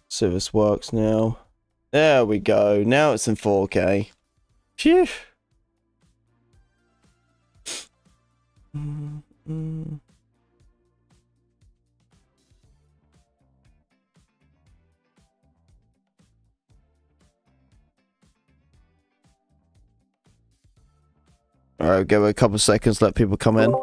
So this works now. There we go. Now it's in 4K. Phew. Alright, give it a couple seconds, let people come in.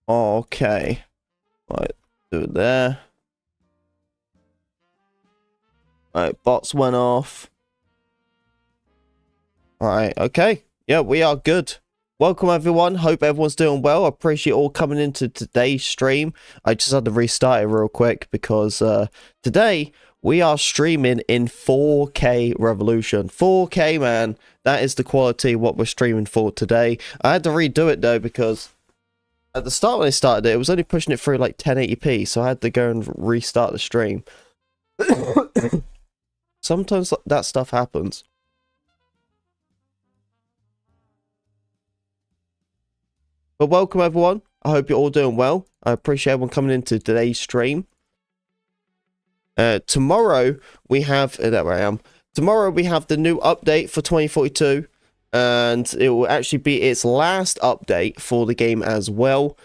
Okay. Right, do it there. Alright, bots went off. Alright, okay. Yeah, we are good. Welcome everyone. Hope everyone's doing well. I appreciate you all coming into today's stream. I just had to restart it real quick because today we are streaming in 4K Revolution. 4K, man. That is the quality what we're streaming for today. I had to redo it though because at the start when I started it, it was only pushing it through like 1080p, so I had to go and restart the stream. Sometimes that stuff happens. But welcome everyone. I hope you're all doing well. I appreciate everyone coming into today's stream. Tomorrow we have... there I am. Tomorrow we have the new update for 2042. And it will actually be its last update for the game as well.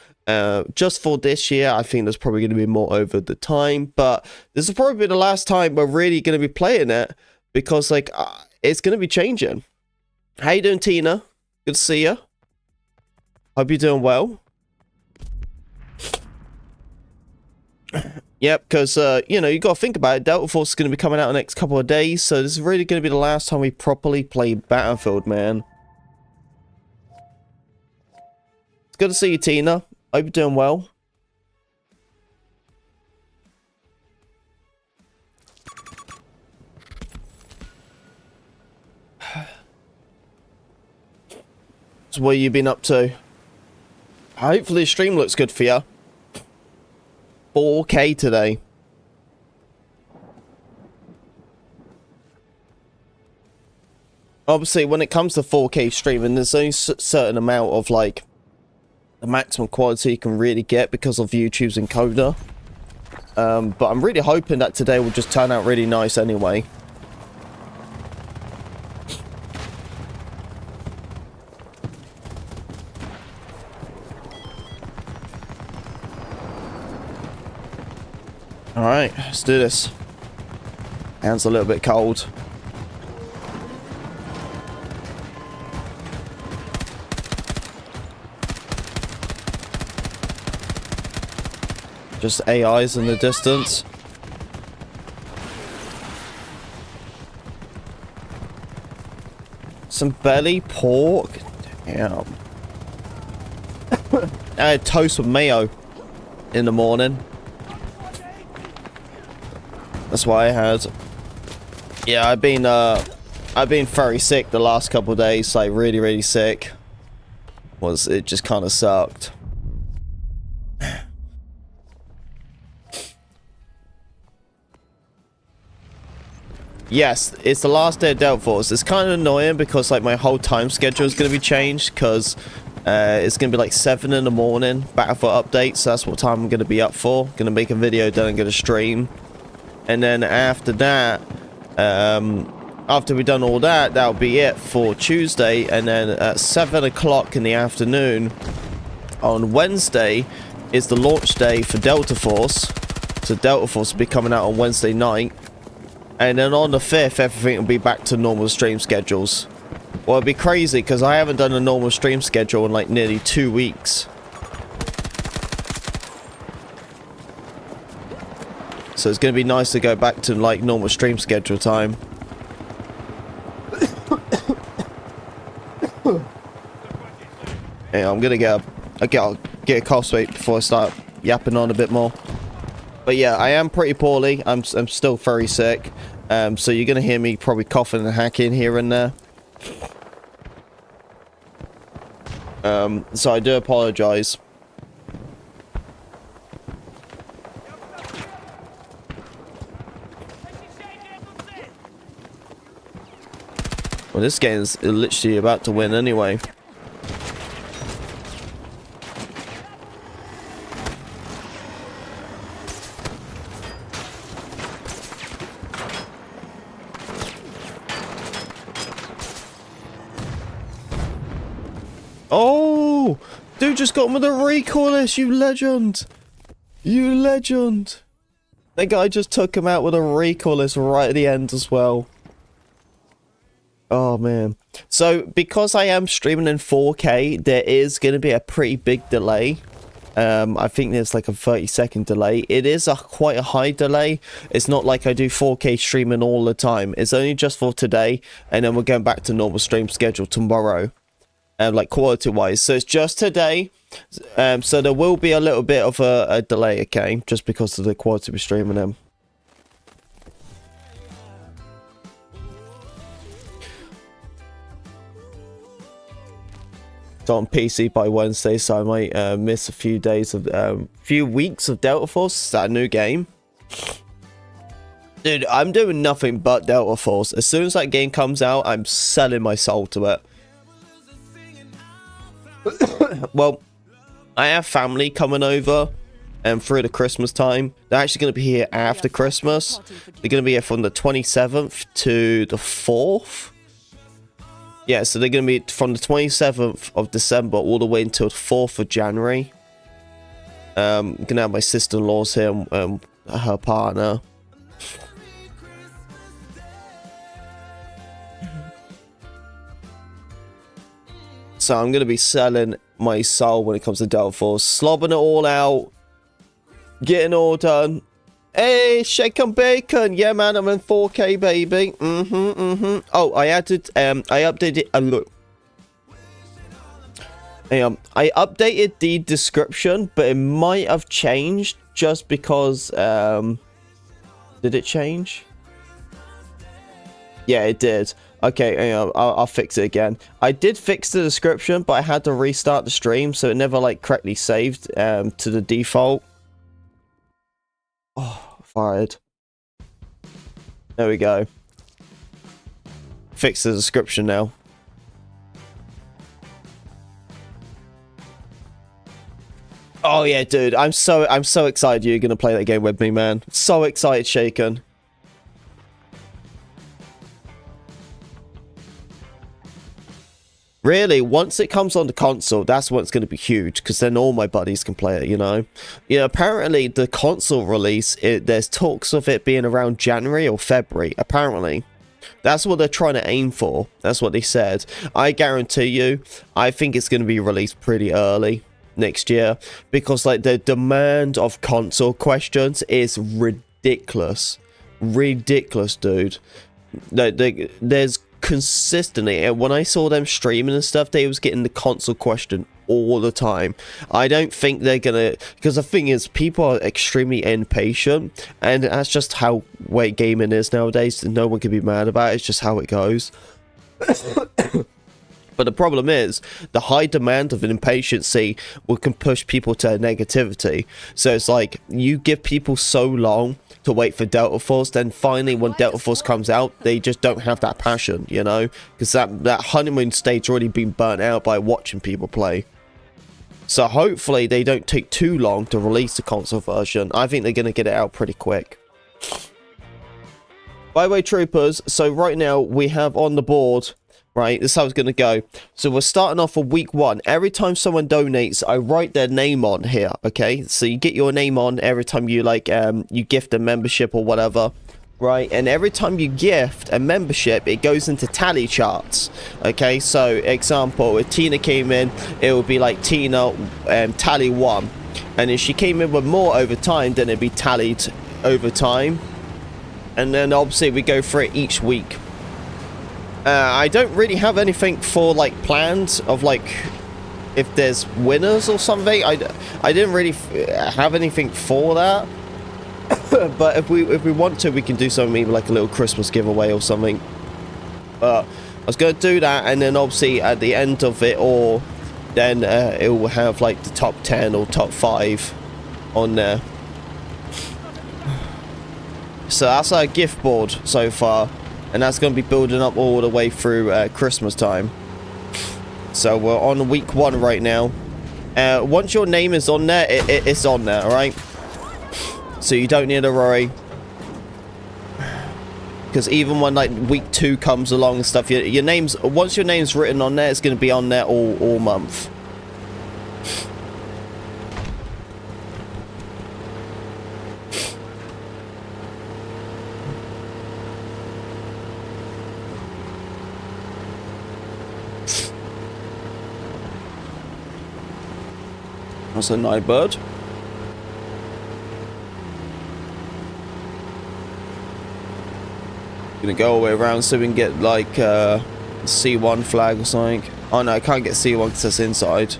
Just for this year, I think there's probably going to be more over the time, but this will probably be the last time we're really going to be playing it because like it's going to be changing. How you doing, Tina? Good to see you. Hope you're doing well. Yep, because you know, you got to think about it. Delta Force is going to be coming out in the next couple of days, so this is really going to be the last time we properly play Battlefield, man. It's good to see you, Tina. Hope you're doing well. So what have you been up to? Hopefully the stream looks good for you. 4K today. Obviously, when it comes to 4K streaming, there's only a certain amount of, like, the maximum quality you can really get because of YouTube's encoder. But I'm really hoping that today will just turn out really nice anyway. Alright, let's do this. Hand's a little bit cold. Just AIs in the distance. Some belly pork. Damn. I had toast with mayo in the morning. That's what I had. Yeah, I've been very sick the last couple of days, like really sick. It just kind of sucked. Yes, it's the last day of Delta Force. It's kind of annoying because like my whole time schedule is going to be changed because it's going to be like 7 in the morning, Battlefield update, so that's what time I'm going to be up for. Going to make a video, then I'm going to stream. And then after that, after we've done all that, that'll be it for Tuesday. And then at 7 o'clock in the afternoon on Wednesday is the launch day for Delta Force. So Delta Force will be coming out on Wednesday night. And then on the 5th, everything will be back to normal stream schedules. Well, it'd be crazy because I haven't done a normal stream schedule in like nearly 2 weeks. So it's going to be nice to go back to like normal stream schedule time. Yeah, I'm going to get a cough sweep before I start yapping on a bit more. But yeah, I am pretty poorly. I'm still very sick. So you're going to hear me probably coughing and hacking here and there. So I do apologize. Well, this game is literally about to win anyway. Oh! Dude just got him with a recoilless, you legend! You legend! That guy just took him out with a recoilless right at the end as well. Oh man. So because I am streaming in 4K, there is going to be a pretty big delay. I think there's like a 30-second delay. It is quite a high delay. It's not like I do 4K streaming all the time. It's only just for today, and then we're going back to normal stream schedule tomorrow. Like quality wise, so it's just today, so there will be a little bit of a delay, okay, just because of the quality we're streaming them. So on PC by Wednesday, so I might miss a few days of few weeks of Delta Force. Is that a new game? Dude, I'm doing nothing but Delta Force. As soon as that game comes out, I'm selling my soul to it. Well, I have family coming over through the Christmas time. They're actually going to be here after Christmas. They're going to be here from the 27th to the 4th. Yeah, so they're going to be from the 27th of December all the way until the 4th of January. I'm going to have my sister-in-law's here and her partner. So I'm going to be selling my soul when it comes to Delta Force. Slobbing it all out. Getting all done. Hey, shake and bacon. Yeah, man, I'm in 4K, baby. Oh, I added, I updated, look. I updated the description, but it might have changed just because, did it change? Yeah, it did. Okay, I'll fix it again. I did fix the description, but I had to restart the stream, so it never, like, correctly saved to the default. Oh, fired. There we go. Fix the description now. Oh yeah, dude, I'm so excited you're gonna play that game with me, man. So excited, Shaken. Really, once it comes on the console, that's when it's going to be huge, because then all my buddies can play it, you know? Yeah, apparently the console release, there's talks of it being around January or February, apparently. That's what they're trying to aim for. That's what they said. I guarantee you, I think it's going to be released pretty early next year, because like the demand of console questions is ridiculous. Ridiculous, dude. There's consistently, and when I saw them streaming and stuff, they was getting the console question all the time. I don't think they're gonna, because the thing is, people are extremely impatient, and that's just how way gaming is nowadays. No one can be mad about it. It's just how it goes. But the problem is, the high demand of an impatiency can push people to negativity. So it's like, you give people so long to wait for Delta Force, then finally when Delta Force comes out, they just don't have that passion, you know? Because that honeymoon stage already been burnt out by watching people play. So hopefully they don't take too long to release the console version. I think they're going to get it out pretty quick. By the way, troopers, so right now we have on the board... Right, this is how it's going to go. So we're starting off for week 1. Every time someone donates, I write their name on here, okay? So you get your name on every time you, like, you gift a membership or whatever. right? And every time you gift a membership, it goes into tally charts. Okay, so example, if Tina came in, it would be like Tina tally 1, and if she came in with more over time, then it'd be tallied over time. And then obviously we go through it each week. I don't really have anything for like plans of like if there's winners or something. I didn't really have anything for that. But if we want to, we can do something, maybe like a little Christmas giveaway or something. I was going to do that, and then obviously at the end of it all, then it will have like the top 10 or top 5 on there. So that's our gift board so far, and that's going to be building up all the way through Christmas time. So we're on week 1 right now. Once your name is on there, it's on there, alright? So you don't need to worry. Because even when like week 2 comes along and stuff, your name's, once your name's written on there, it's going to be on there all month. That's a night bird. Gonna go all the way around so we can get like C1 flag or something. Oh no, I can't get C1 because it's inside.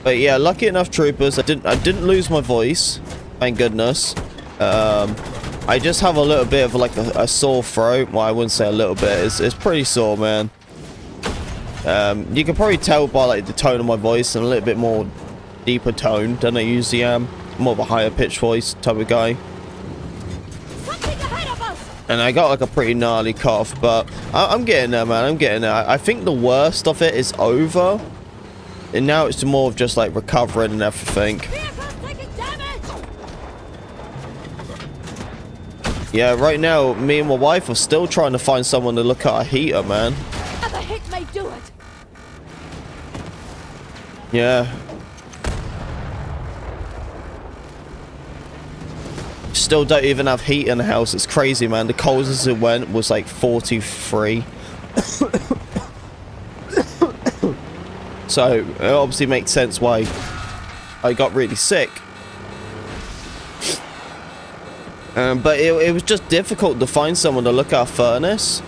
But yeah, lucky enough, troopers. I didn't lose my voice, thank goodness. I just have a little bit of like a sore throat. Well, I wouldn't say a little bit. It's pretty sore, man. You can probably tell by like the tone of my voice and a little bit more deeper tone than I usually am. More of a higher pitched voice type of guy. And I got like a pretty gnarly cough, but I'm getting there, man. I'm getting there. I think the worst of it is over, and now it's more of just like recovering and everything. Yeah, right now me and my wife are still trying to find someone to look at our heater, man. Another hit may do it. Yeah. Still don't even have heat in the house. It's crazy, man. The coldest it went was like 43. So it obviously makes sense why I got really sick. But it was just difficult to find someone to look at our furnace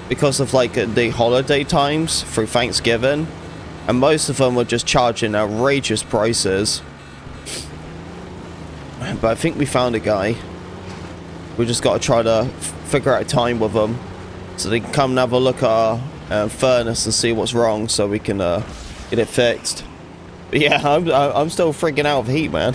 because of like the holiday times through Thanksgiving, and most of them were just charging outrageous prices. But I think we found a guy. We just got to try to figure out a time with them so they can come and have a look at our furnace and see what's wrong, so we can get it fixed. But yeah, I'm still freaking out of heat, man.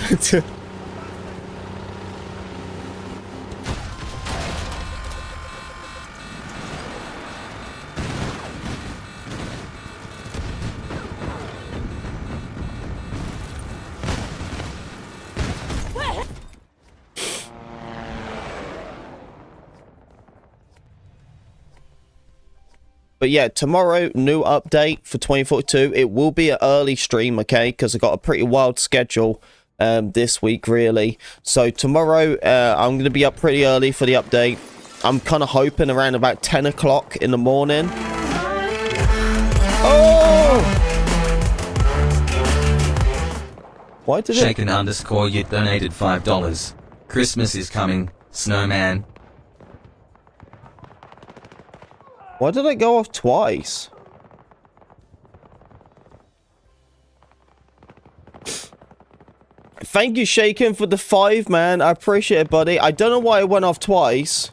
But yeah, tomorrow, new update for 2042. It will be an early stream, okay? Because I got a pretty wild schedule this week, really. So tomorrow, I'm going to be up pretty early for the update. I'm kind of hoping around about 10 o'clock in the morning. Oh! Why did Shaken _ you donated $5. Christmas is coming, snowman. Why did it go off twice? Thank you, Shaken, for the 5, man. I appreciate it, buddy. I don't know why it went off twice.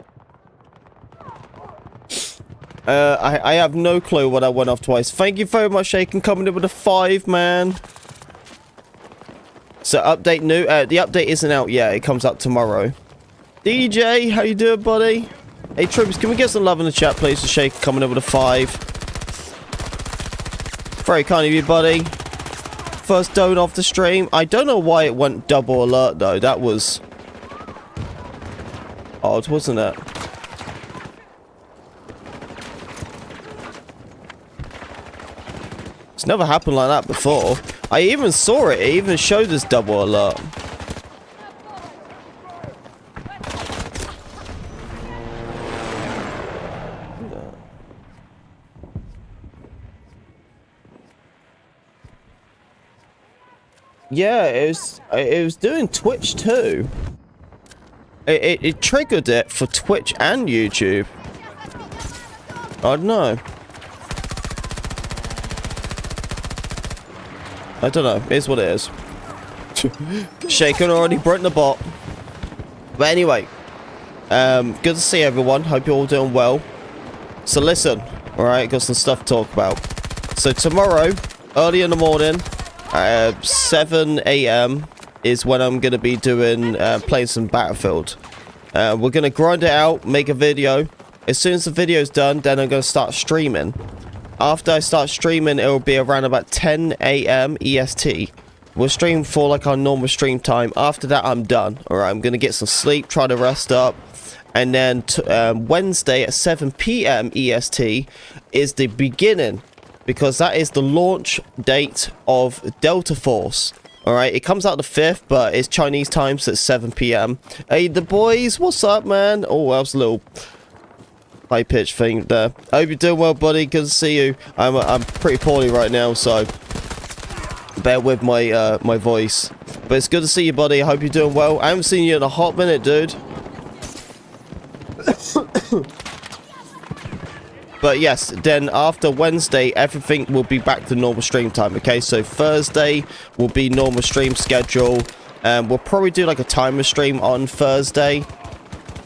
I have no clue what I went off twice. Thank you very much, Shaken, coming in with a 5, man. So, update new. The update isn't out yet. It comes out tomorrow. DJ, how you doing, buddy? Hey, troops, can we get some love in the chat, please? For Shaken coming in with a 5. Very kind of you, buddy. First donut off the stream. I don't know why it went double alert, though. That was odd, wasn't it? It's never happened like that before. I even saw it. It even showed us double alert. Yeah, it was doing Twitch too. It triggered it for Twitch and YouTube. I don't know. I don't know. It's what it is. Shaken already broke the bot. But anyway, good to see everyone. Hope you're all doing well. So listen, alright, got some stuff to talk about. So tomorrow, early in the morning, 7 AM is when I'm going to be doing, playing some Battlefield. We're going to grind it out, make a video. As soon as the video's done, then I'm going to start streaming. After I start streaming, it will be around about 10 AM EST. We'll stream for like our normal stream time. After that, I'm done. Alright, I'm going to get some sleep, try to rest up. And then Wednesday at 7 PM EST is the beginning. Because that is the launch date of Delta Force. Alright, it comes out the 5th, but it's Chinese time, so it's 7 PM. Hey, the boys, what's up, man? Oh, that was a little high-pitched thing there. I hope you're doing well, buddy. Good to see you. I'm pretty poorly right now, so bear with my my voice. But it's good to see you, buddy. I hope you're doing well. I haven't seen you in a hot minute, dude. But yes, then after Wednesday, everything will be back to normal stream time, okay? So Thursday will be normal stream schedule. We'll probably do like a timer stream on Thursday.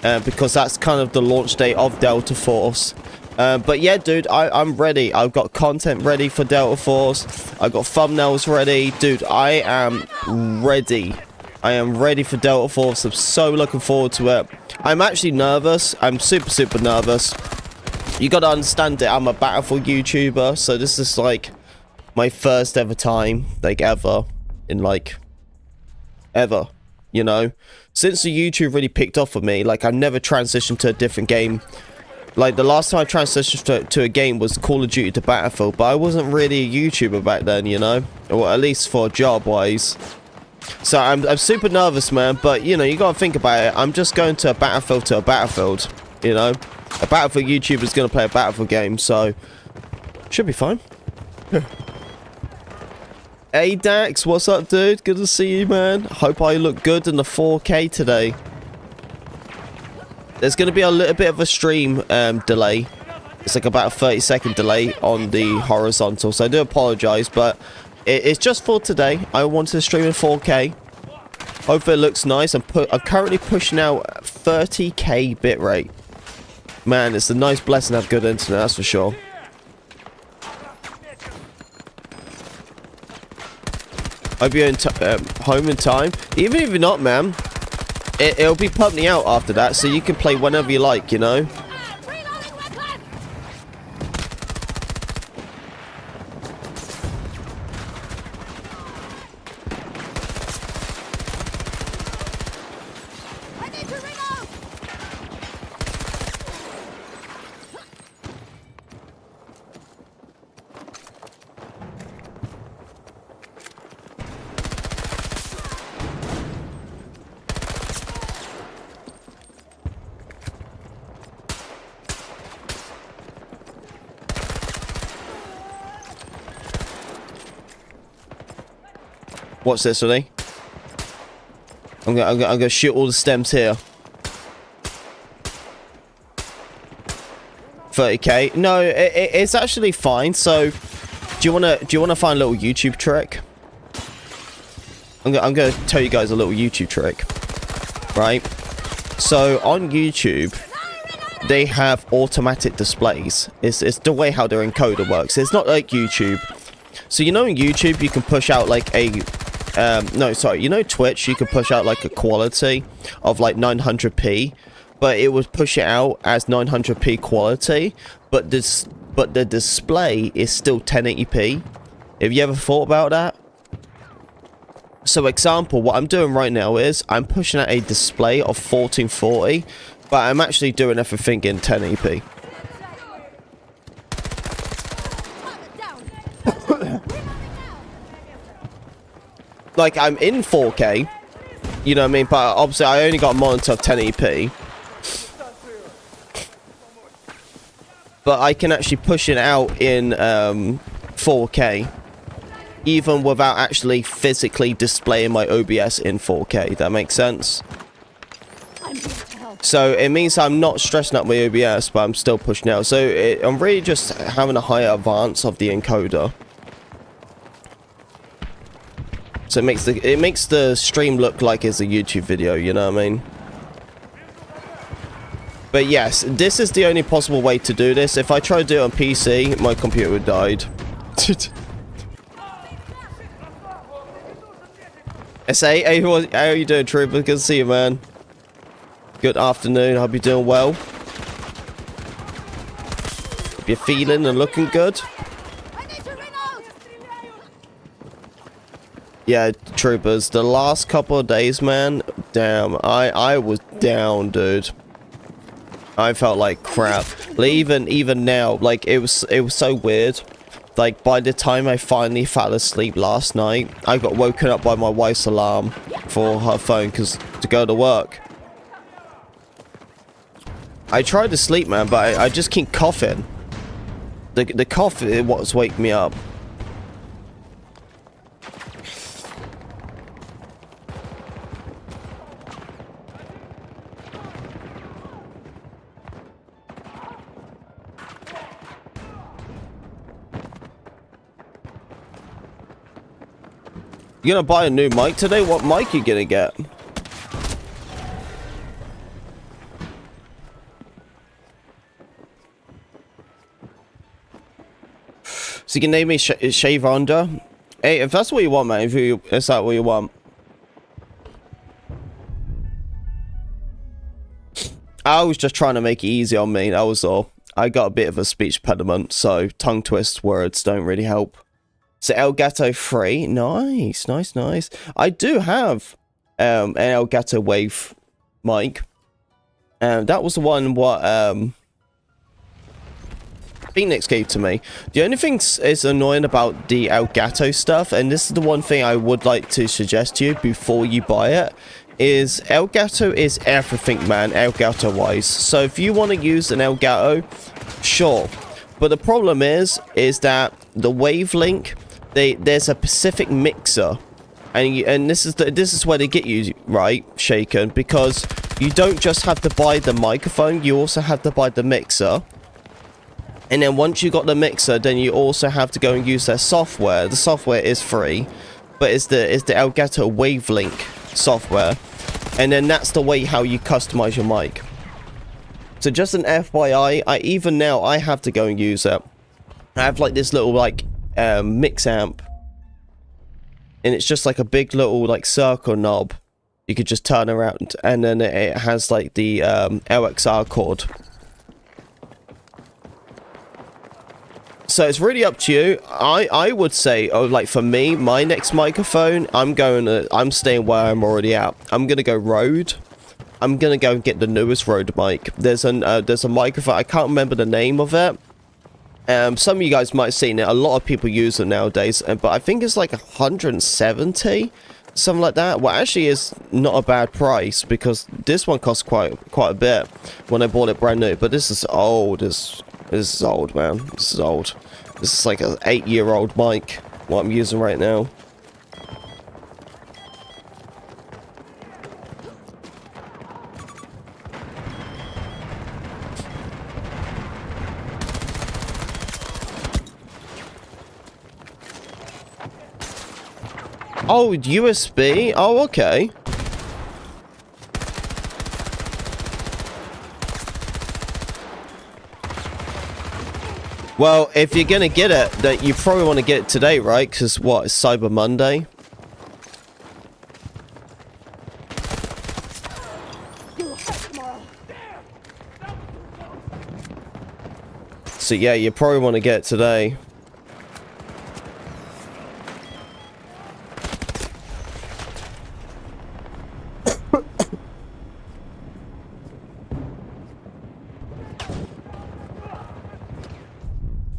Because that's kind of the launch date of Delta Force. But yeah, dude, I'm ready. I've got content ready for Delta Force. I've got thumbnails ready. Dude, I am ready. I am ready for Delta Force. I'm so looking forward to it. I'm actually nervous. I'm super nervous. You gotta understand it. I'm a Battlefield YouTuber, so this is like my first ever time, like ever, in like, ever, you know? Since the YouTube really picked off for me, like I never transitioned to a different game. Like the last time I transitioned to a game was Call of Duty to Battlefield, but I wasn't really a YouTuber back then, you know? Or at least for job-wise. So I'm super nervous, man, but you know, you gotta think about it. I'm just going to a Battlefield, you know? A Battlefield YouTuber is gonna play a Battlefield game, so should be fine. Hey Dax, what's up, dude? Good to see you, man. Hope I look good in the 4K today. There's going to be a little bit of a stream delay. It's like about a 30-second delay on the horizontal, so I do apologize, but it's just for today. I wanted to stream in 4K. Hopefully it looks nice. I'm currently pushing out 30k bitrate. Man, it's a nice blessing to have good internet, that's for sure. Hope you're home in time. Even if you're not, man, it'll be pumping out after that, so you can play whenever you like, you know? Watch this, ready? I'm gonna shoot all the stems here. 30k. No, it's actually fine. So, do you wanna find a little YouTube trick? I'm gonna tell you guys a little YouTube trick, right? So on YouTube, they have automatic displays. It's the way how their encoder works. It's not like YouTube. So you know in YouTube you can push out like a no, sorry, you know Twitch, you can push out like a quality of like 900p, but it would push it out as 900p quality, but the display is still 1080p. Have you ever thought about that? So example, what I'm doing right now is I'm pushing out a display of 1440, but I'm actually doing everything in 1080p. Like, I'm in 4K, you know what I mean, but obviously I only got a monitor of 1080p. But I can actually push it out in 4K. even without actually physically displaying my OBS in 4K. That makes sense? I'm here to help. So it means I'm not stressing up my OBS, but I'm still pushing out. So I'm really just having a higher advance of the encoder. So it makes the stream look like it's a YouTube video, you know what I mean? But yes, this is the only possible way to do this. If I try to do it on PC, my computer would died. SA, hey, how are you doing, Trooper? Good to see you, man. Good afternoon. Hope you're doing well. Hope you're feeling and looking good. I need to reload. Yeah, Troopers, the last couple of days, man, damn, I was down, dude. I felt like crap. Even now, like it was so weird. Like by the time I finally fell asleep last night, I got woken up by my wife's alarm for her phone to go to work. I tried to sleep, man, but I just keep coughing. The cough is what's waking me up. You gonna buy a new mic today? What mic you gonna get? So you can name me Shave Under. Hey, if that's what you want, man, if that what you want. I was just trying to make it easy on me, that was all. I got a bit of a speech impediment, so tongue twist words don't really help. So Elgato 3, nice, nice, nice. I do have an Elgato Wave mic. That was the one what Feynix gave to me. The only thing is annoying about the Elgato stuff, and this is the one thing I would like to suggest to you before you buy it, is Elgato is everything, man, Elgato wise. So if you want to use an Elgato, sure. But the problem is that the Wavelink, there's a specific mixer, and this is where they get you right, Shaken, because you don't just have to buy the microphone, you also have to buy the mixer. And then once you got the mixer, then you also have to go and use their software. The software is free, but it's the Elgato Wavelink software, and then that's the way how you customize your mic. So just an FYI, even now I have to go and use it. I have like this little like mix amp, and it's just like a big little like circle knob you could just turn around, and then it has like the LXR cord. So it's really up to you. I would say, like for me, my next microphone, I'm staying where I'm already at. I'm gonna go Rode. I'm gonna go and get the newest Rode mic. There's a microphone, I can't remember the name of it. Some of you guys might have seen it. A lot of people use it nowadays, but I think it's like 170, something like that. Well, actually, is not a bad price because this one costs quite a bit when I bought it brand new. But this is old. This is old, man. This is old. This is like an 8-year-old mic. What I'm using right now. Oh, USB? Oh, okay. Well, if you're gonna get it, that you probably want to get it today, right? Because what, it's Cyber Monday? You'll hurt tomorrow. So yeah, you probably want to get it today.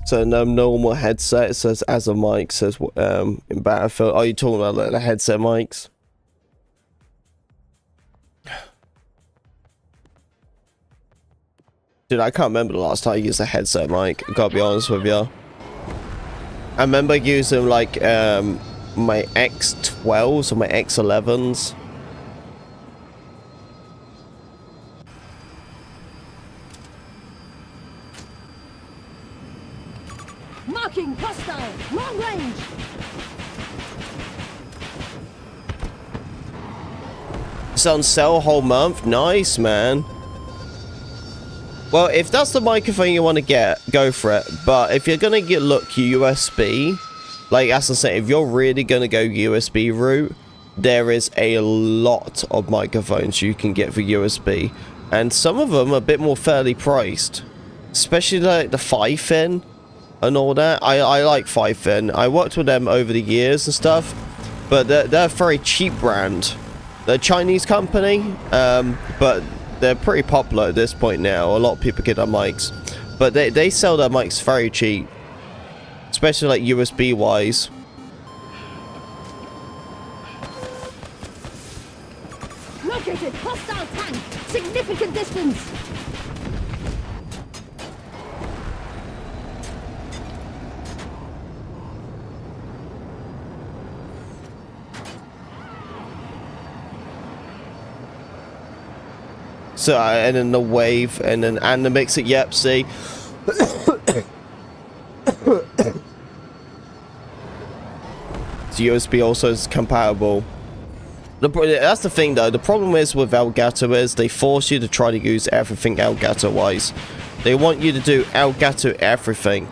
So no normal headset, it says as a mic, says in Battlefield. Oh, you're talking about like, the headset mics? Dude, I can't remember the last time I used a headset mic, I gotta be honest with you. I remember using like my X12s or my X11s. Marking hostile. Long range. It's on sale whole month. Nice, man. Well, if that's the microphone you want to get, go for it. But if you're gonna look USB, like as I say, if you're really gonna go USB route, there is a lot of microphones you can get for USB, and some of them are a bit more fairly priced, especially like the 5-fin and all that. I like 5-fin. I worked with them over the years and stuff, but they're a very cheap brand. They're a Chinese company, but they're pretty popular at this point now. A lot of people get their mics, but they sell their mics very cheap, especially like USB wise. Located hostile tank. Significant distance. So and then the wave and the mix it. Yep, see. So USB also is compatible. That's the thing though. The problem is with Elgato is they force you to try to use everything Elgato wise. They want you to do Elgato everything.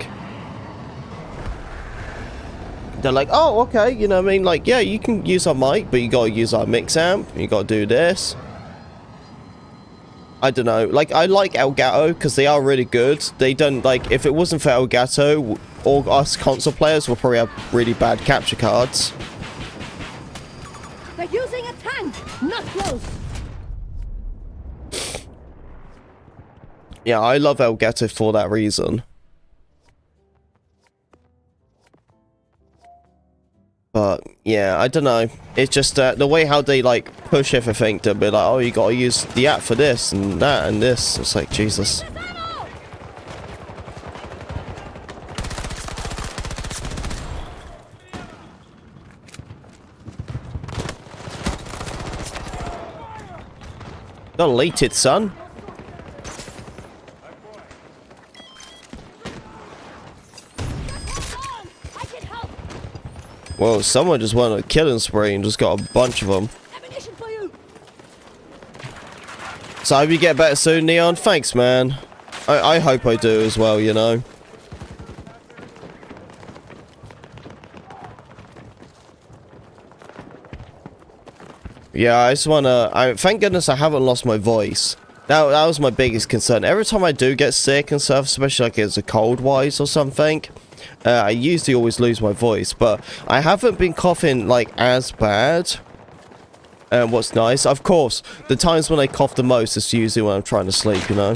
They're like, oh, okay, you know what I mean? Like, yeah, you can use our mic, but you gotta use our mix amp. You gotta do this. I don't know. Like, I like Elgato because they are really good. They don't, like, if it wasn't for Elgato, all us console players will probably have really bad capture cards. They're using a tank. Not close. Yeah, I love Elgato for that reason. But yeah, I don't know. It's just the way how they like push everything to be like, oh, you gotta use the app for this and that and this. It's like, Jesus. Deleted, son. Whoa, someone just went on a killing spree and just got a bunch of them. Ammunition for you. So I hope you get better soon, Neon. Thanks, man. I hope I do as well, you know. Yeah, I just wanna... thank goodness I haven't lost my voice. That was my biggest concern. Every time I do get sick and stuff, especially like it's a cold-wise or something, I usually always lose my voice, but I haven't been coughing like as bad. And what's nice, of course, the times when I cough the most is usually when I'm trying to sleep, you know.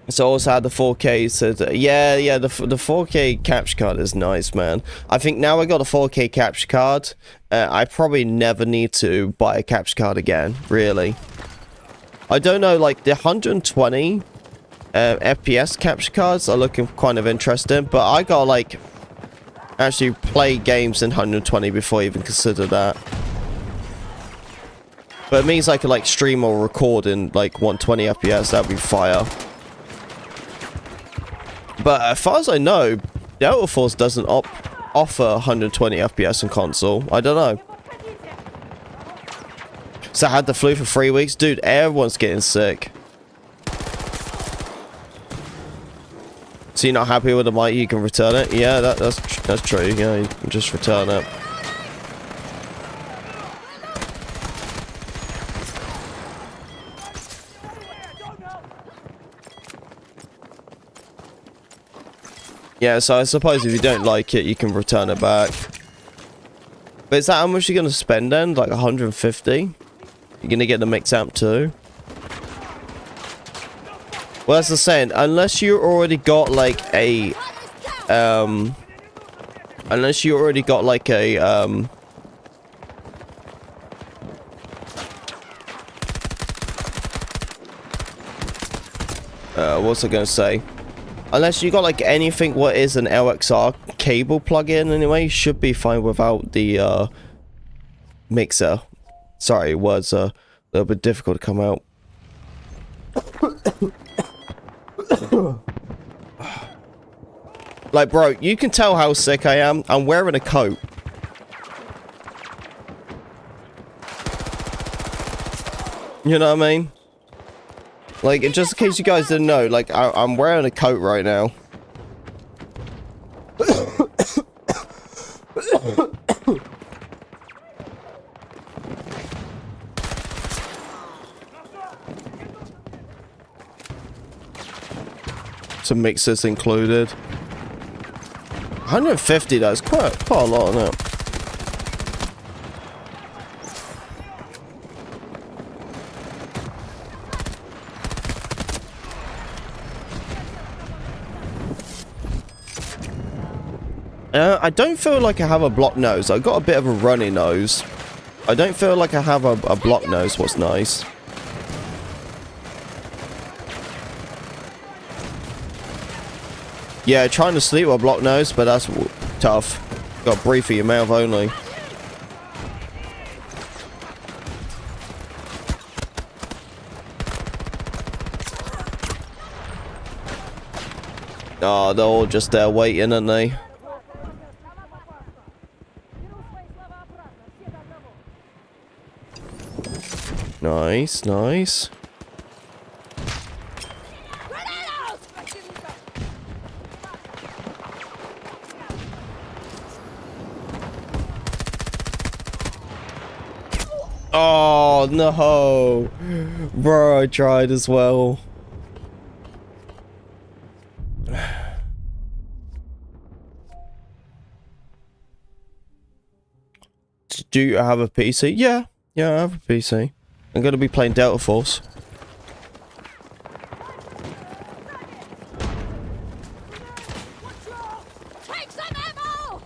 So also had the 4K, said, yeah, the 4K capture card is nice, man. I think now I got a 4K capture card, I probably never need to buy a capture card again, really. I don't know, like, the 120 FPS capture cards are looking kind of interesting, but I gotta, like, actually play games in 120 before I even consider that. But it means I could, like, stream or record in, like, 120 FPS, that'd be fire. But as far as I know, Delta Force doesn't offer 120 FPS in console. I don't know. So I had the flu for 3 weeks. Dude, everyone's getting sick. So you're not happy with the mic, you can return it? Yeah, that's true. Yeah, you can just return it. Yeah, so I suppose if you don't like it, you can return it back. But is that how much you're going to spend then? Like 150? You're going to get the mix amp too? Well, that's the saying. Unless you already got like a... unless you already got like a... What's I gonna say? Unless you got like anything what is an LXR cable plug-in anyway, should be fine without the mixer. Sorry, words are a little bit difficult to come out. Like, bro, you can tell how sick I am. I'm wearing a coat. You know what I mean? Like, just in case you guys didn't know, like, I'm wearing a coat right now. Some mixers included. 150, that's quite a lot, isn't it? I don't feel like I have a blocked nose. I got a bit of a runny nose. I don't feel like I have a blocked nose, what's nice. Yeah, trying to sleep with a blocked nose, but that's tough. Got to breathe through your mouth only. Oh, they're all just there waiting, aren't they? Nice, nice. Oh no, bro, I tried as well. Do you have a PC? Yeah, I have a PC. I'm gonna be playing Delta Force. Take some ammo!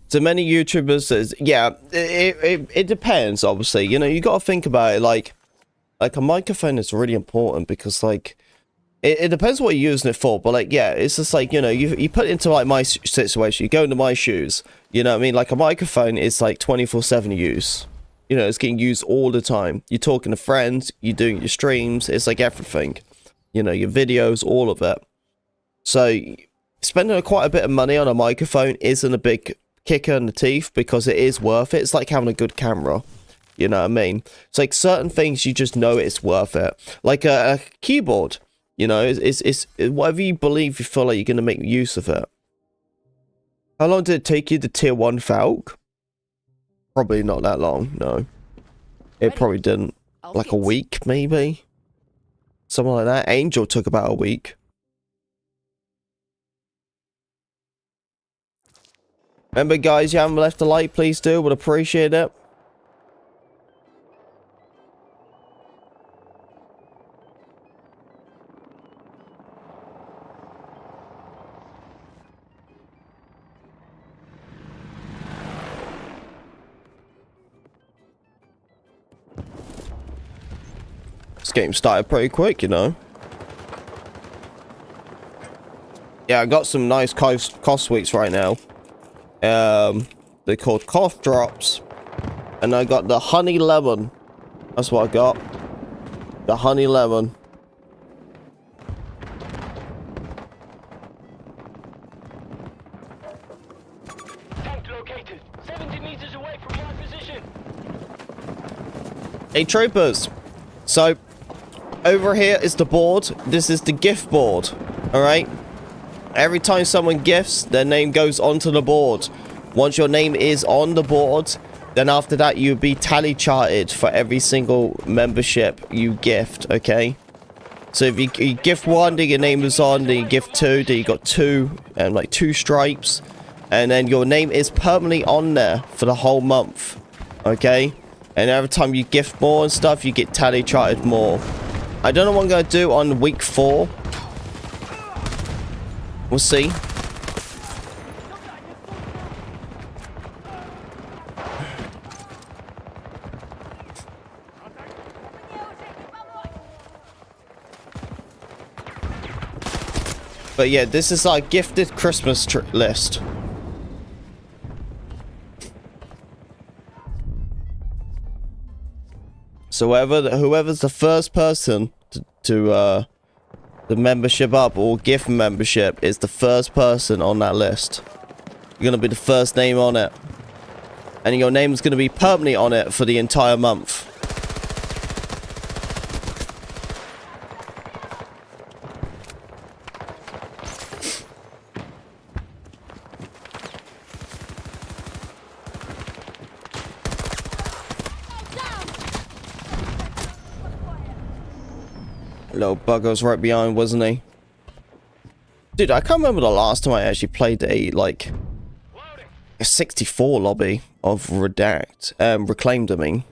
So many YouTubers says, yeah, it depends, obviously. You know, you got to think about it, like a microphone is really important because, like, it depends what you're using it for. But, like, yeah, it's just like, you know, you put it into, like, my situation. You go into my shoes. You know what I mean? Like, a microphone is, like, 24/7 use. You know, it's getting used all the time. You're talking to friends. You're doing your streams. It's, like, everything. You know, your videos, all of it. So, spending quite a bit of money on a microphone isn't a big kicker in the teeth because it is worth it. It's like having a good camera, you know what I mean? It's like certain things you just know it's worth it, like a keyboard, you know. It's whatever you believe, you feel like you're gonna make use of it. How long did it take you to tier 1 Falcon? Probably not that long. No, it probably didn't. Like a week, maybe something like that. Angel took about a week. Remember, guys, you haven't left a like, please do. Would appreciate it. This game started pretty quick, you know. Yeah, I got some nice cost sweets right now. They're called cough drops, and I got the honey lemon. That's what I got. The honey lemon. Tank located 70 meters away from my position. Hey troopers, so over here is the board. This is the gift board. All right. Every time someone gifts, their name goes onto the board. Once your name is on the board, then after that you'll be tally charted for every single membership you gift, okay? So if you gift 1, then your name is on, then you gift 2, then you got 2, and like 2 stripes. And then your name is permanently on there for the whole month, okay? And every time you gift more and stuff, you get tally charted more. I don't know what I'm going to do on week 4. We'll see. But yeah, this is our gifted Christmas list. So whoever's the first person to the membership up or gift membership is the first person on that list. You're gonna be the first name on it, and your name is gonna be permanently on it for the entire month. Little bugger was right behind, wasn't he? Dude, I can't remember the last time I actually played a 64 lobby of Reclaimed, I mean.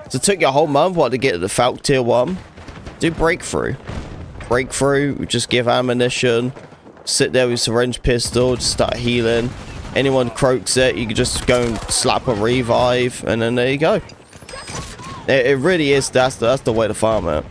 So it took you a whole month, what, to get to the Falc tier 1? Do Breakthrough. Breakthrough, just give ammunition, sit there with syringe pistol, just start healing. Anyone croaks it, you can just go and slap a revive, and then there you go. It really is, that's the way to farm it.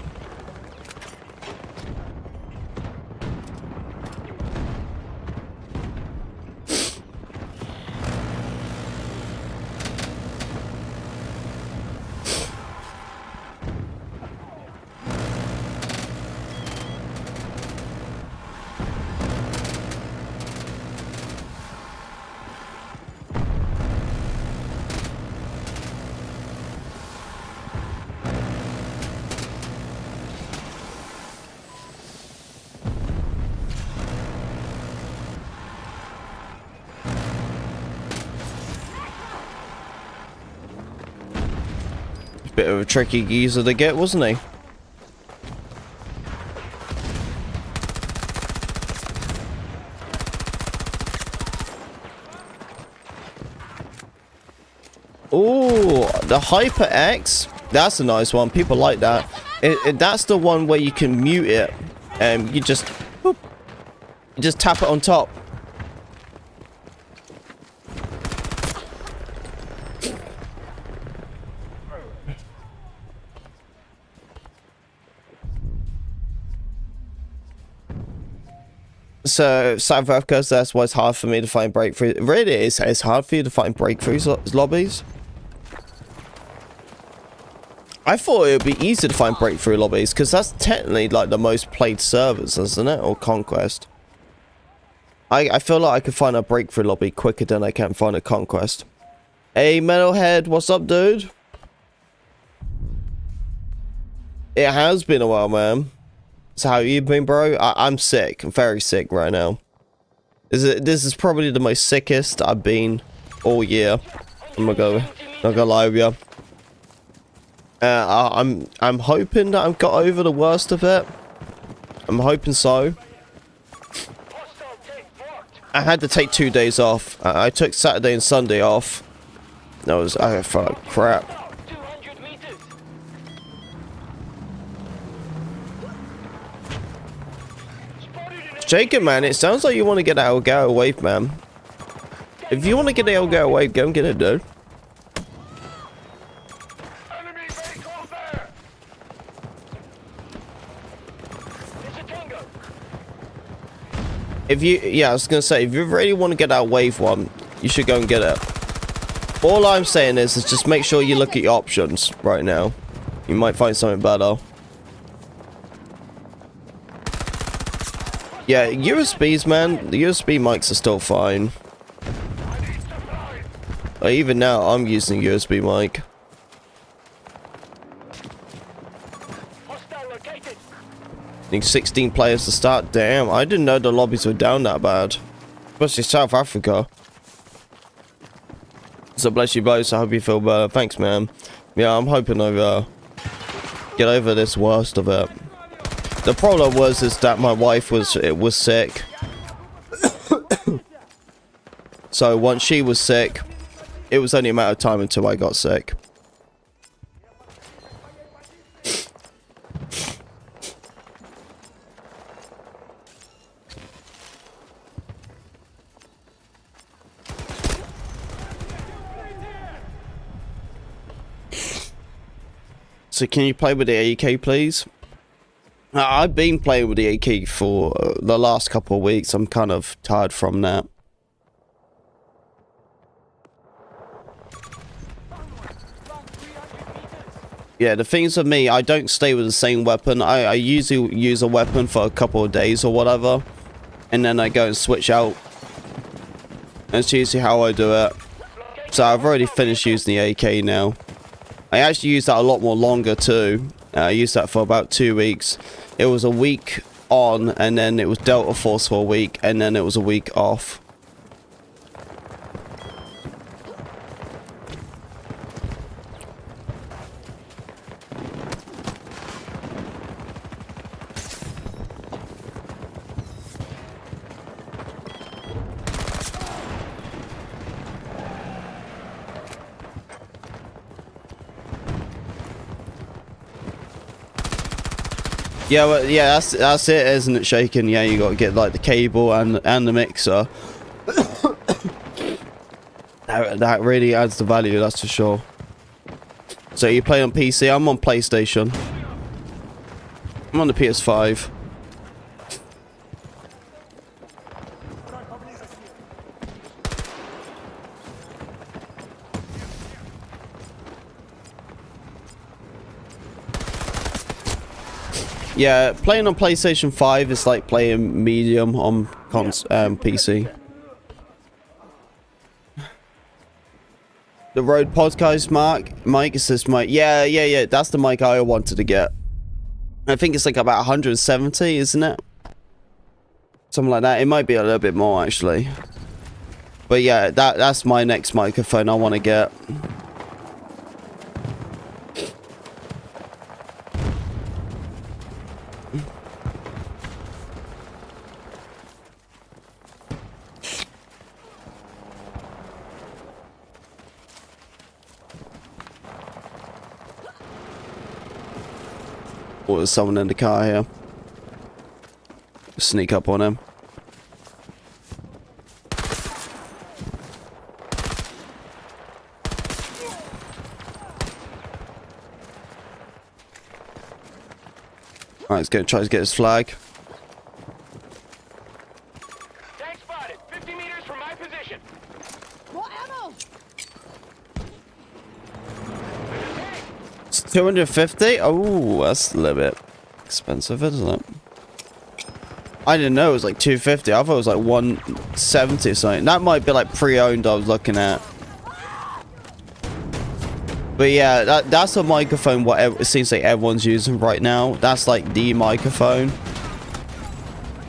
Bit of a tricky geezer to get, wasn't he? Oh, the Hyper X. That's a nice one. People like that. That's the one where you can mute it, and you just tap it on top. So South Africa, so that's why it's hard for me to find breakthrough. It really is. It's hard for you to find breakthroughs lobbies. I thought it would be easy to find breakthrough lobbies because that's technically like the most played servers, isn't it? Or Conquest. I feel like I could find a breakthrough lobby quicker than I can find a Conquest. Hey Metalhead, what's up, dude? It has been a while, man. So how you been, bro? I'm sick. I'm very sick right now. This is probably the most sickest I've been all year. I'm not gonna lie with you. I'm hoping that I've got over the worst of it. I'm hoping so. I had to take 2 days off. I took Saturday and Sunday off. I felt like crap. Jacob, man, it sounds like you want to get out of Go Wave, man. If you want to get out of Go Wave, go and get it, dude. Yeah, I was gonna say, if you really want to get out Wave 1, you should go and get it. All I'm saying is just make sure you look at your options right now. You might find something better. Yeah, USBs, man. The USB mics are still fine. Even now, I'm using a USB mic. Need 16 players to start. Damn, I didn't know the lobbies were down that bad. Especially South Africa. So bless you both. I hope you feel better. Thanks, man. Yeah, I'm hoping I get over this worst of it. The problem is that my wife was sick. So once she was sick, it was only a matter of time until I got sick. So can you play with the AK, please? I've been playing with the AK for the last couple of weeks. I'm kind of tired from that. Yeah, the things with me, I don't stay with the same weapon. I usually use a weapon for a couple of days or whatever. And then I go and switch out. That's usually how I do it. So I've already finished using the AK now. I actually used that a lot more longer too. I used that for about 2 weeks. It was a week on, and then it was Delta Force for a week, and then it was a week off. Yeah, well, yeah, that's it, isn't it, Shaken? Yeah, you got to get like the cable and the mixer. that really adds the value, that's for sure. So you play on PC? I'm on PlayStation. I'm on the PS5. Yeah, playing on PlayStation 5 is like playing medium on PC. The Rode Podcast mic is this mic. Yeah, that's the mic I wanted to get. I think it's like about 170, isn't it? Something like that. It might be a little bit more actually. But yeah, that's my next microphone I want to get. Oh, there's someone in the car here. Sneak up on him. Alright, he's going to try to get his flag. Tank spotted. 50 meters from my position. More ammo! It's 250? Oh, that's a little bit expensive, isn't it? I didn't know it was like 250. I thought it was like 170 or something. That might be like pre-owned I was looking at. But yeah, that's a microphone it seems like everyone's using right now. That's like the microphone.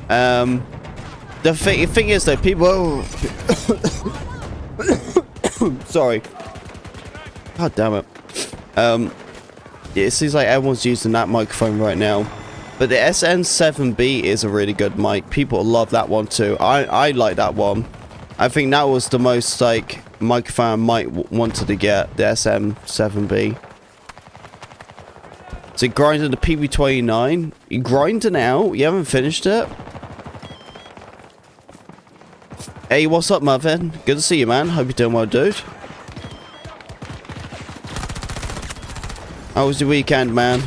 The thing is though, people... Sorry. God damn it. Yeah, it seems like everyone's using that microphone right now. But the SM7B is a really good mic. People love that one too. I like that one. I think that was the most like microphone I might wanted to get, the SM7B. So grinding the PB29. You grinding out? You haven't finished it? Hey, what's up, Marvin? Good to see you, man. Hope you're doing well, dude. How was your weekend, man?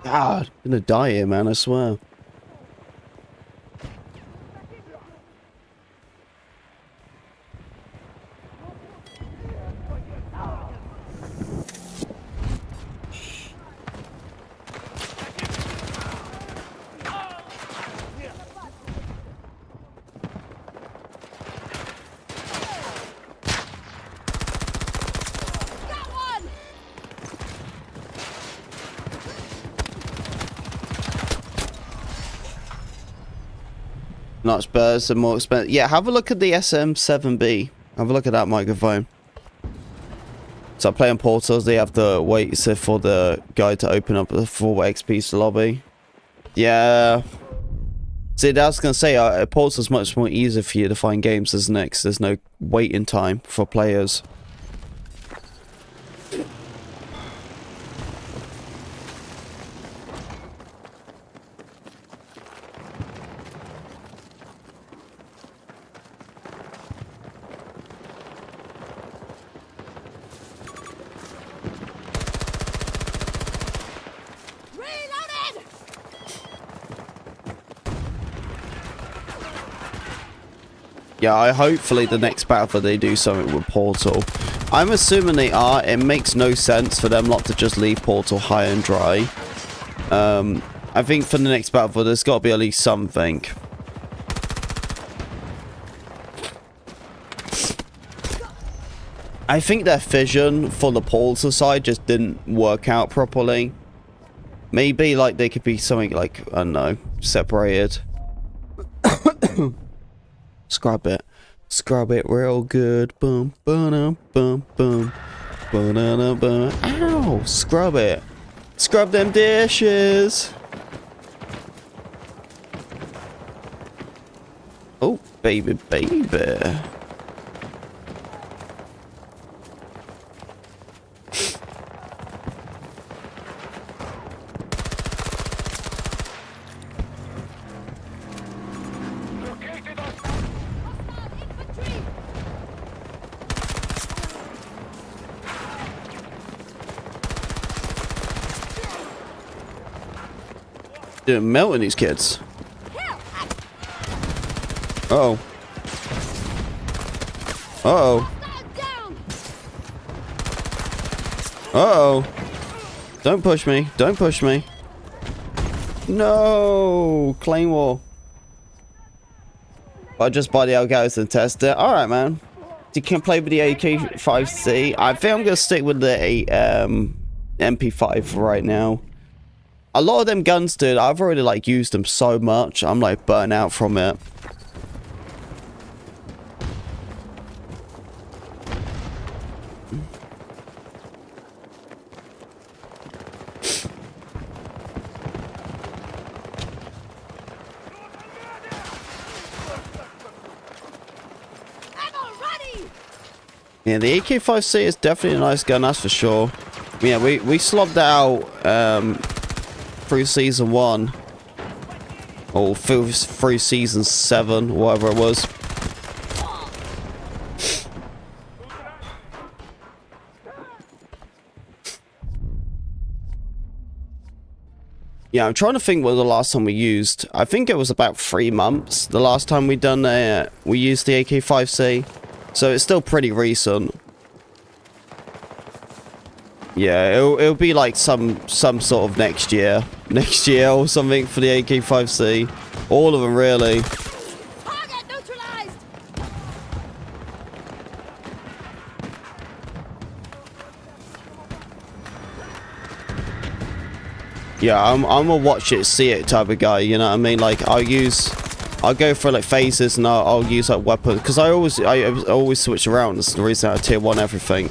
God, I'm gonna die here, man, I swear. Not Spurs and more expensive. Yeah, have a look at the SM7B. Have a look at that microphone. So I play on portals. They have to wait for the guy to open up the full XP lobby. Yeah. See, I was gonna say, portal's much more easier for you to find games, isn't it? 'Cause there's no waiting time for players. Yeah, hopefully the next battle they do something with Portal. I'm assuming they are. It makes no sense for them not to just leave Portal high and dry. I think for the next battle there's got to be at least something. I think their fission for the Portal side just didn't work out properly. Maybe like they could be something like, I don't know, separated. Scrub it. Scrub it real good. Boom, boom, boom, boom. Boom, ow! Scrub it. Scrub them dishes. Oh, baby, baby. Dude, melting these kids. Uh-oh. Uh-oh. Uh-oh. Don't push me. Don't push me. No! Claymore. I'll just buy the Elgatos and test it. Alright, man. You can play with the AK-5C. I think I'm going to stick with the MP5 for right now. A lot of them guns, dude, I've already, like, used them so much. I'm, like, burnt out from it. Yeah, the AK-5C is definitely a nice gun, that's for sure. Yeah, we slobbed that out through Season 1. Or through Season 7, whatever it was. Yeah, I'm trying to think what the last time we used. I think it was about 3 months. The last time we used the AK-5C. So it's still pretty recent. Yeah, it'll be like some sort of next year or something for the AK-5C. All of them, really. Target neutralized. Yeah, I'm a watch it, see it type of guy. You know what I mean? Like I'll go for like phases and I'll use like weapons because I always switch around. That's the reason I tier 1 everything.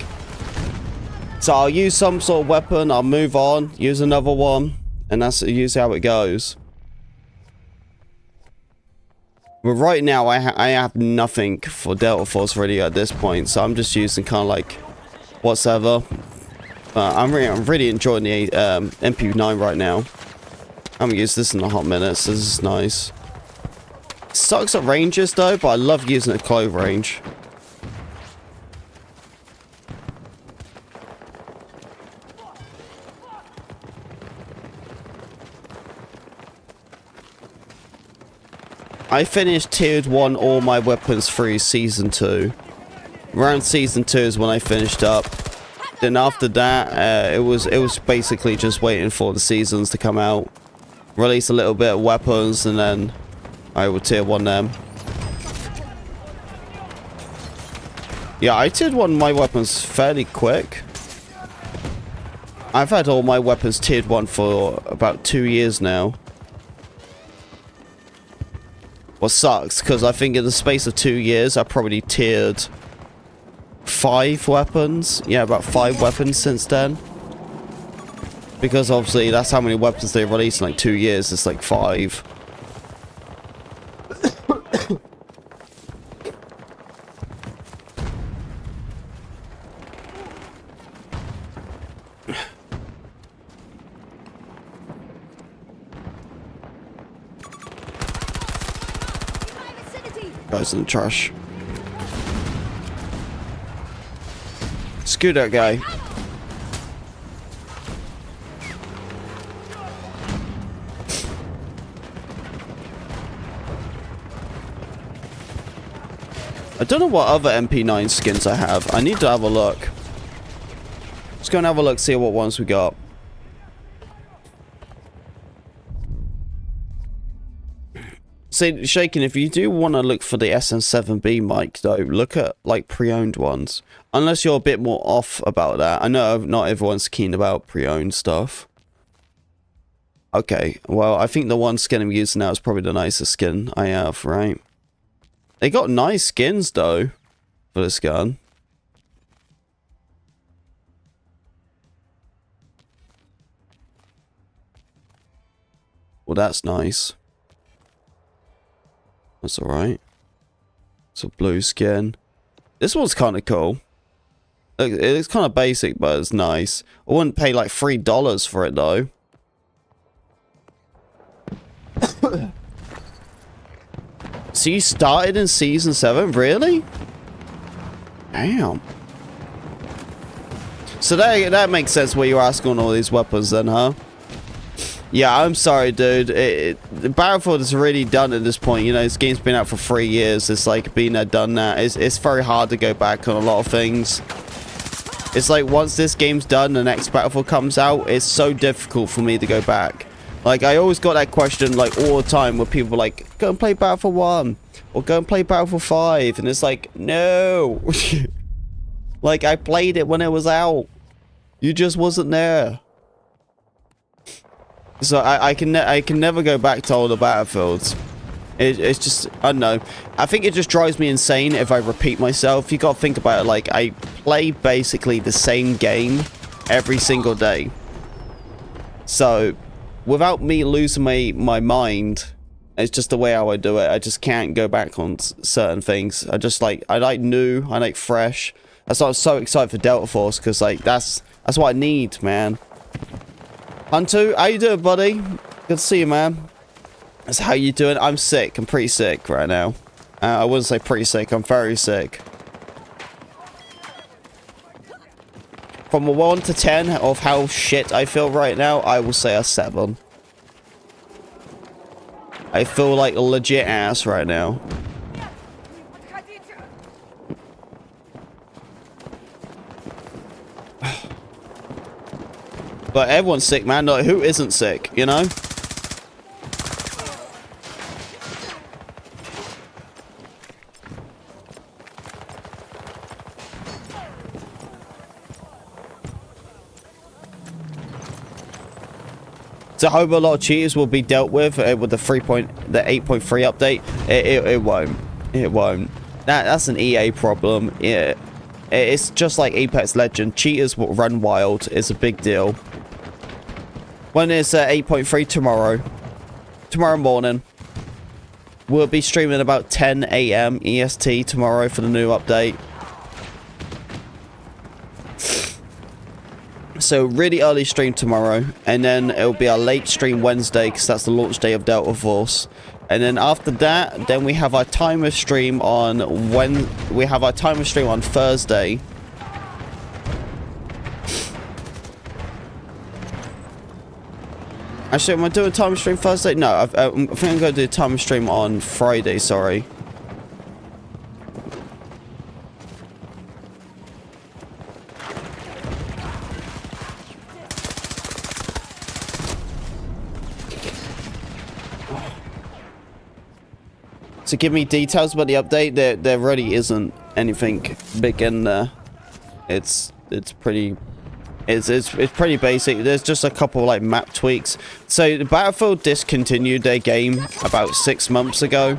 So I'll use some sort of weapon, I'll move on, use another one, and that's usually how it goes. But right now I have nothing for Delta Force really at this point, so I'm just using kind of like whatever. I'm really enjoying the MP9 right now. I haven't used this in a hot minute, so this is nice. Sucks at ranges though, but I love using it at close range. I finished tiered 1 all my weapons through Season 2. Around Season 2 is when I finished up. Then after that, it was basically just waiting for the seasons to come out. Release a little bit of weapons and then I would tier 1 them. Yeah, I tiered 1 my weapons fairly quick. I've had all my weapons tiered 1 for about 2 years now. What sucks, because I think in the space of 2 years, I probably tiered 5 weapons. Yeah, about 5 weapons since then. Because obviously, that's how many weapons they released in like 2 years. It's like 5. Guys in the trash. Screw that guy. I don't know what other MP9 skins I have. I need to have a look. Let's go and have a look, see what ones we got. See, Shaken, if you do want to look for the SM7B mic, though, look at, like, pre-owned ones. Unless you're a bit more off about that. I know not everyone's keen about pre-owned stuff. Okay, well, I think the one skin I'm using now is probably the nicest skin I have, right? They got nice skins, though, for this gun. Well, that's nice. That's alright. It's a blue skin. This one's kind of cool. It's kind of basic, but it's nice. I wouldn't pay like $3 for it, though. So you started in Season 7? Really? Damn. So that makes sense where you're asking all these weapons then, huh? Yeah, I'm sorry, dude. The Battlefield is really done at this point. You know, this game's been out for 3 years. It's like been there, done that. It's very hard to go back on a lot of things. It's like once this game's done, the next Battlefield comes out, it's so difficult for me to go back. Like, I always got that question, like, all the time where people are like, go and play Battlefield 1. Or go and play Battlefield 5. And it's like, no. Like, I played it when it was out. You just wasn't there. So I can never go back to older Battlefields. It's just, I don't know. I think it just drives me insane if I repeat myself. You gotta think about it, like, I play basically the same game every single day. So, without me losing my mind, it's just the way how I do it. I just can't go back on certain things. I like new, I like fresh. That's why I'm so excited for Delta Force, because, like, that's what I need, man. Hunter, how you doing, buddy? Good to see you, man. That's how you doing? I'm sick. I'm pretty sick right now. I wouldn't say pretty sick. I'm very sick. From a 1 to 10 of how shit I feel right now, I will say a 7. I feel like a legit ass right now. But everyone's sick, man. Like, who isn't sick, you know? So I hope a lot of cheaters will be dealt with the 8.3 update. It won't. It won't. That's an EA problem. Yeah, it's just like Apex Legends. Cheaters will run wild. It's a big deal. When it's 8.3 tomorrow morning, we'll be streaming about 10 AM EST tomorrow for the new update. So really early stream tomorrow, and then it'll be our late stream Wednesday, because that's the launch day of Delta Force. And then after that, then we have our timer stream on Thursday. Actually, am I doing a timer stream Thursday? No, I think I'm going to do a timer stream on Friday, sorry. To give me details about the update, there really isn't anything big in there. It's pretty basic. There's just a couple like map tweaks. So the Battlefield discontinued their game about 6 months ago,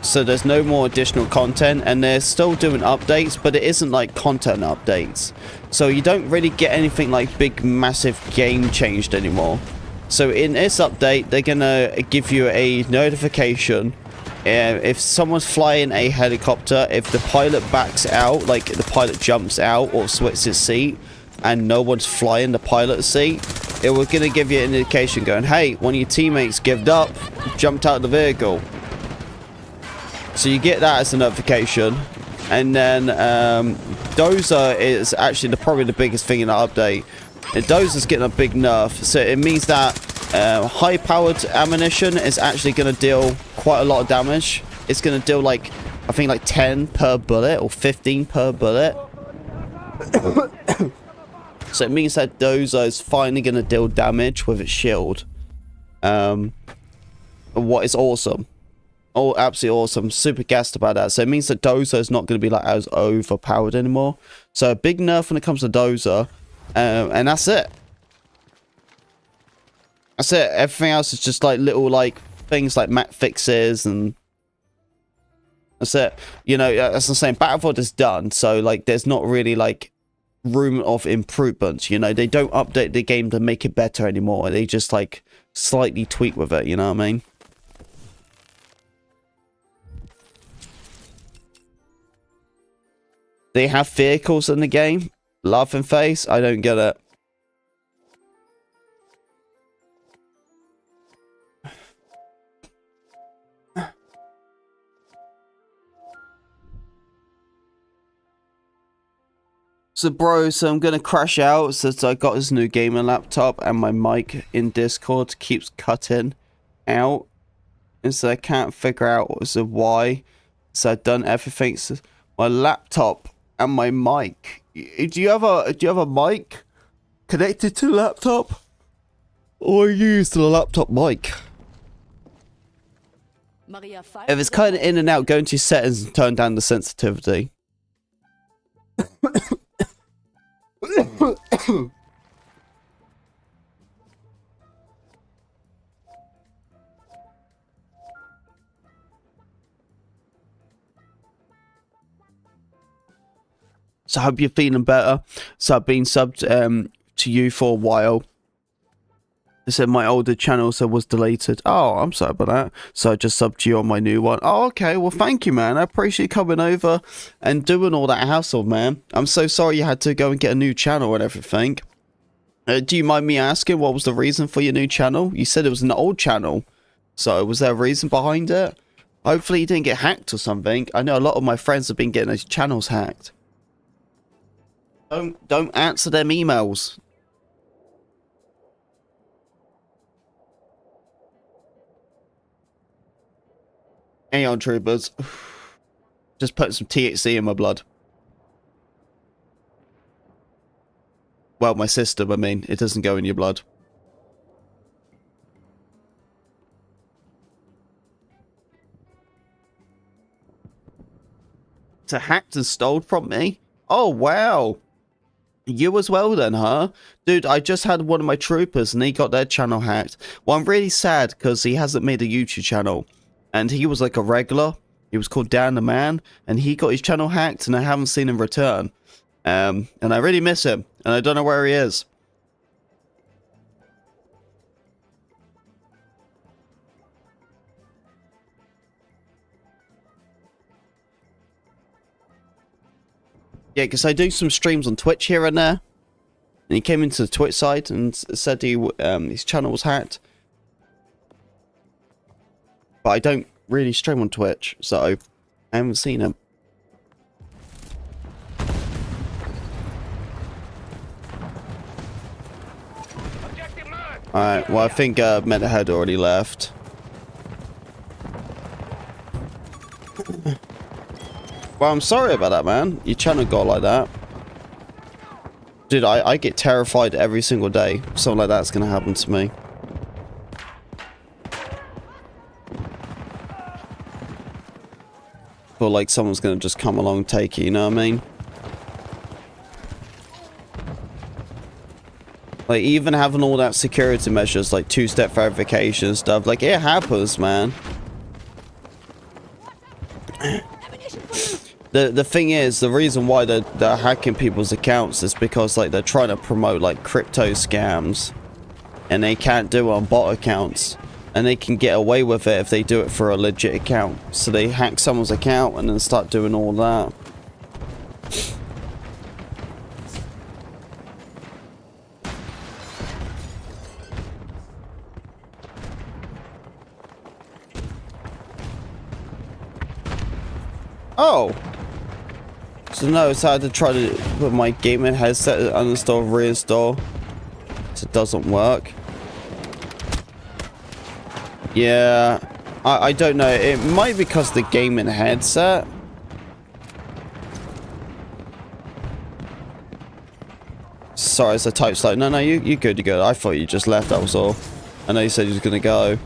so there's no more additional content, and they're still doing updates, but it isn't like content updates, so you don't really get anything like big massive game changed anymore. So in this update, they're gonna give you a notification if someone's flying a helicopter. If the pilot backs out, like the pilot jumps out or switches his seat, and no one's flying the pilot's seat, it was going to give you an indication going, hey, one of your teammates gived up, jumped out of the vehicle. So you get that as a notification. And then Dozer is actually probably the biggest thing in the update. And Dozer's getting a big nerf, so it means that high-powered ammunition is actually going to deal quite a lot of damage. It's going to deal like I think like 10 per bullet or 15 per bullet. So it means that Dozer is finally going to deal damage with its shield. What is awesome. Oh, absolutely awesome. Super gassed about that. So it means that Dozer is not going to be like as overpowered anymore. So a big nerf when it comes to Dozer. And that's it. That's it. Everything else is just like little like things like map fixes and that's it. You know, as I'm saying, Battlefield is done. So like there's not really like room of improvements. You know, they don't update the game to make it better anymore. They just like slightly tweak with it. You know what I mean? They have vehicles in the game. Laughing face. I don't get it. So I'm gonna crash out since I got this new gaming laptop and my mic in Discord keeps cutting out. And so I can't figure out why. So I've done everything. So my laptop and my mic. Do you have a mic connected to the laptop? Or use the laptop mic? If it's kind of in and out, go into settings and turn down the sensitivity. So I hope you're feeling better. So I've been subbed to you for a while. They said my older channel was deleted. Oh, I'm sorry about that. So I just subbed you on my new one. Oh, okay. Well, thank you, man. I appreciate you coming over and doing all that hassle, man. I'm so sorry you had to go and get a new channel and everything. Do you mind me asking what was the reason for your new channel? You said it was an old channel. So was there a reason behind it? Hopefully you didn't get hacked or something. I know a lot of my friends have been getting those channels hacked. Don't answer them emails. Hang on, troopers. Just put some THC in my blood. Well, my system, I mean. It doesn't go in your blood. So hacked and stole from me? Oh, wow. You as well then, huh? Dude, I just had one of my troopers and he got their channel hacked. Well, I'm really sad because he hasn't made a YouTube channel. And he was like a regular. He was called Dan the Man. And he got his channel hacked and I haven't seen him return. And I really miss him. And I don't know where he is. Yeah, because I do some streams on Twitch here and there. And he came into the Twitch side and said his channel was hacked. But I don't really stream on Twitch, so I haven't seen him. Alright, well I think Meta had already left. Well, I'm sorry about that, man. Your channel got like that. Dude, I get terrified every single day. Something like that's gonna happen to me. Feel like someone's gonna just come along and take it, you know what I mean? Like, even having all that security measures, like two-step verification and stuff, like, it happens, man. The thing is, the reason why they're hacking people's accounts is because, like, they're trying to promote, like, crypto scams. And they can't do it on bot accounts. And they can get away with it if they do it for a legit account. So they hack someone's account and then start doing all that. Oh! So no, so I had to try to put my gaming headset, uninstall, reinstall. So it doesn't work. Yeah, I don't know. It might be because the gaming headset. sorry, it's a type slow. No, you good, you good. I thought you just left, that was all. I know you said you was gonna go.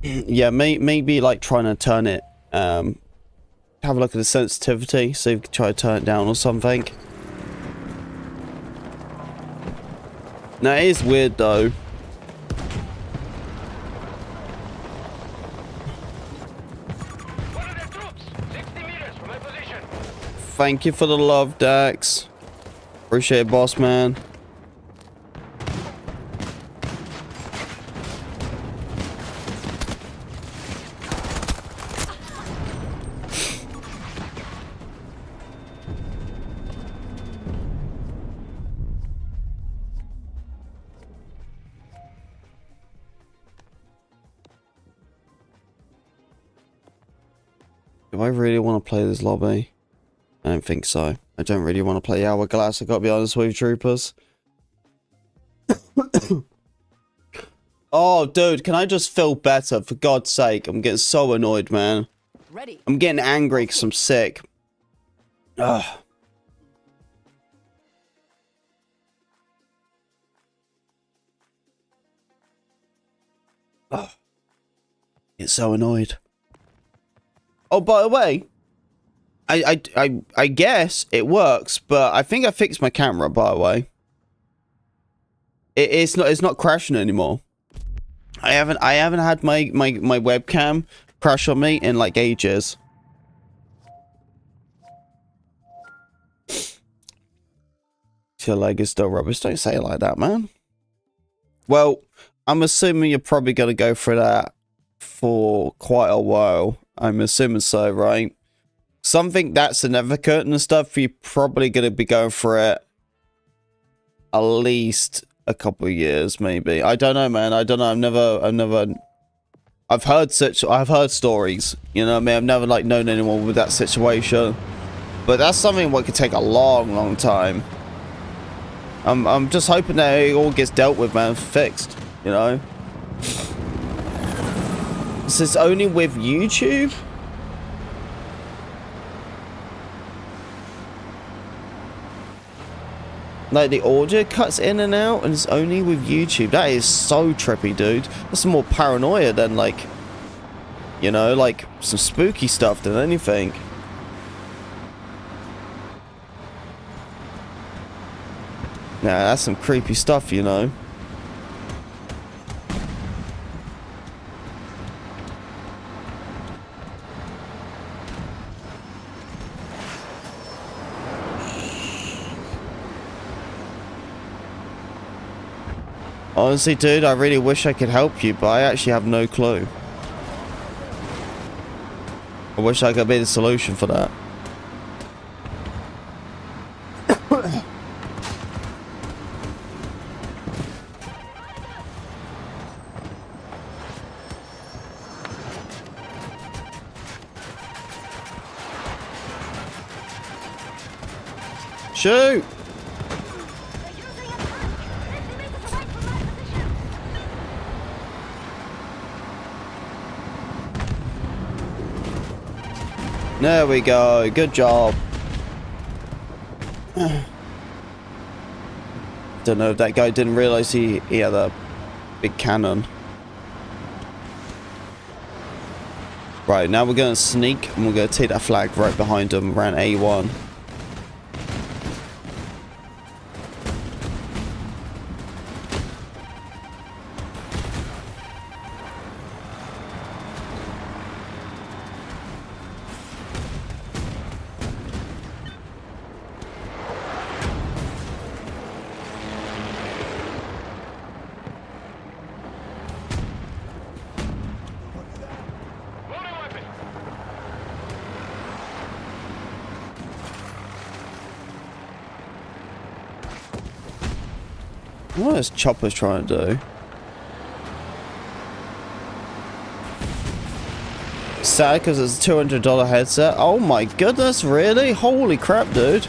Yeah, maybe like trying to turn it, have a look at the sensitivity, see if you can try to turn it down or something. Now it is weird though. One of their troops, 60 meters from my position. Thank you for the love, Dax. Appreciate it, boss man. Do I really want to play this lobby? I don't think so. I don't really want to play Hourglass, I gotta be honest with you, troopers. Oh, dude, can I just feel better? For God's sake, I'm getting so annoyed, man. Ready. I'm getting angry because I'm sick. Ugh. Ugh. Get so annoyed. Oh, by the way, I guess it works, but I think I fixed my camera, by the way. It's not crashing anymore. I haven't had my webcam crash on me in like ages. Your leg is still rubbish. Don't say it like that, man. Well, I'm assuming you're probably gonna go through that for quite a while. I'm assuming so, right? Something that's significant and stuff, you're probably going to be going for it at least a couple of years, maybe. I don't know, man. I don't know. I've heard stories, you know what I mean? I've never, like, known anyone with that situation. But that's something what could take a long, long time. I'm just hoping that it all gets dealt with, man, fixed, you know? Is this only with YouTube? Like the audio cuts in and out and it's only with YouTube. That is so trippy, dude. That's more paranoia than like, you know, like some spooky stuff than anything. Nah, that's some creepy stuff, you know. Honestly, dude, I really wish I could help you, but I actually have no clue. I wish I could be the solution for that. Shoot! There we go. Good job. Don't know if that guy didn't realize he had a big cannon. Right, now we're going to sneak and we're going to take that flag right behind him around A1. What is Chopper's trying to do? Sad because it's a $200 headset. Oh my goodness, really? Holy crap, dude.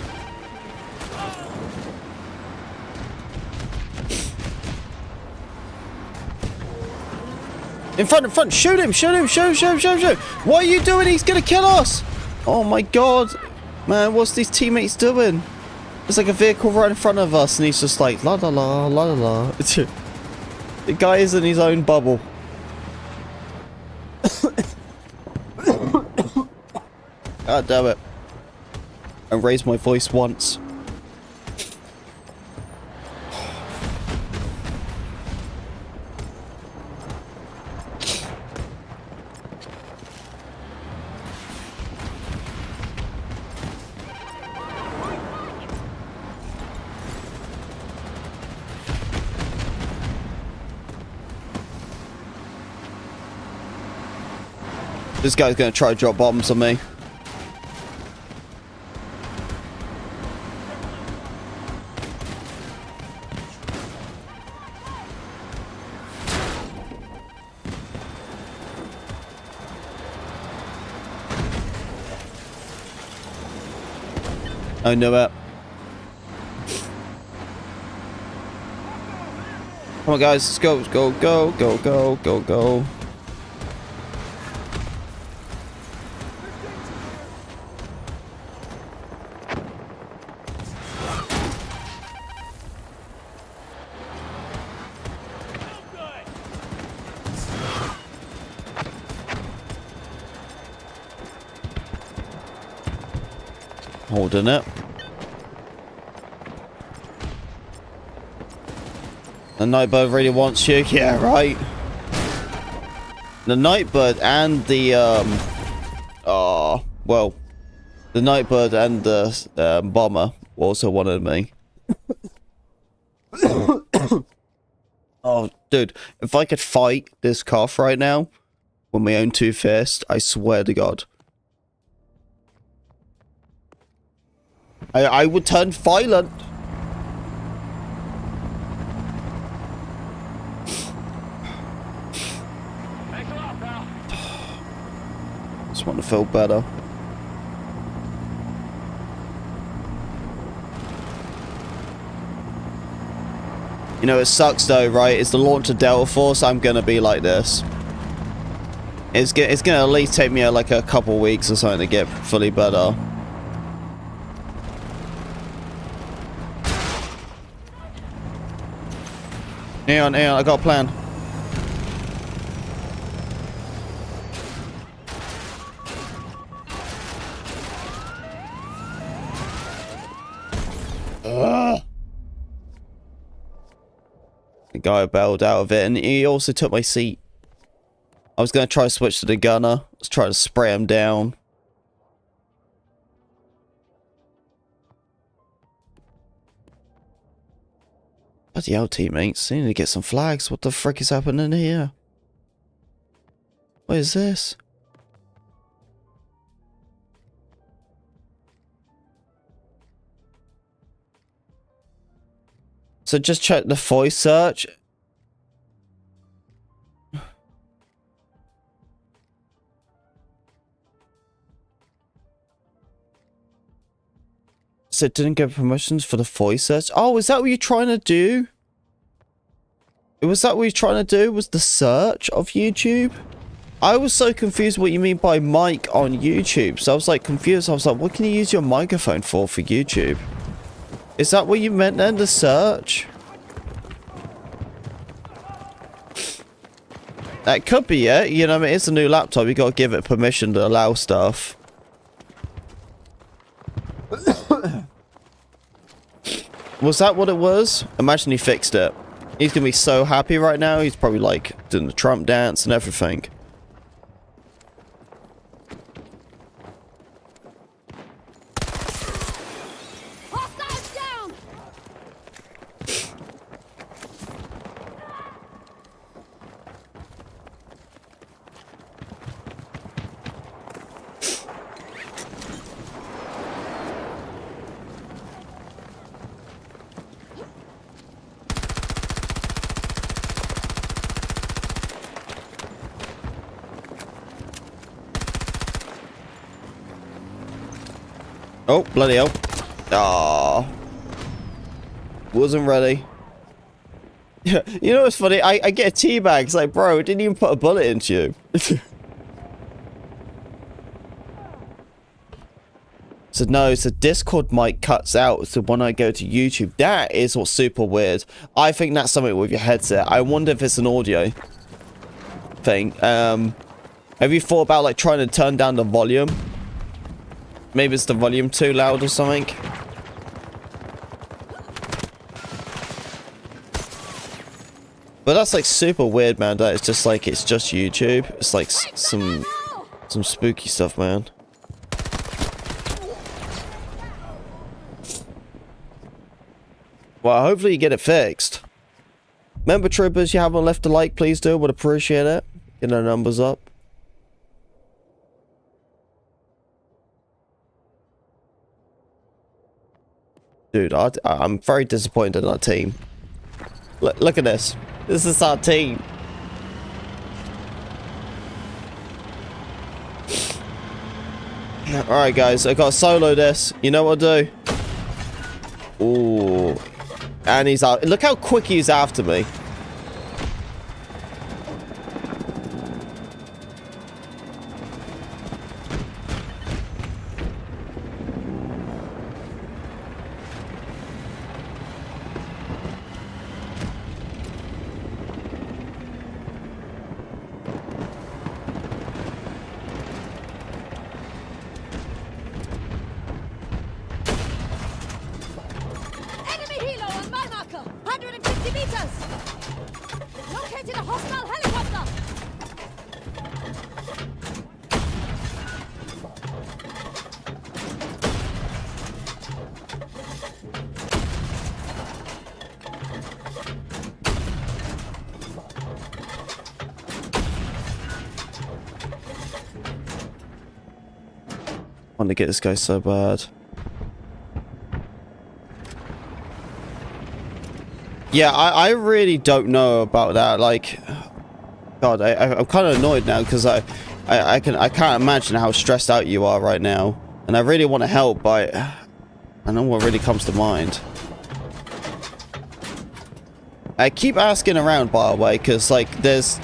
In front, in front. Shoot him, shoot him, shoot him, shoot him, shoot him, shoot him. What are you doing? He's gonna kill us. Oh my god. Man, what's these teammates doing? There's like a vehicle right in front of us and he's just like, la la la, la la la. The guy is in his own bubble. God damn it. I raised my voice once. This guy's gonna try to drop bombs on me. I know it. Come on guys, let's go, go, go, go, go, go, go. Holding it. The Nightbird really wants you. Yeah, right. The Nightbird and the well, the Nightbird and the bomber also wanted me. Oh, dude, if I could fight this cough right now with my own two fists, I swear to God. I would turn violent. Thanks a lot, pal. Just want to feel better. You know, it sucks though, right? It's the launch of Delta Force. I'm gonna be like this. It's gonna at least take me like a couple weeks or something to get fully better. Neon, I got a plan. The guy bailed out of it, and he also took my seat. I was going to try to switch to the gunner. Let's try to spray him down. Bloody hell, teammates. I need to get some flags. What the frick is happening here? What is this? So just check the voice search. So it didn't get permissions for the voice search. Oh, is that what you're trying to do? Was that what you're trying to do? Was the search of YouTube? I was so confused what you mean by mic on YouTube. So I was like confused. I was like, what can you use your microphone for YouTube? Is that what you meant then, the search? That could be it. You know, I mean, it's a new laptop. You got to give it permission to allow stuff. Was that what it was? Imagine he fixed it. He's gonna be so happy right now. He's probably like doing the Trump dance and everything. Hostiles down! Oh, bloody hell. Ah, wasn't ready. Yeah, you know what's funny? I get a teabag. It's like, bro, it didn't even put a bullet into you. So no, so Discord mic cuts out. So when I go to YouTube, that is what's super weird. I think that's something with your headset. I wonder if it's an audio thing. Have you thought about like trying to turn down the volume? Maybe it's the volume too loud or something. But that's like super weird, man. That it's just like it's just YouTube. It's like some spooky stuff, man. Well, hopefully you get it fixed. Remember, troopers, you haven't left a like, please do. Would appreciate it. Get our numbers up. Dude, I'm very disappointed in our team. Look at this. This is our team. Alright, guys. I got to solo this. You know what I'll do? Ooh. And he's out. Look how quick he's after me. Enemy helo on my marker. 150 meters. Located a hostile helicopter. I want to get this guy so bad. Yeah, I really don't know about that. Like, God, I'm kind of annoyed now because I can't imagine how stressed out you are right now, and I really want to help, but I don't know what really comes to mind. I keep asking around, by the way, because like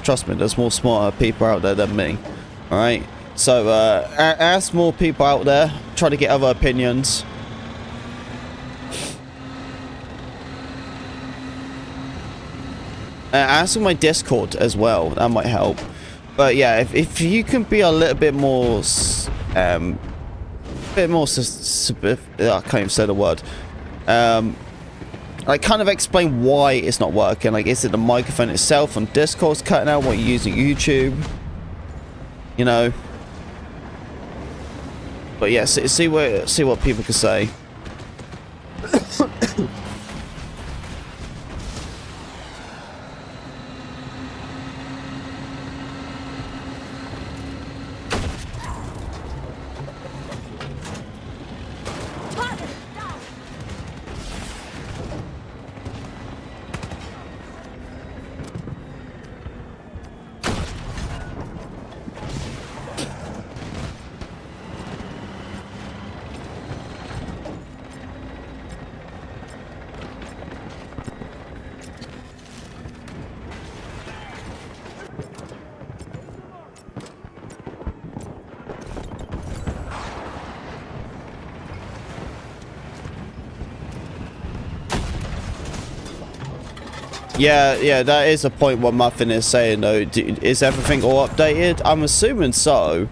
trust me, there's more smarter people out there than me. All right, so ask more people out there. Try to get other opinions. Ask on my Discord as well. That might help. But yeah, if you can be a little bit more, I can't even say the word. Like kind of explain why it's not working. Like, is it the microphone itself on Discord's cutting out? What you're using YouTube? You know. But yeah, see what people can say. Yeah, that is a point what Muffin is saying though. Is everything all updated? I'm assuming so.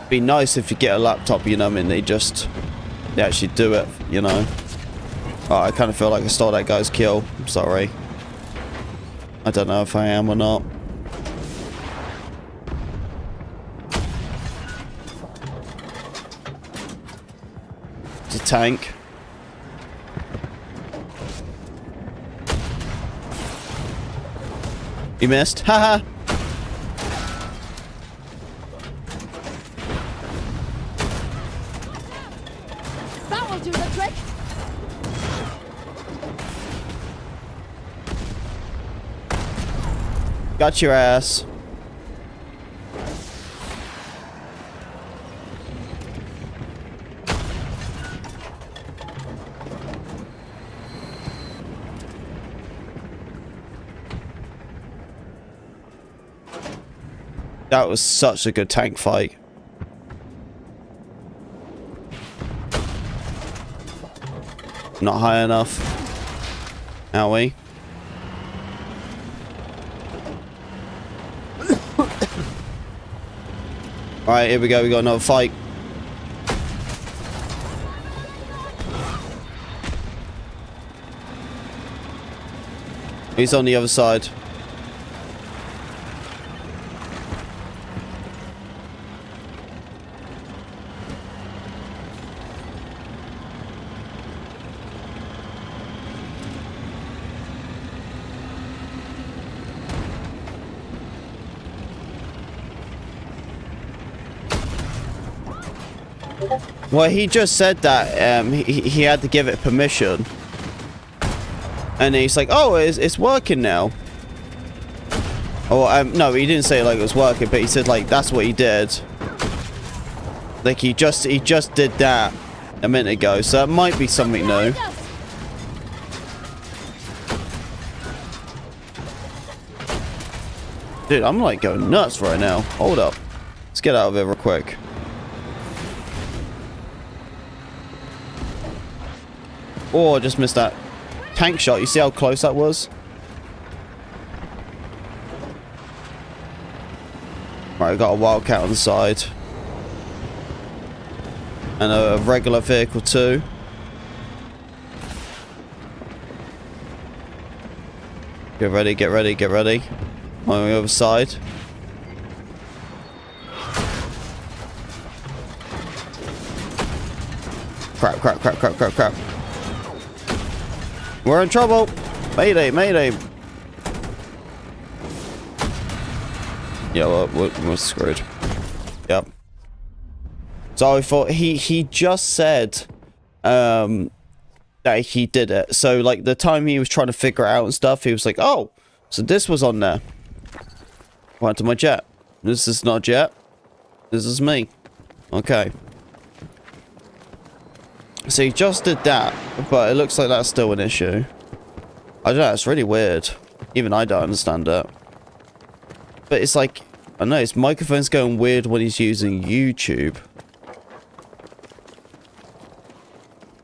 Be nice if you get a laptop, you know what I mean? They actually do it, you know. Oh, I kind of feel like I stole that guy's kill. I'm sorry. I don't know if I am or not. It's a tank. You missed? Haha! That will do the trick. Got your ass. That was such a good tank fight. Not high enough. Owie. Alright, here we go. We got another fight. He's on the other side. Well, he just said that he had to give it permission. And he's like, oh, it's working now. Or, no, he didn't say like it was working, but he said like that's what he did. Like he just did that a minute ago, so it might be something new. Dude, I'm like going nuts right now. Hold up. Let's get out of here real quick. Oh, I just missed that tank shot. You see how close that was? Right, I got a wildcat on the side. And a regular vehicle too. Get ready, get ready, get ready. On the other side. Crap, crap, crap, crap, crap, crap. We're in trouble. Mayday, mayday. Yeah, well, we're screwed. Yep. So I thought he just said that he did it. So like the time he was trying to figure it out and stuff, he was like, oh, so this was on there. Went to my jet. This is not jet. This is me. Okay. So he just did that, but it looks like that's still an issue. I don't know, it's really weird. Even I don't understand it. But it's like, I don't know, his microphone's going weird when he's using YouTube.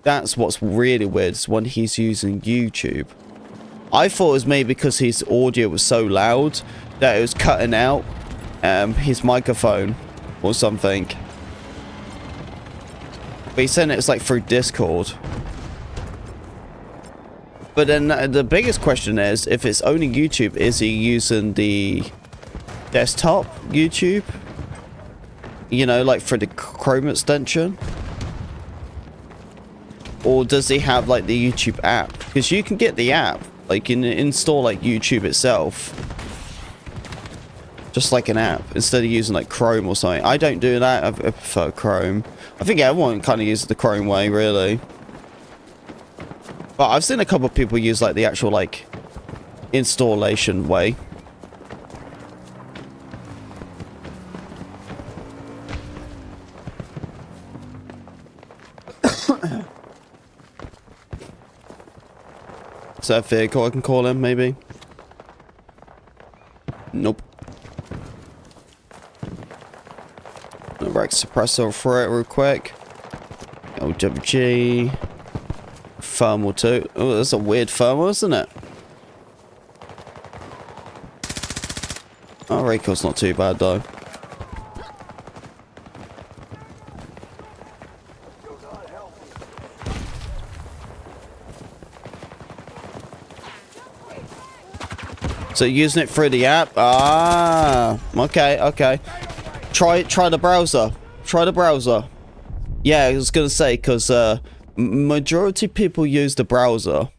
That's what's really weird, is when he's using YouTube. I thought it was maybe because his audio was so loud that it was cutting out his microphone or something. But he said it's like through Discord. But then the biggest question is, if it's only YouTube, is he using the desktop YouTube? You know, like for the Chrome extension? Or does he have like the YouTube app? Because you can get the app, like install like YouTube itself. Just like an app, instead of using like Chrome or something. I don't do that, I prefer Chrome. I think everyone kind of uses the Chrome way, really. But I've seen a couple of people use like the actual like installation way. Is that a vehicle I can call him, maybe? Nope. Rack suppressor for it real quick. llJeezusll. Thermal too. Oh, that's a weird thermal, isn't it? Oh, recoil's not too bad though. So using it through the app? Ah, okay, okay. Try the browser. Try the browser. Yeah, I was gonna say, because majority people use the browser.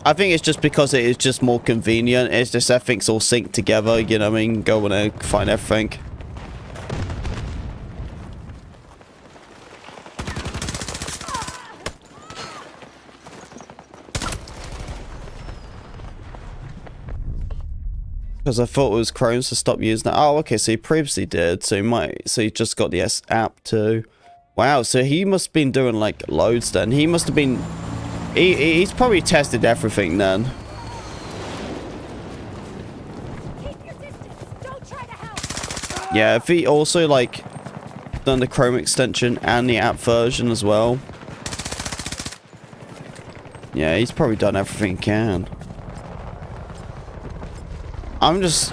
I think it's just because it is just more convenient. It's just everything's all synced together, you know what I mean? Go on and find everything. Because I thought it was Chrome, so stop using that. Oh, okay, so he previously did, so he just got the S app too. Wow, so he must have been doing like loads then. He must have been, he's probably tested everything then. Yeah, if he also like done the Chrome extension and the app version as well. Yeah, he's probably done everything he can. I'm just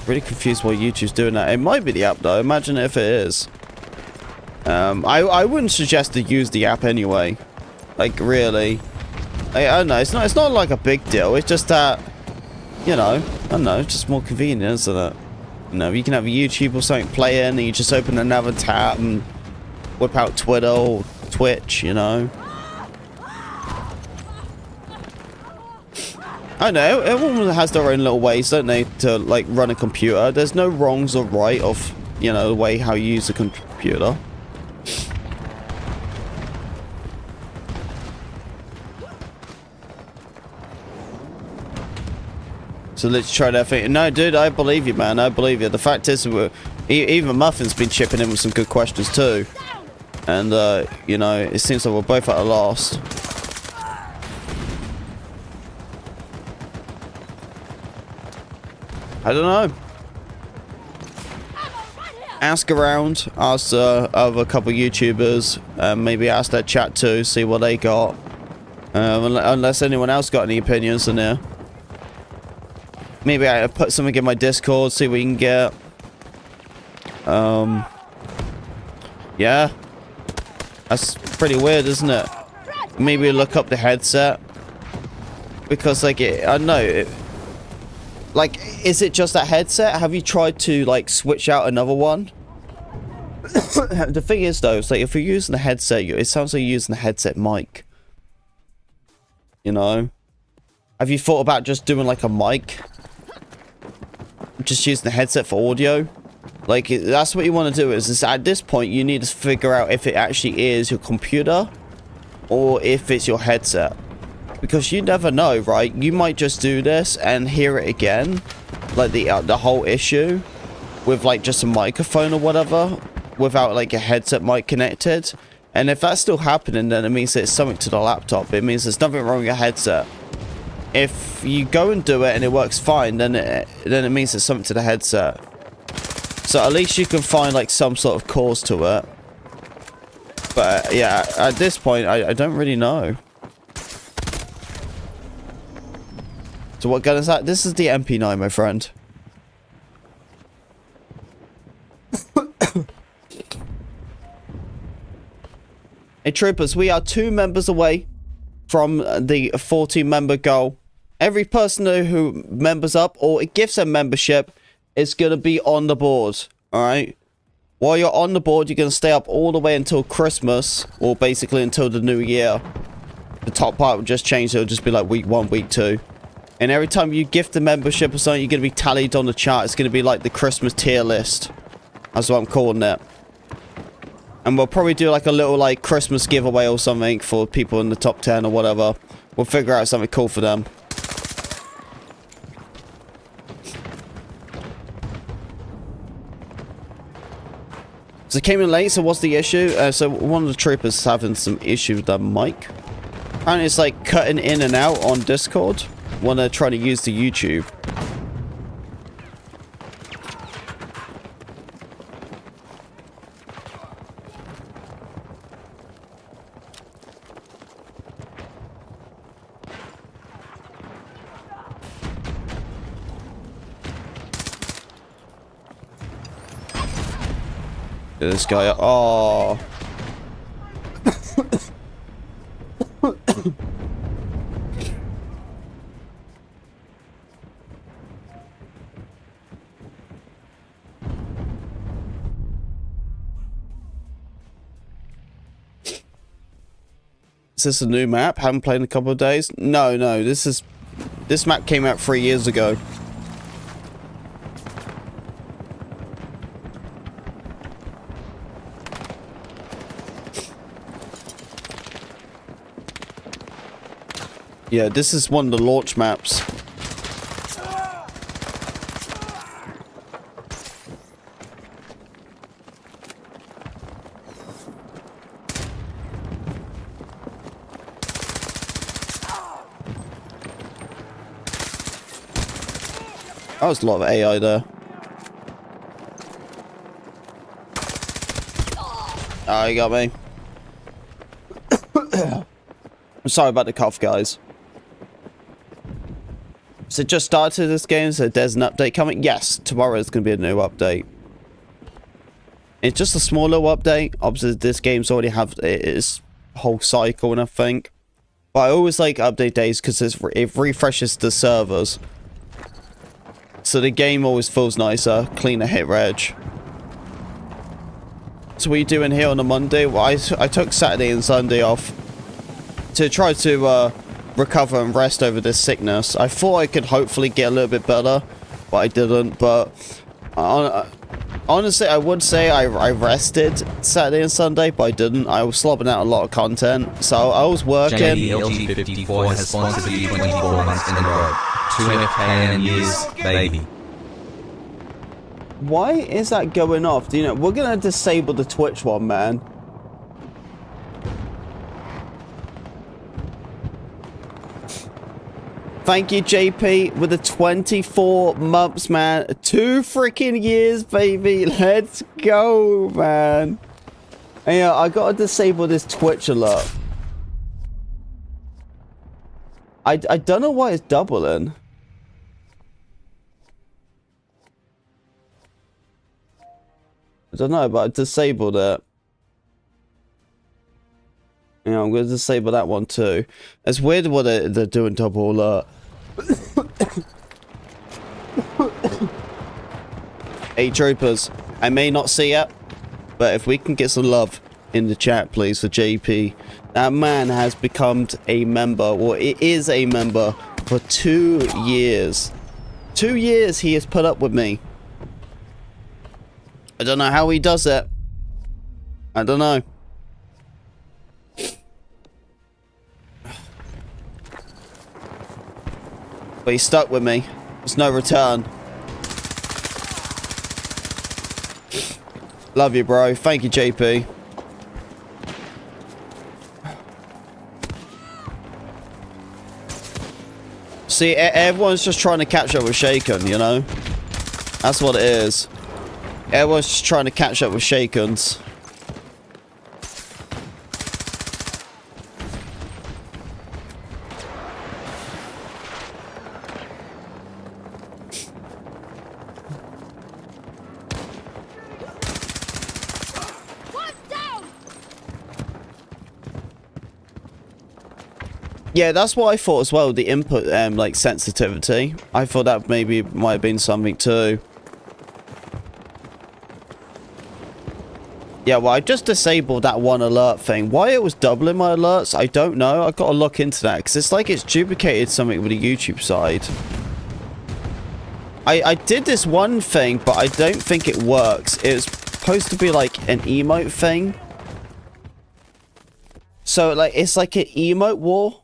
really confused why YouTube's doing that. It might be the app though. Imagine if it is. I wouldn't suggest to use the app anyway. Like really. I don't know. It's not like a big deal. It's just that, you know, I don't know. It's just more convenient, isn't it? You know, you can have a YouTube or something playing, and you just open another tab and whip out Twitter or Twitch. You know. I know, everyone has their own little ways, don't they, to like run a computer. There's no wrongs or right of, you know, the way how you use a computer. So let's try that thing. No, dude, I believe you, man. I believe you. The fact is, even Muffin's been chipping in with some good questions too. And, you know, it seems like we're both at a loss. I don't know. Ask around, ask other couple YouTubers, maybe ask their chat too, see what they got. Unless anyone else got any opinions in there. Maybe I put something in my Discord, see what we can get. Yeah. That's pretty weird, isn't it? Maybe look up the headset. Because, like, I don't know. Like, is it just that headset? Have you tried to, like, switch out another one? The thing is, though, it's like, if you're using a headset, it sounds like you're using a headset mic. You know? Have you thought about just doing, like, a mic? Just using the headset for audio? Like, that's what you want to do, is at this point, you need to figure out if it actually is your computer or if it's your headset. Because you never know, right? You might just do this and hear it again, like the whole issue, with like just a microphone or whatever, without like a headset mic connected. And if that's still happening, then it means that it's something to the laptop. It means there's nothing wrong with your headset. If you go and do it and it works fine, then it means there's something to the headset. So at least you can find like some sort of cause to it. But yeah, at this point, I don't really know. So what gun is that? This is the MP9, my friend. Hey troopers, we are 2 members away from the 40-member goal. Every person who members up or gives a membership is going to be on the board. Alright? While you're on the board, you're going to stay up all the way until Christmas, or basically until the new year. The top part will just change. It'll just be like week 1, week 2. And every time you gift a membership or something, you're going to be tallied on the chart. It's going to be like the Christmas tier list. That's what I'm calling it. And we'll probably do like a little like Christmas giveaway or something for people in the top 10 or whatever. We'll figure out something cool for them. So it came in late, so what's the issue? So one of the troopers is having some issue with their mic. And it's like cutting in and out on Discord when they're trying to use the YouTube. This guy, oh. Is this a new map? Haven't played in a couple of days? No, this map came out 3 years ago. Yeah, this is one of the launch maps. That was a lot of AI there. Oh, you got me. I'm sorry about the cough, guys. So just started this game, so there's an update coming. Yes, tomorrow is going to be a new update. It's just a small little update. Obviously, this game's already have its whole cycle and everything. But I always like update days because it refreshes the servers. So the game always feels nicer, cleaner hit reg. So what are you doing here on a Monday? Well, I took Saturday and Sunday off to try to recover and rest over this sickness. I thought I could hopefully get a little bit better, but I didn't. But honestly, I would say I rested Saturday and Sunday, but I didn't. I was slobbing out a lot of content, so I was working. llJ54 has sponsored you 24 months in a row. 2 years, baby. Why is that going off? Do you know? We're gonna disable the Twitch one, man. Thank you, JP, with the 24 months, man. 2 freaking years, baby. Let's go, man. And, yeah, I gotta disable this Twitch alert. I don't know why it's doubling. I don't know, but I disabled it. Yeah, I'm gonna disable that one too. It's weird what they're doing double alert. Hey troopers, I may not see it, but if we can get some love in the chat please for JP. That man has become a member, or it is a member, for 2 years. 2 years he has put up with me. I don't know how he does it. I don't know. But he's stuck with me. There's no return. Love you, bro. Thank you, JP. See, everyone's just trying to catch up with Shaken, you know? That's what it is. Everyone's just trying to catch up with Shakens. Yeah, that's what I thought as well, the input, like, sensitivity. I thought that maybe might have been something too. Yeah, well, I just disabled that one alert thing. Why it was doubling my alerts, I don't know. I've got to look into that, because it's like it's duplicated something with the YouTube side. I did this one thing, but I don't think it works. It was supposed to be like an emote thing. So, like, it's like an emote war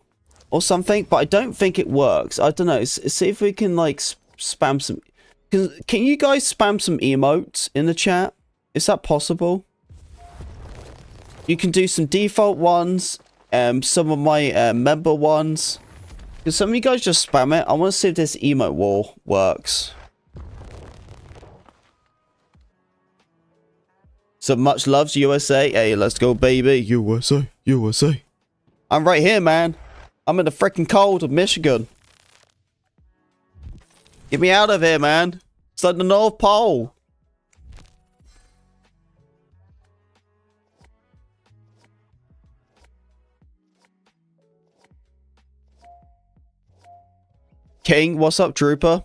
or something, but I don't think it works. I don't know. See if we can, like, spam some... Can you guys spam some emotes in the chat? Is that possible? You can do some default ones, some of my member ones. Can some of you guys just spam it? I want to see if this emote war works. So much loves USA. Hey, let's go, baby. USA, USA. I'm right here, man. I'm in the freaking cold of Michigan. Get me out of here, man. It's like the North Pole. King, what's up, trooper?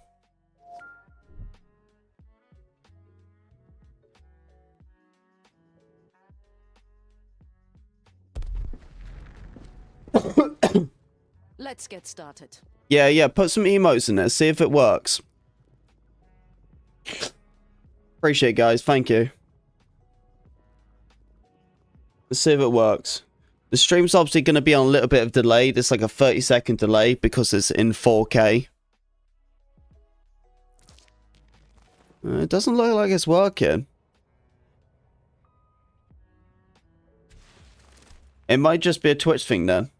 Let's get started. Yeah, put some emotes in there. See if it works. Appreciate it, guys. Thank you. Let's see if it works. The stream's obviously going to be on a little bit of delay. There's like a 30-second delay because it's in 4K. It doesn't look like it's working. It might just be a Twitch thing then.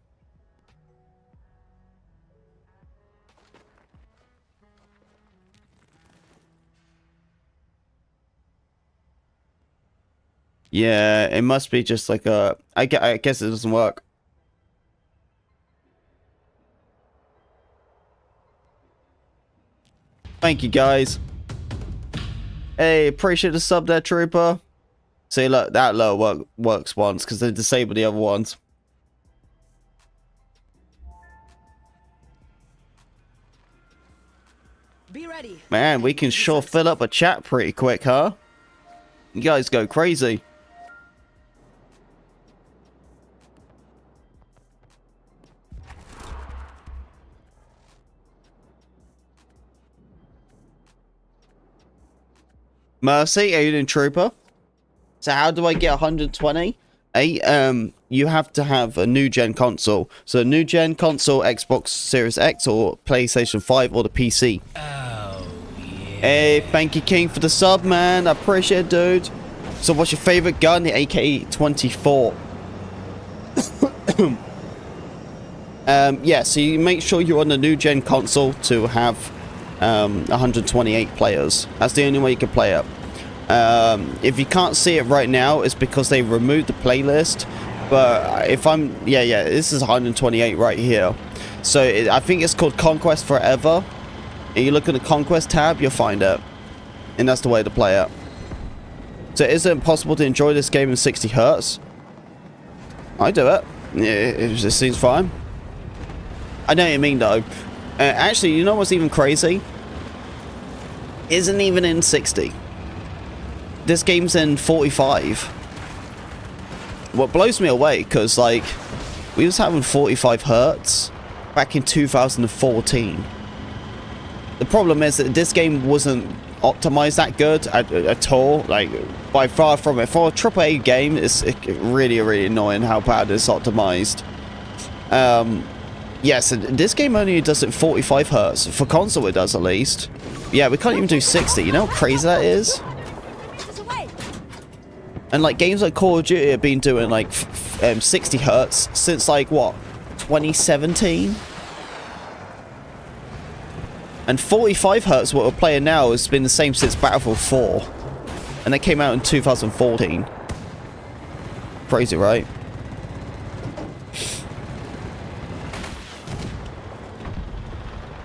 Yeah, it must be just like a... I guess it doesn't work. Thank you, guys. Hey, appreciate the sub there, Trooper. See, look, that low works once because they disabled the other ones. Be ready. Man, we can sure fill up a chat pretty quick, huh? You guys go crazy. Mercy, Aiden Trooper. So how do I get 120? You have to have a new gen console. So new gen console, Xbox Series X or PlayStation 5 or the PC. Oh, yeah. Hey, thank you, King, for the sub, man. I appreciate it, dude. So what's your favorite gun? The AK-24. Yeah, so you make sure you're on the new gen console to have 128 players. That's the only way you can play it. If you can't see it right now, it's because they removed the playlist. But if I'm... Yeah, this is 128 right here. So I think it's called Conquest Forever. And you look at the Conquest tab, you'll find it. And that's the way to play it. So is it possible to enjoy this game in 60 Hz? I do it. It just seems fine. I know what you mean, though. Actually, you know what's even crazy? Isn't even in 60. This game's in 45. What blows me away, because, like, we was having 45 Hz back in 2014. The problem is that this game wasn't optimized that good at all. Like, by far from it. For a AAA game, it's really, really annoying how bad it's optimized. Yes, this game only does it 45 Hz. For console, it does at least. Yeah, we can't even do 60. You know how crazy that is? And like games like Call of Duty have been doing like 60 Hz since like what, 2017? And 45 Hz, what we're playing now, has been the same since Battlefield 4. And they came out in 2014. Crazy, right?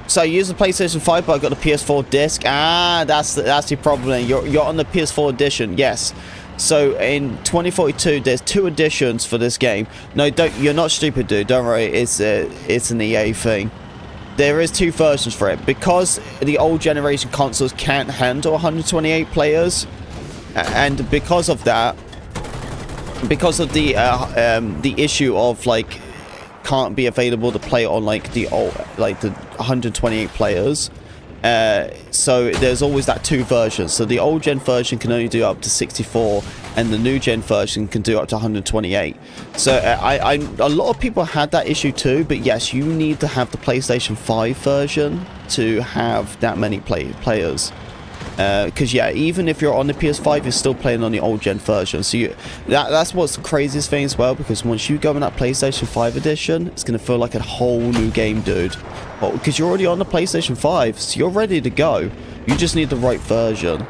So I use the PlayStation 5, but I got the PS4 disc. Ah, that's the problem. You're on the PS4 edition, yes. So in 2042, there's 2 editions for this game. No, you're not stupid, dude. Don't worry. It's an EA thing. There is 2 versions for it because the old generation consoles can't handle 128 players, and because of that, because of the issue of like can't be available to play on like the old, like the 128 players. So there's always that 2 versions. So the old gen version can only do up to 64, and the new gen version can do up to 128. So a lot of people had that issue too. But yes, you need to have the PlayStation 5 version to have that many players. Because yeah, even if you're on the PS5, you're still playing on the old gen version. So that's what's the craziest thing as well. Because once you go in that PlayStation 5 edition, it's gonna feel like a whole new game, dude. Because you're already on the PlayStation 5, so you're ready to go. You just need the right version.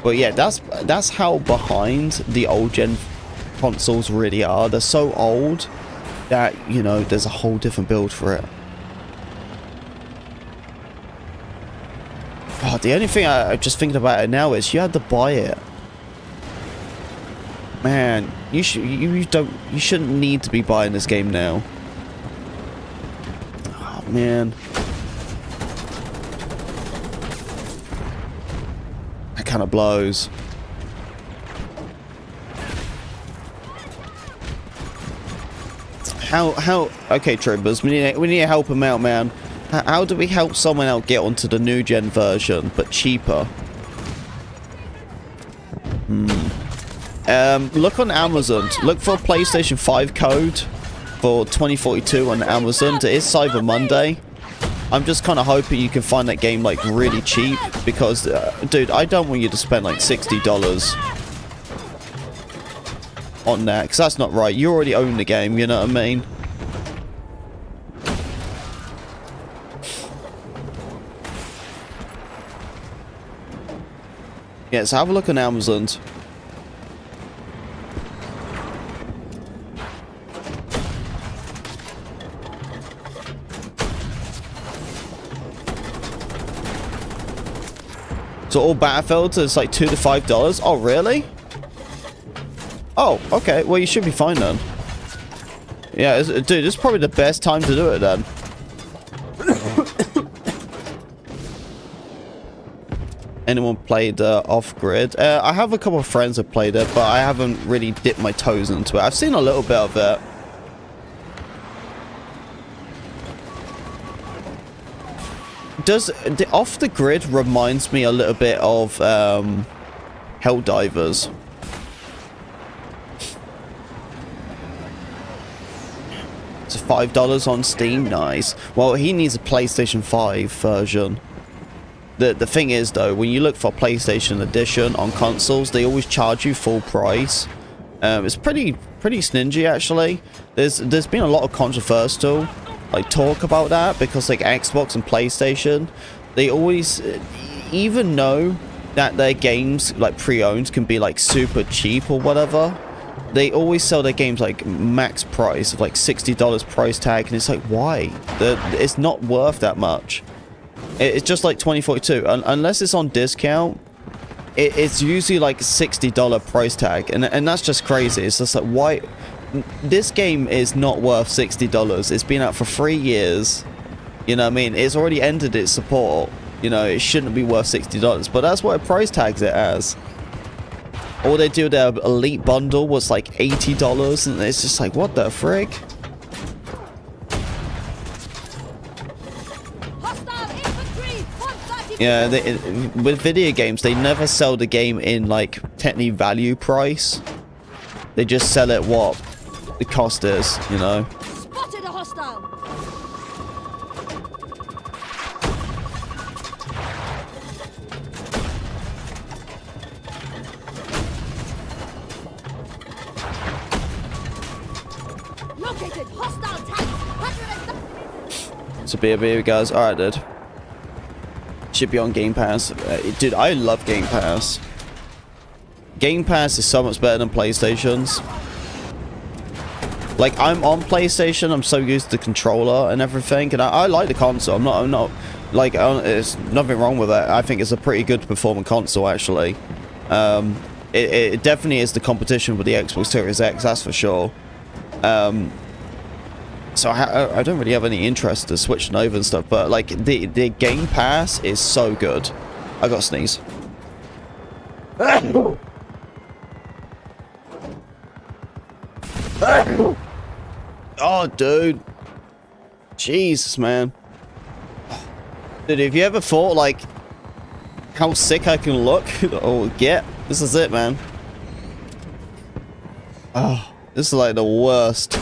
But yeah, that's how behind the old gen consoles really are. They're so old that, you know, there's a whole different build for it. Oh, the only thing I'm just thinking about it now is you had to buy it. Man, you shouldn't need to be buying this game now. Oh man. That kind of blows. How okay, troopers, we need to help him out, man. How do we help someone else get onto the new gen version, but cheaper? Look on Amazon. Look for a PlayStation 5 code for 2042 on Amazon. It is Cyber Monday. I'm just kind of hoping you can find that game like really cheap because, dude, I don't want you to spend like $60 on that because that's not right. You already own the game, you know what I mean? Yeah, so have a look on Amazon. So all Battlefields is like $2 to $5. Oh, really? Oh, okay. Well, you should be fine then. Yeah, dude, this is probably the best time to do it then. Anyone played Off-Grid? I have a couple of friends that played it, but I haven't really dipped my toes into it. I've seen a little bit of it. Does the Off the Grid reminds me a little bit of Helldivers. It's $5 on Steam. Nice. Well, he needs a PlayStation 5 version. The thing is, though, when you look for PlayStation Edition on consoles, they always charge you full price. It's pretty stingy, actually. There's been a lot of controversial like talk about that, because like Xbox and PlayStation, they always, even know that their games like pre-owned can be like super cheap or whatever, they always sell their games like max price of like $60 price tag, and it's like, why? It's not worth that much. It's just like 2042, unless it's on discount. It's usually like $60 price tag, and that's just crazy. It's just like, why? This game is not worth $60. It's been out for 3 years. You know what I mean? It's already ended its support. You know, it shouldn't be worth $60, but that's what it price tags it as. Or they do their elite bundle was like $80, and it's just like, what the frick? Yeah, with video games, they never sell the game in like technically value price. They just sell it what the cost is, you know. Spotted a hostile. Located hostile tank. So be guys. All right, dude. Should be on Game Pass. Dude, I love Game Pass. Game Pass is so much better than PlayStation's. Like, I'm on PlayStation, I'm so used to the controller and everything, and I like the console. I'm not like, there's nothing wrong with it. I think it's a pretty good performing console, actually. It definitely is the competition with the Xbox Series X, that's for sure. So I don't really have any interest to switching over and stuff, but like the Game Pass is so good. I got to sneeze. Oh, dude. Jesus, man. Dude, have you ever thought like how sick I can look or get? This is it, man. Oh, this is like the worst.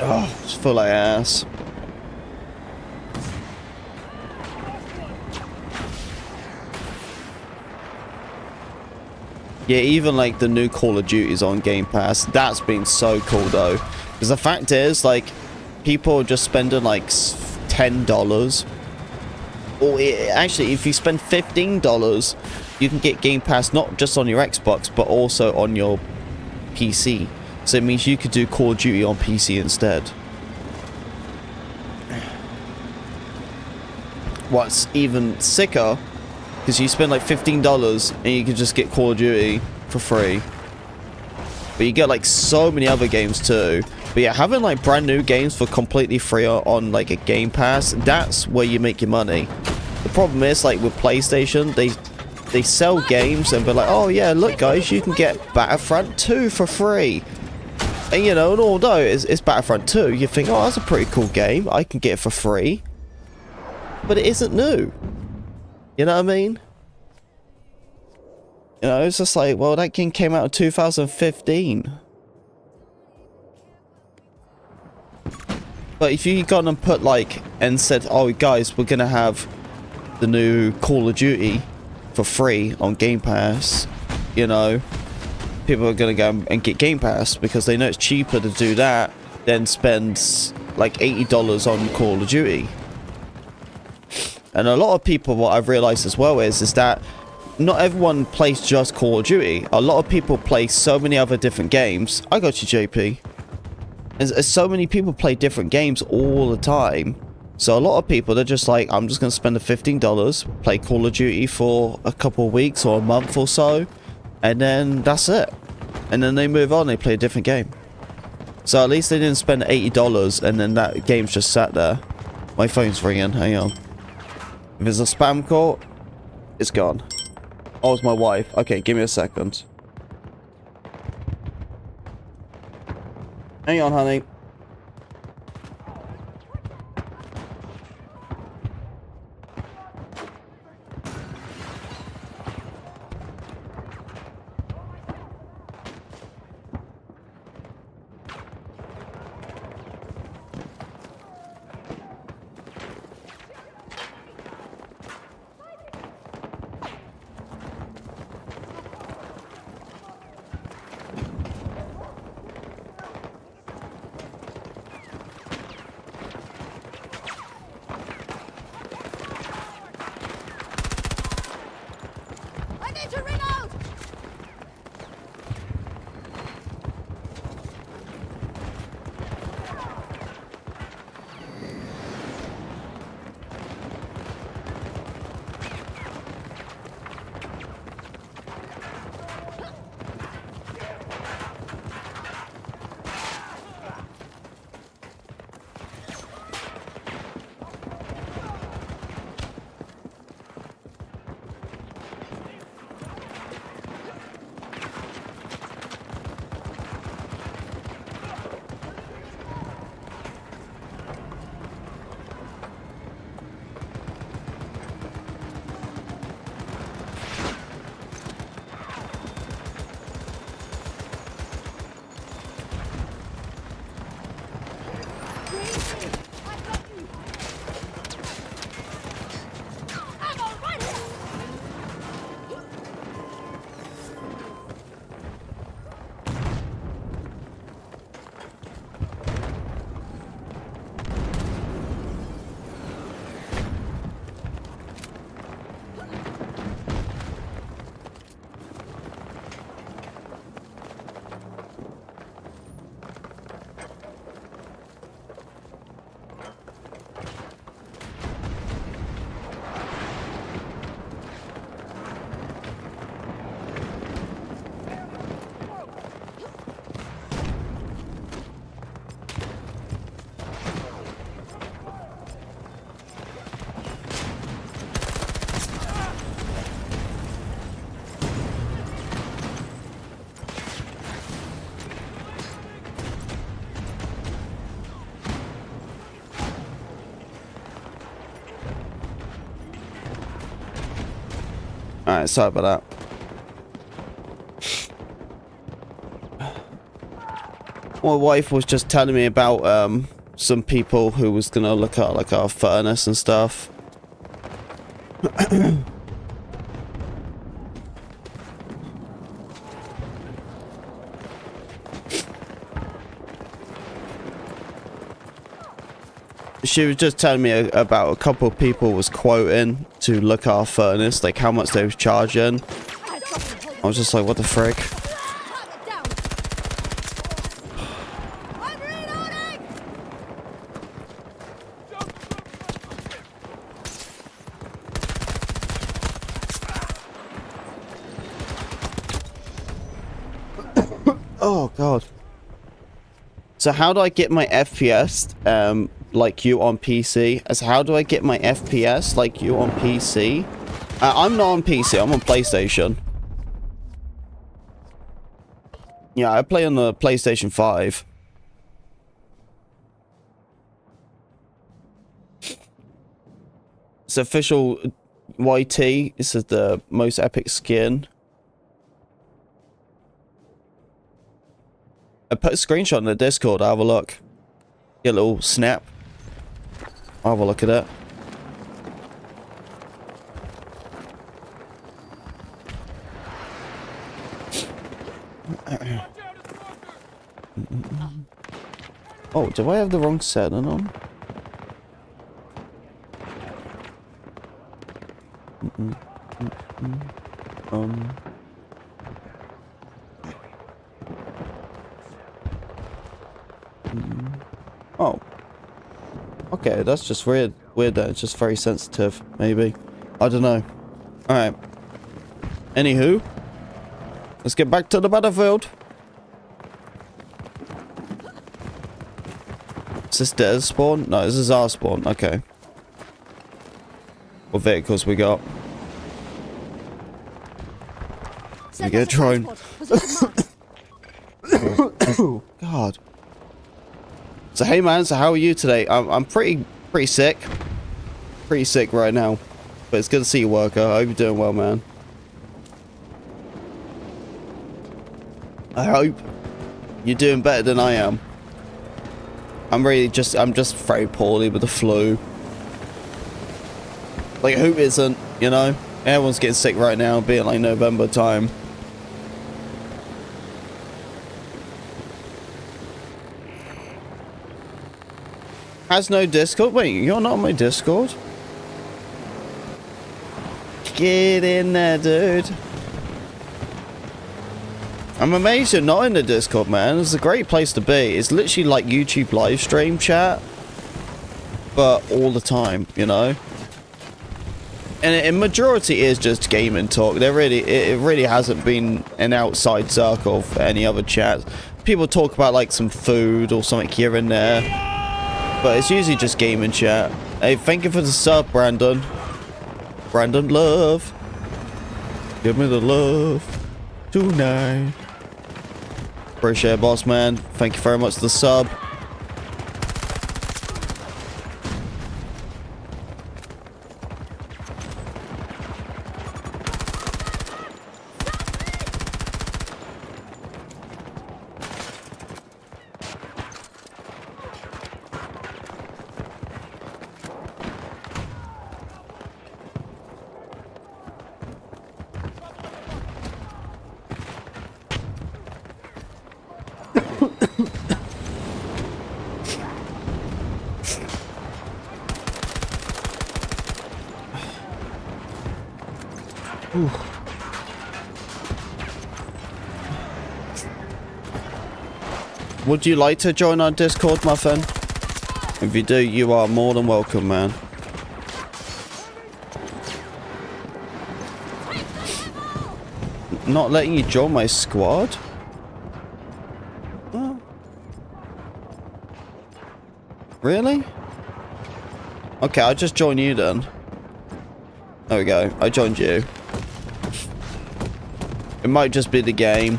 Oh, just feel like ass. Yeah, even like the new Call of Duty's on Game Pass. That's been so cool though. Because the fact is, like, people are just spending like $10. Or actually, if you spend $15, you can get Game Pass not just on your Xbox, but also on your PC. So it means you could do Call of Duty on PC instead. What's even sicker, because you spend like $15 and you can just get Call of Duty for free. But you get like so many other games too. But yeah, having like brand new games for completely free on like a Game Pass, that's where you make your money. The problem is, like with PlayStation, they sell games and be like, oh yeah, look guys, you can get Battlefront 2 for free. And you know, and although it's Battlefront 2, you think, oh, that's a pretty cool game, I can get it for free. But it isn't new. You know what I mean? You know, it's just like, well, that game came out in 2015. But if you gone and put like, and said, oh guys, we're gonna have the new Call of Duty for free on Game Pass, you know, people are gonna go and get Game Pass because they know it's cheaper to do that than spend like $80 on Call of Duty. And a lot of people, what I've realized as well is that not everyone plays just Call of Duty. A lot of people play so many other different games. I got you, JP. As so many people play different games all the time. So a lot of people, they're just like, I'm just going to spend the $15, play Call of Duty for a couple of weeks or a month or so, and then that's it. And then they move on, they play a different game. So at least they didn't spend $80 and then that game's just sat there. My phone's ringing, hang on. If it's a spam call, it's gone. Oh, it's my wife. Okay, give me a second. Hang on, honey. I need to reload! Alright, sorry about that. My wife was just telling me about some people who was gonna look at like our furnace and stuff. She was just telling me about a couple of people was quoting to look at our furnace, like how much they was charging. I was just like, what the frick? I'm reloading! Oh god. So how do I get my FPS like you on PC? As how do I get my FPS like you on PC? I'm not on PC, I'm on PlayStation. Yeah, I play on the PlayStation 5. It's official YT. This is the most epic skin. I put a screenshot in the Discord. I'll have a look. Get a little snap. I'll have a look at it. Oh, do I have the wrong setting on? Oh. Okay, that's just weird. Weird that it's just very sensitive, maybe. I don't know. Alright. Anywho. Let's get back to the battlefield. Is this their spawn? No, this is our spawn. Okay. What vehicles we got? We get a drone. Oh, God. So hey man, so how are you today? I'm pretty sick. Pretty sick right now. But it's good to see you, worker. I hope you're doing well, man. I hope you're doing better than I am. I'm just very poorly with the flu. Like, who isn't, you know? Everyone's getting sick right now, being like November time. Has no Discord? Wait, you're not on my Discord? Get in there, dude. I'm amazed you're not in the Discord, man. It's a great place to be. It's literally like YouTube live stream chat, but all the time, you know? And in majority is just gaming talk. It really hasn't been an outside circle for any other chats. People talk about like some food or something here and there, but it's usually just gaming chat. Hey, thank you for the sub, Brandon. Brandon love. Give me the love tonight. Appreciate it, boss man. Thank you very much for the sub. Would you like to join our Discord, my friend? If you do, you are more than welcome, man. Not letting you join my squad? Oh. Really? Okay, I'll just join you then. There we go. I joined you. It might just be the game.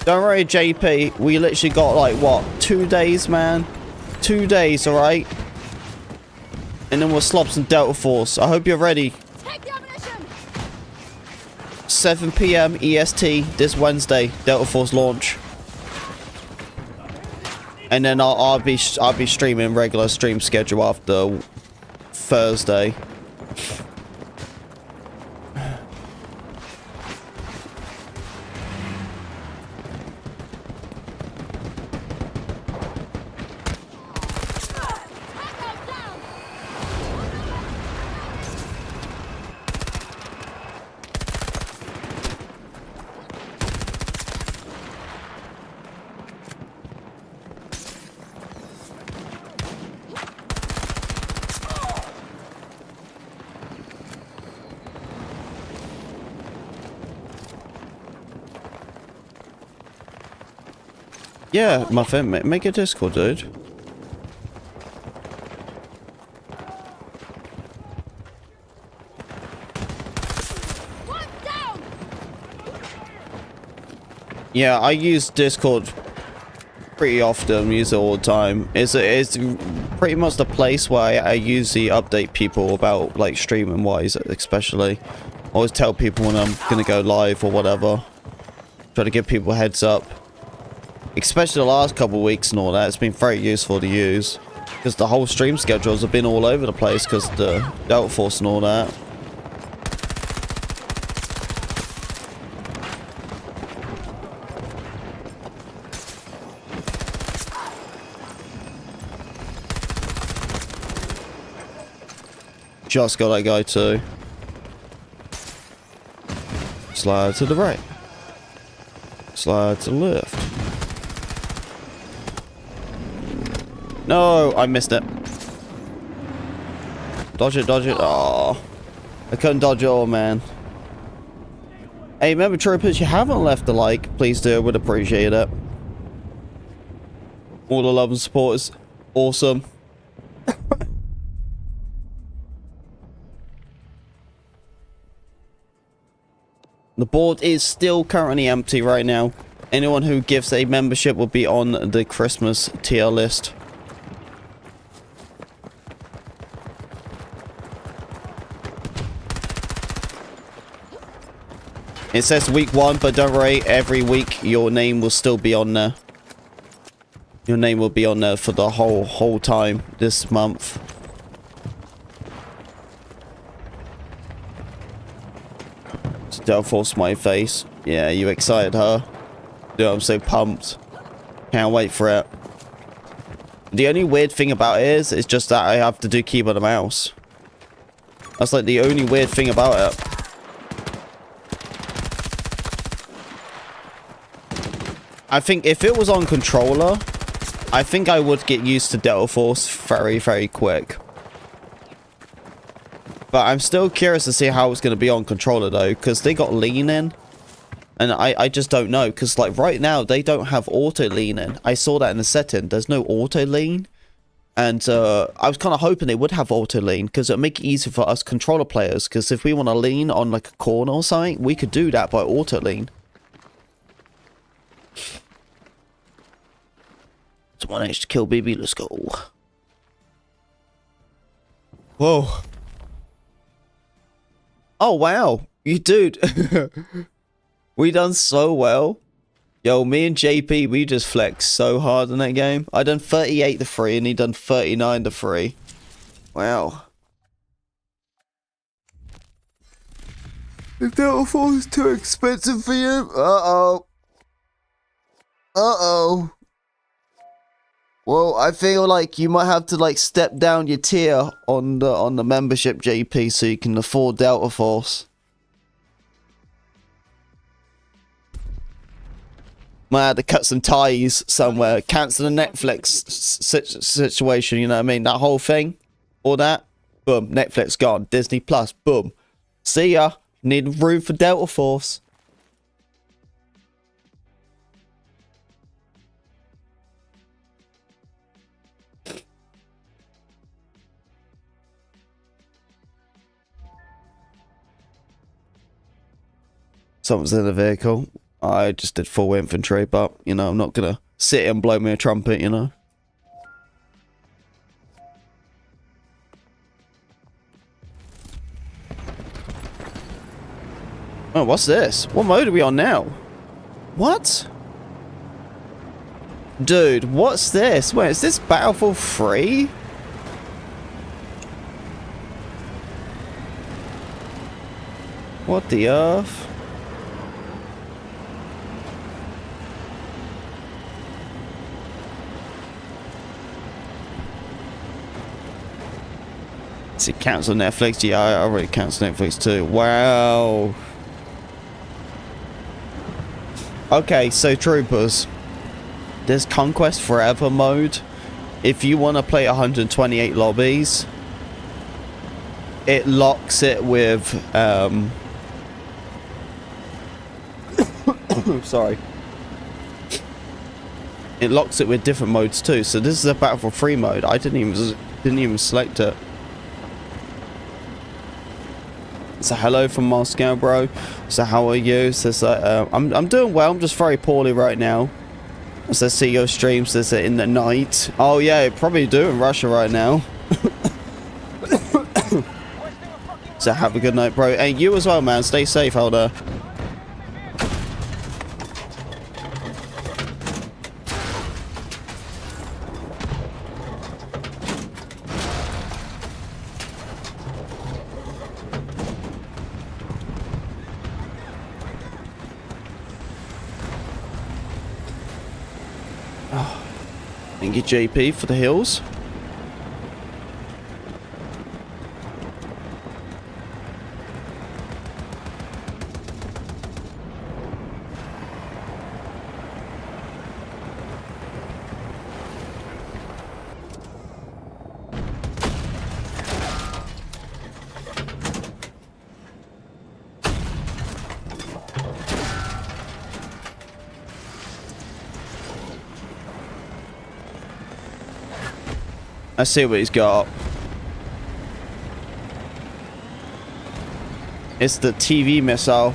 Don't worry, JP. We literally got, like, what? 2 days, man? 2 days, alright? And then we'll slop some Delta Force. I hope you're ready. 7 PM EST this Wednesday. Delta Force launch. And then I'll be streaming regular stream schedule after Thursday. Yeah, my friend, make a Discord, dude. Yeah, I use Discord pretty often, use it all the time. It's pretty much the place where I usually update people about, like, streaming wise, especially. I always tell people when I'm gonna go live or whatever. Try to give people a heads up. Especially the last couple of weeks and all that, it's been very useful to use. Because the whole stream schedules have been all over the place because the Delta Force and all that. Just got that guy too. Slide to the right. Slide to the left. No, I missed it. Dodge it, dodge it. Oh, I couldn't dodge it all, man. Hey, remember, troopers, you haven't left a like. Please do. I would appreciate it. All the love and support is awesome. The board is still currently empty right now. Anyone who gives a membership will be on the Christmas tier list. It says week 1, but don't worry, every week your name will still be on there. Your name will be on there for the whole time this month. Don't force my face. Yeah, you excited, huh? Dude, I'm so pumped. Can't wait for it. The only weird thing about it is just that I have to do keyboard and mouse. That's like the only weird thing about it. I think if it was on controller, I think I would get used to Delta Force very, very quick. But I'm still curious to see how it's going to be on controller though, because they got lean in. And I just don't know, because like right now they don't have auto lean in. I saw that in the setting. There's no auto lean. And I was kind of hoping they would have auto lean, because it would make it easier for us controller players. Because if we want to lean on like a corner or something, we could do that by auto lean. It's 1H to kill, baby. Let's go. Whoa. Oh, wow. You dude. We done so well. Yo, me and JP, we just flexed so hard in that game. I done 38 to 3 and he done 39 to 3. Wow. If Delta Force is too expensive for you. Uh-oh. Uh-oh. Well, I feel like you might have to like step down your tier on the membership, JP, so you can afford Delta Force. Might have to cut some ties somewhere. Cancel the Netflix situation, you know what I mean? That whole thing. All that. Boom. Netflix gone. Disney Plus. Boom. See ya. Need room for Delta Force. Someone's in the vehicle. I just did full infantry, but, you know, I'm not gonna sit here and blow me a trumpet, you know. Oh, what's this? What mode are we on now? What? Dude, what's this? Wait, is this Battlefield 3? What the earth? Does it cancel Netflix? Yeah, I already canceled Netflix too. Wow. Okay, so troopers. There's Conquest Forever mode. If you want to play 128 lobbies, it locks it with sorry. It locks it with different modes too. So this is a Battlefield 3 mode. I didn't even select it. So hello from Moscow, bro. So how are you? So I'm doing well. I'm just very poorly right now. As I see your streams, says it in the night. Oh yeah, you're probably doing Russia right now. So have a good night, bro. And you as well, man. Stay safe out there. Thank you, JP, for the hills. I see what he's got. It's the TV missile.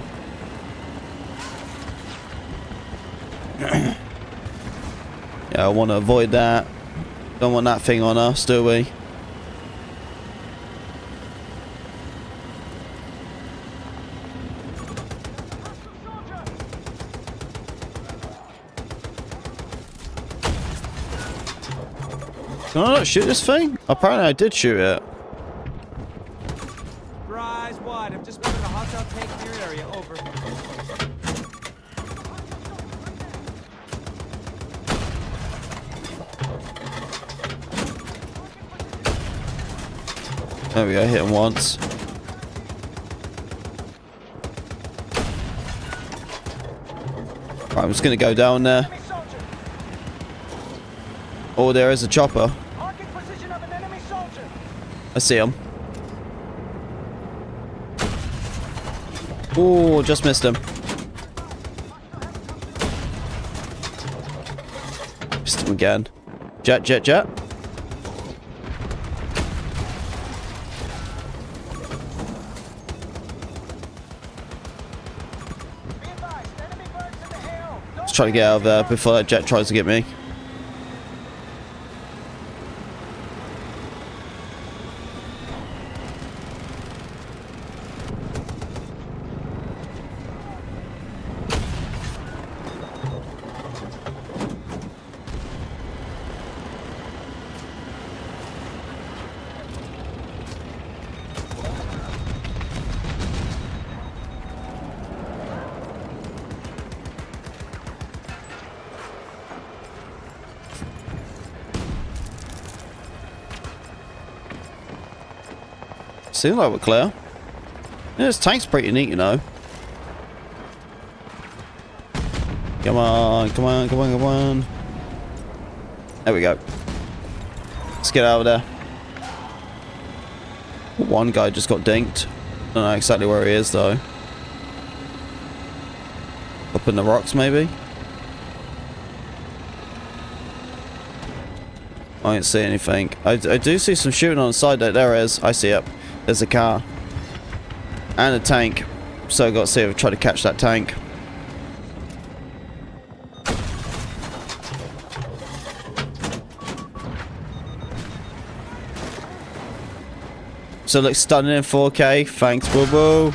Yeah, I want to avoid that. Don't want that thing on us, do we? Can I not shoot this thing? Apparently I did shoot it. Rise wide. I've just spotted a hostile tank in your area. Over. There we go, hit him once. Right, I'm just gonna go down there. Oh, there is a chopper. I see him. Oh, just missed him. Missed him again. Jet, jet, jet. Let's try to get out of there before that jet tries to get me. Seems like we're clear. Yeah, this tank's pretty neat, you know. Come on, come on, come on, come on. There we go. Let's get out of there. One guy just got dinked. Don't know exactly where he is, though. Up in the rocks, maybe? I don't see anything. I do see some shooting on the side there. There it is. I see it. There's a car. And a tank. So I've got to see if I try to catch that tank. So it looks stunning in 4K. Thanks, boo boo.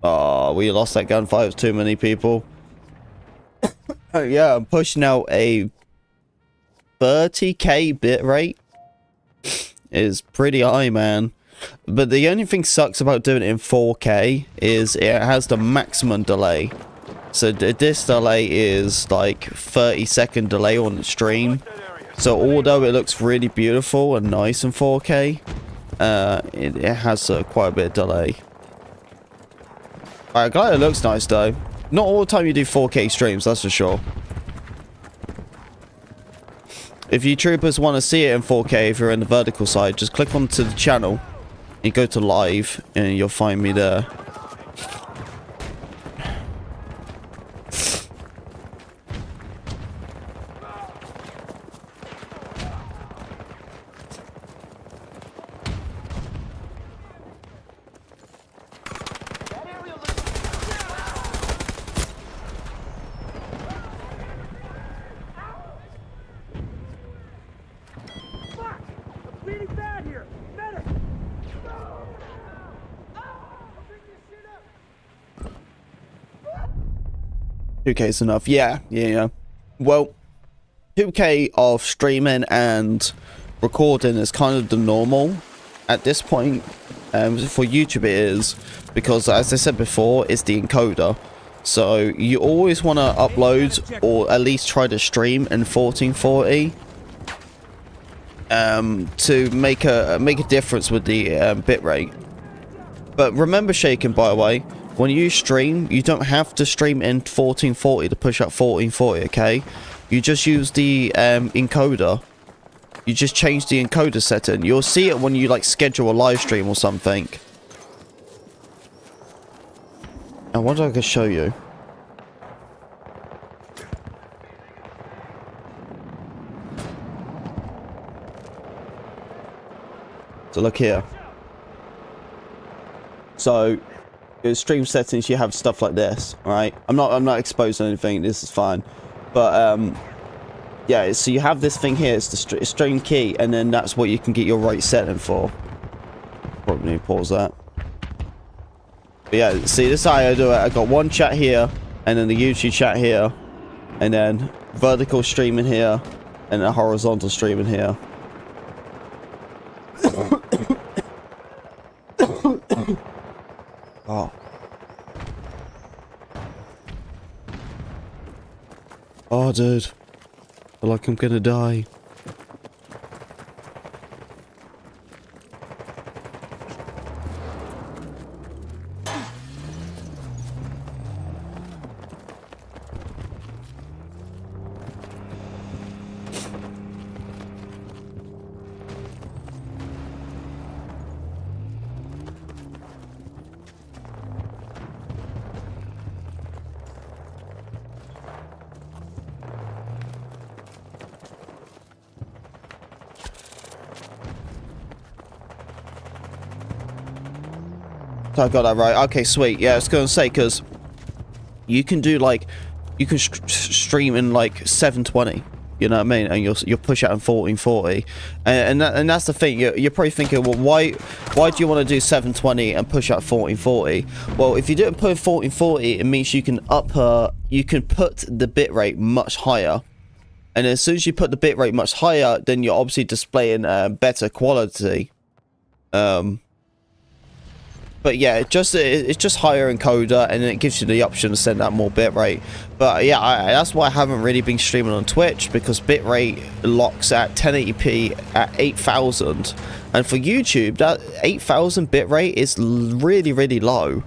Oh, we lost that gunfight with too many people. Oh yeah, I'm pushing out a 30k bit rate. Is pretty high, man. But the only thing sucks about doing it in 4K is it has the maximum delay. So this delay is like 30-second delay on the stream. So although it looks really beautiful and nice in 4K, it has quite a bit of delay. I'm glad it looks nice though. Not all the time you do 4K streams, that's for sure. If you troopers want to see it in 4K, if you're in the vertical side, just click onto the channel and go to live and you'll find me there. $2K is enough. Yeah. Well, 2K of streaming and recording is kind of the normal at this point. For YouTube it is, because as I said before, it's the encoder. So you always want to upload or at least try to stream in 1440 to make a difference with the bitrate. But remember, Shaken, by the way, when you stream, you don't have to stream in 1440 to push up 1440, okay? You just use the encoder. You just change the encoder setting. You'll see it when you like schedule a live stream or something. And what I can show you. look here. So in stream settings you have stuff like this, right? I'm not exposing anything, this is fine. But yeah, so you have this thing here, it's the stream key, and then that's what you can get your right setting for. Probably need to pause that. But yeah, see, this is how I do it. I got one chat here, and then the YouTube chat here, and then vertical streaming here, and a horizontal streaming here. Oh. Oh, dude. I feel like I'm gonna die. I got that right. Okay, sweet. Yeah, I was going to say, because you can do, like, you can stream in, like, 720. You know what I mean? And you'll push out in 1440. And that's the thing. You're probably thinking, well, why do you want to do 720 and push out 1440? Well, if you do it in 1440, it means you can put the bitrate much higher. And as soon as you put the bitrate much higher, then you're obviously displaying better quality. But yeah, it's just higher encoder, and it gives you the option to send out more bitrate. But yeah, that's why I haven't really been streaming on Twitch, because bitrate locks at 1080p at 8000, and for YouTube, that 8000 bitrate is really, really low.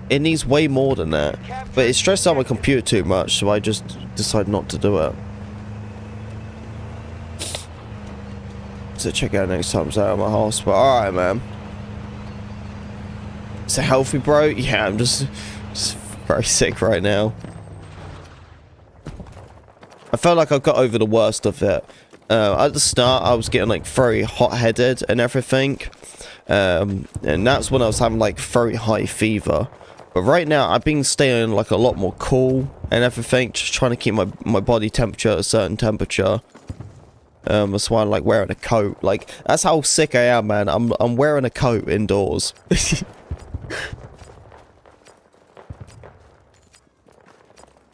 It needs way more than that, but it stressed out my computer too much, so I just decided not to do it. So check out next time I'm out of my house. But all right, man. Is it healthy, bro? Yeah, I'm just very sick right now. I felt like I got over the worst of it. At the start, I was getting like very hot-headed and everything. And that's when I was having like very high fever. But right now, I've been staying like a lot more cool and everything. Just trying to keep my body temperature at a certain temperature. That's why I'm like wearing a coat. Like, that's how sick I am, man. I'm wearing a coat indoors.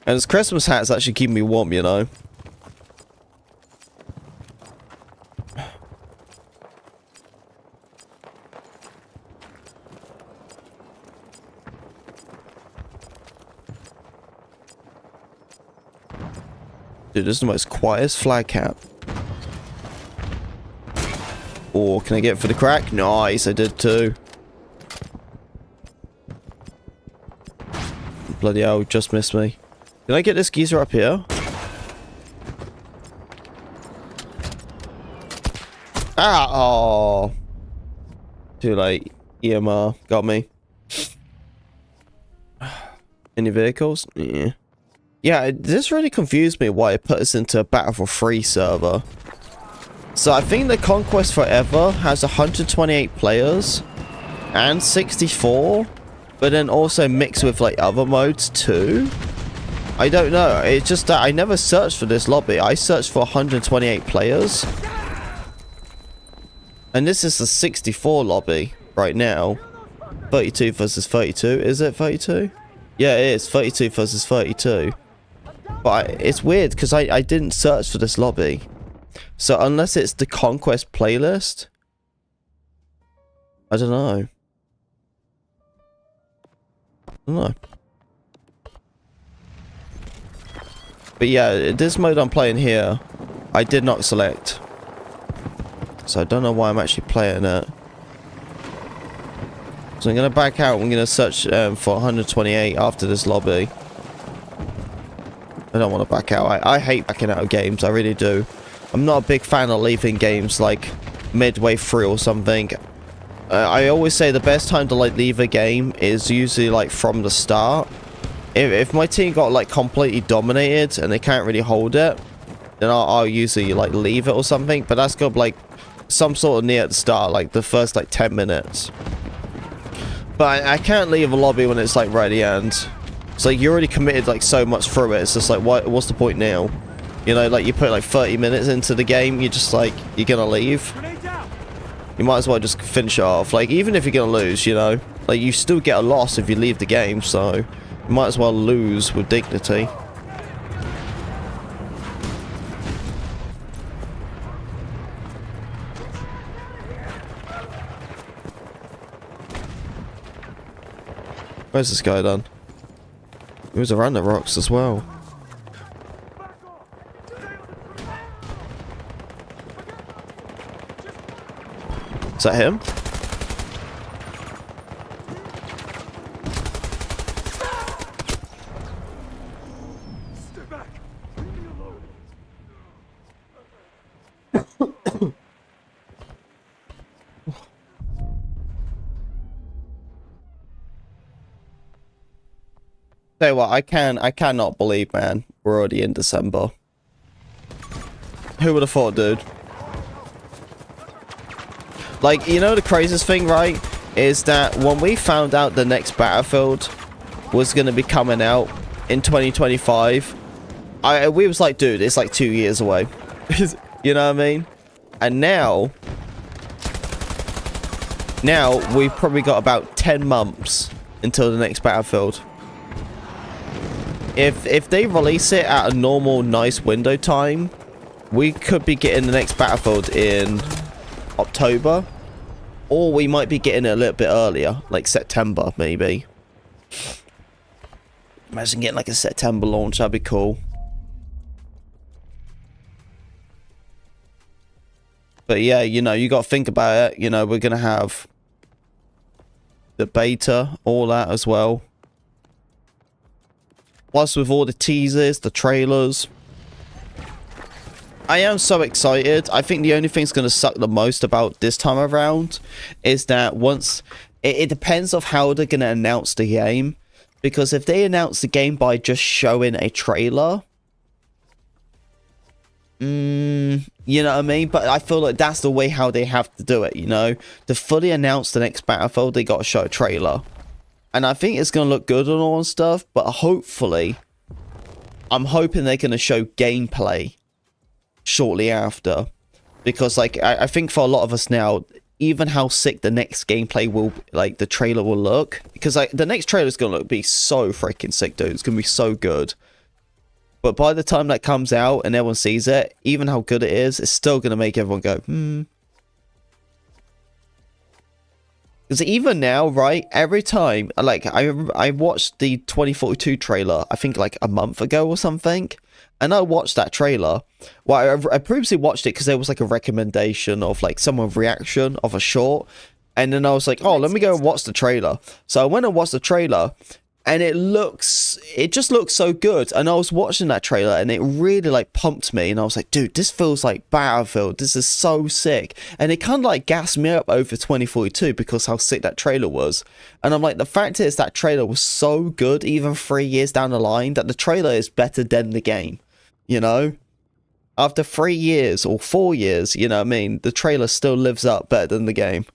And this Christmas hat's actually keeping me warm, you know. Dude, this is the most quietest flag cap. Oh, can I get it for the crack? Nice, I did too. Bloody hell, just missed me. Can I get this geezer up here? Ah! Oh! Too late. EMR got me. Any vehicles? Yeah. Yeah, this really confused me why it put us into a Battle for Free server. So I think the Conquest Forever has 128 players and 64, but then also mixed with like other modes too. I don't know. It's just that I never searched for this lobby. I searched for 128 players. And this is the 64 lobby right now. 32 versus 32. Is it 32? Yeah, it is. 32 versus 32. But it's weird because I didn't search for this lobby. So unless it's the Conquest playlist, I don't know. I don't know. But yeah, this mode I'm playing here, I did not select. So I don't know why I'm actually playing it. So I'm going to back out. I'm going to search for 128 after this lobby. I don't want to back out. I hate backing out of games. I really do. I'm not a big fan of leaving games like midway through or something. I always say the best time to like leave a game is usually like from the start. If my team got like completely dominated and they can't really hold it, then I'll usually like leave it or something. But that's got like some sort of near at the start, like the first like 10 minutes. But I can't leave a lobby when it's like right at the end. It's like you already committed like so much through it. It's just like, what's the point now? You know, like you put like 30 minutes into the game, you're just like, you're gonna leave. You might as well just finish it off. Like, even if you're gonna lose, you know, like you still get a loss if you leave the game, so you might as well lose with dignity. Where's this guy done? He was around the rocks as well. Is that him? Tell you what, I cannot believe, man, we're already in December. Who would have thought, dude? Like, you know the craziest thing, right? Is that when we found out the next Battlefield was going to be coming out in 2025, we was like, dude, it's like 2 years away. You know what I mean? And now we've probably got about 10 months until the next Battlefield. If they release it at a normal, nice window time, we could be getting the next Battlefield in October, or we might be getting it a little bit earlier, like September, maybe. Imagine getting like a September launch, that'd be cool. But yeah, you know, you got to think about it. You know, we're going to have the beta, all that as well. Plus with all the teasers, the trailers. I am so excited. I think the only thing that's going to suck the most about this time around is that once... It depends on how they're going to announce the game. Because if they announce the game by just showing a trailer... you know what I mean? But I feel like that's the way how they have to do it, you know? To fully announce the next Battlefield, they got to show a trailer. And I think it's going to look good and all and stuff, but hopefully, I'm hoping they're going to show gameplay shortly after. Because, like, I think for a lot of us now, even how sick the next gameplay will, like, the trailer will look. Because, like, the next trailer is going to be so freaking sick, dude. It's going to be so good. But by the time that comes out and everyone sees it, even how good it is, it's still going to make everyone go, Because even now, right, every time, like, I watched the 2042 trailer, I think, like, a month ago or something, and I watched that trailer. Well, I previously watched it because there was, like, a recommendation of, like, someone's reaction of a short, and then I was like, oh, let me go and watch the trailer. So I went and watched the trailer, and it just looks so good. And I was watching that trailer and it really like pumped me. And I was like, dude, this feels like Battlefield. This is so sick. And it kind of like gassed me up over 2042 because how sick that trailer was. And I'm like, the fact is that trailer was so good, even 3 years down the line, that the trailer is better than the game. You know? After 3 years or 4 years, you know what I mean? The trailer still lives up better than the game.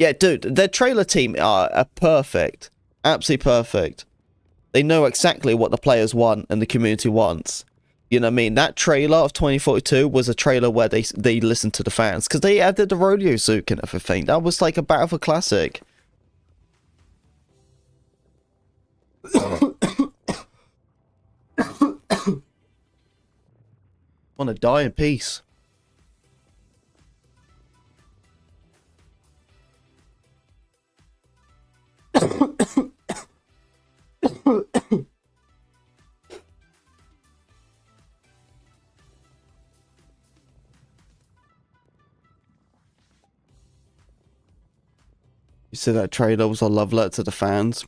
Yeah, dude, their trailer team are perfect. Absolutely perfect. They know exactly what the players want and the community wants. You know what I mean? That trailer of 2042 was a trailer where they listened to the fans. Because they added the rodeo zook and everything. That was like a Battlefield classic. Want to die in peace. You said that trailer was a love letter to the fans.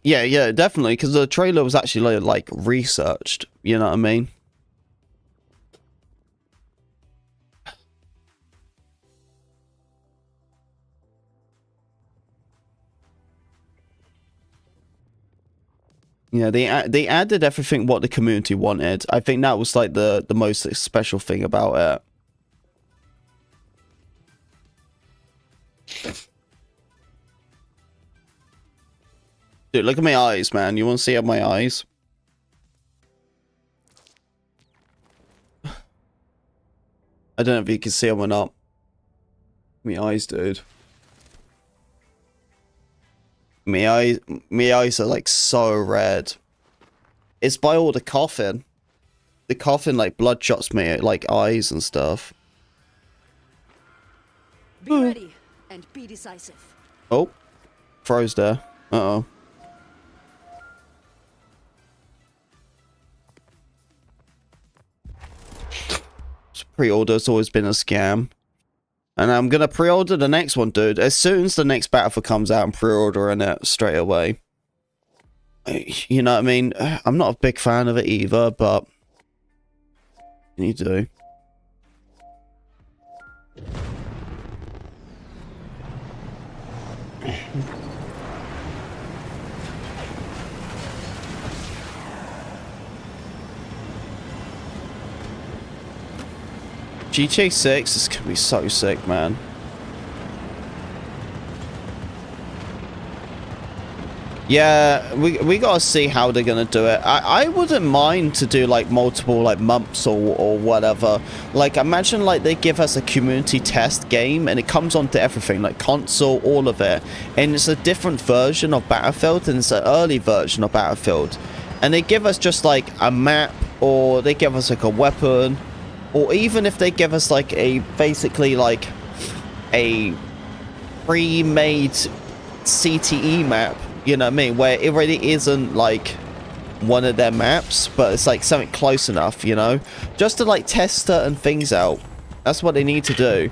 Yeah, definitely, because the trailer was actually like researched. You know what I mean? Yeah, they added everything what the community wanted. I think that was like the most special thing about it. Dude, look at my eyes, man. You want to see my eyes? I don't know if you can see them or not. My eyes, dude. My eyes are like so red. It's by all the coughing. The coughing like bloodshots me like eyes and stuff. Be ready and be decisive. Oh, froze there. Uh-oh. Pre-order's always been a scam. And I'm gonna pre-order the next one, dude. As soon as the next Battlefield comes out, I'm pre-ordering it straight away. You know what I mean? I'm not a big fan of it either, but you do. GTA 6 is gonna be so sick, man. Yeah, we gotta see how they're gonna do it. I wouldn't mind to do like multiple like months or whatever. Like imagine like they give us a community test game and it comes onto everything like console, all of it, and it's a different version of Battlefield and it's an early version of Battlefield, and they give us just like a map or they give us like a weapon. Or even if they give us like a basically like a pre-made CTE map, you know what I mean, where it really isn't like one of their maps, but it's like something close enough, you know, just to like test certain things out. That's what they need to do.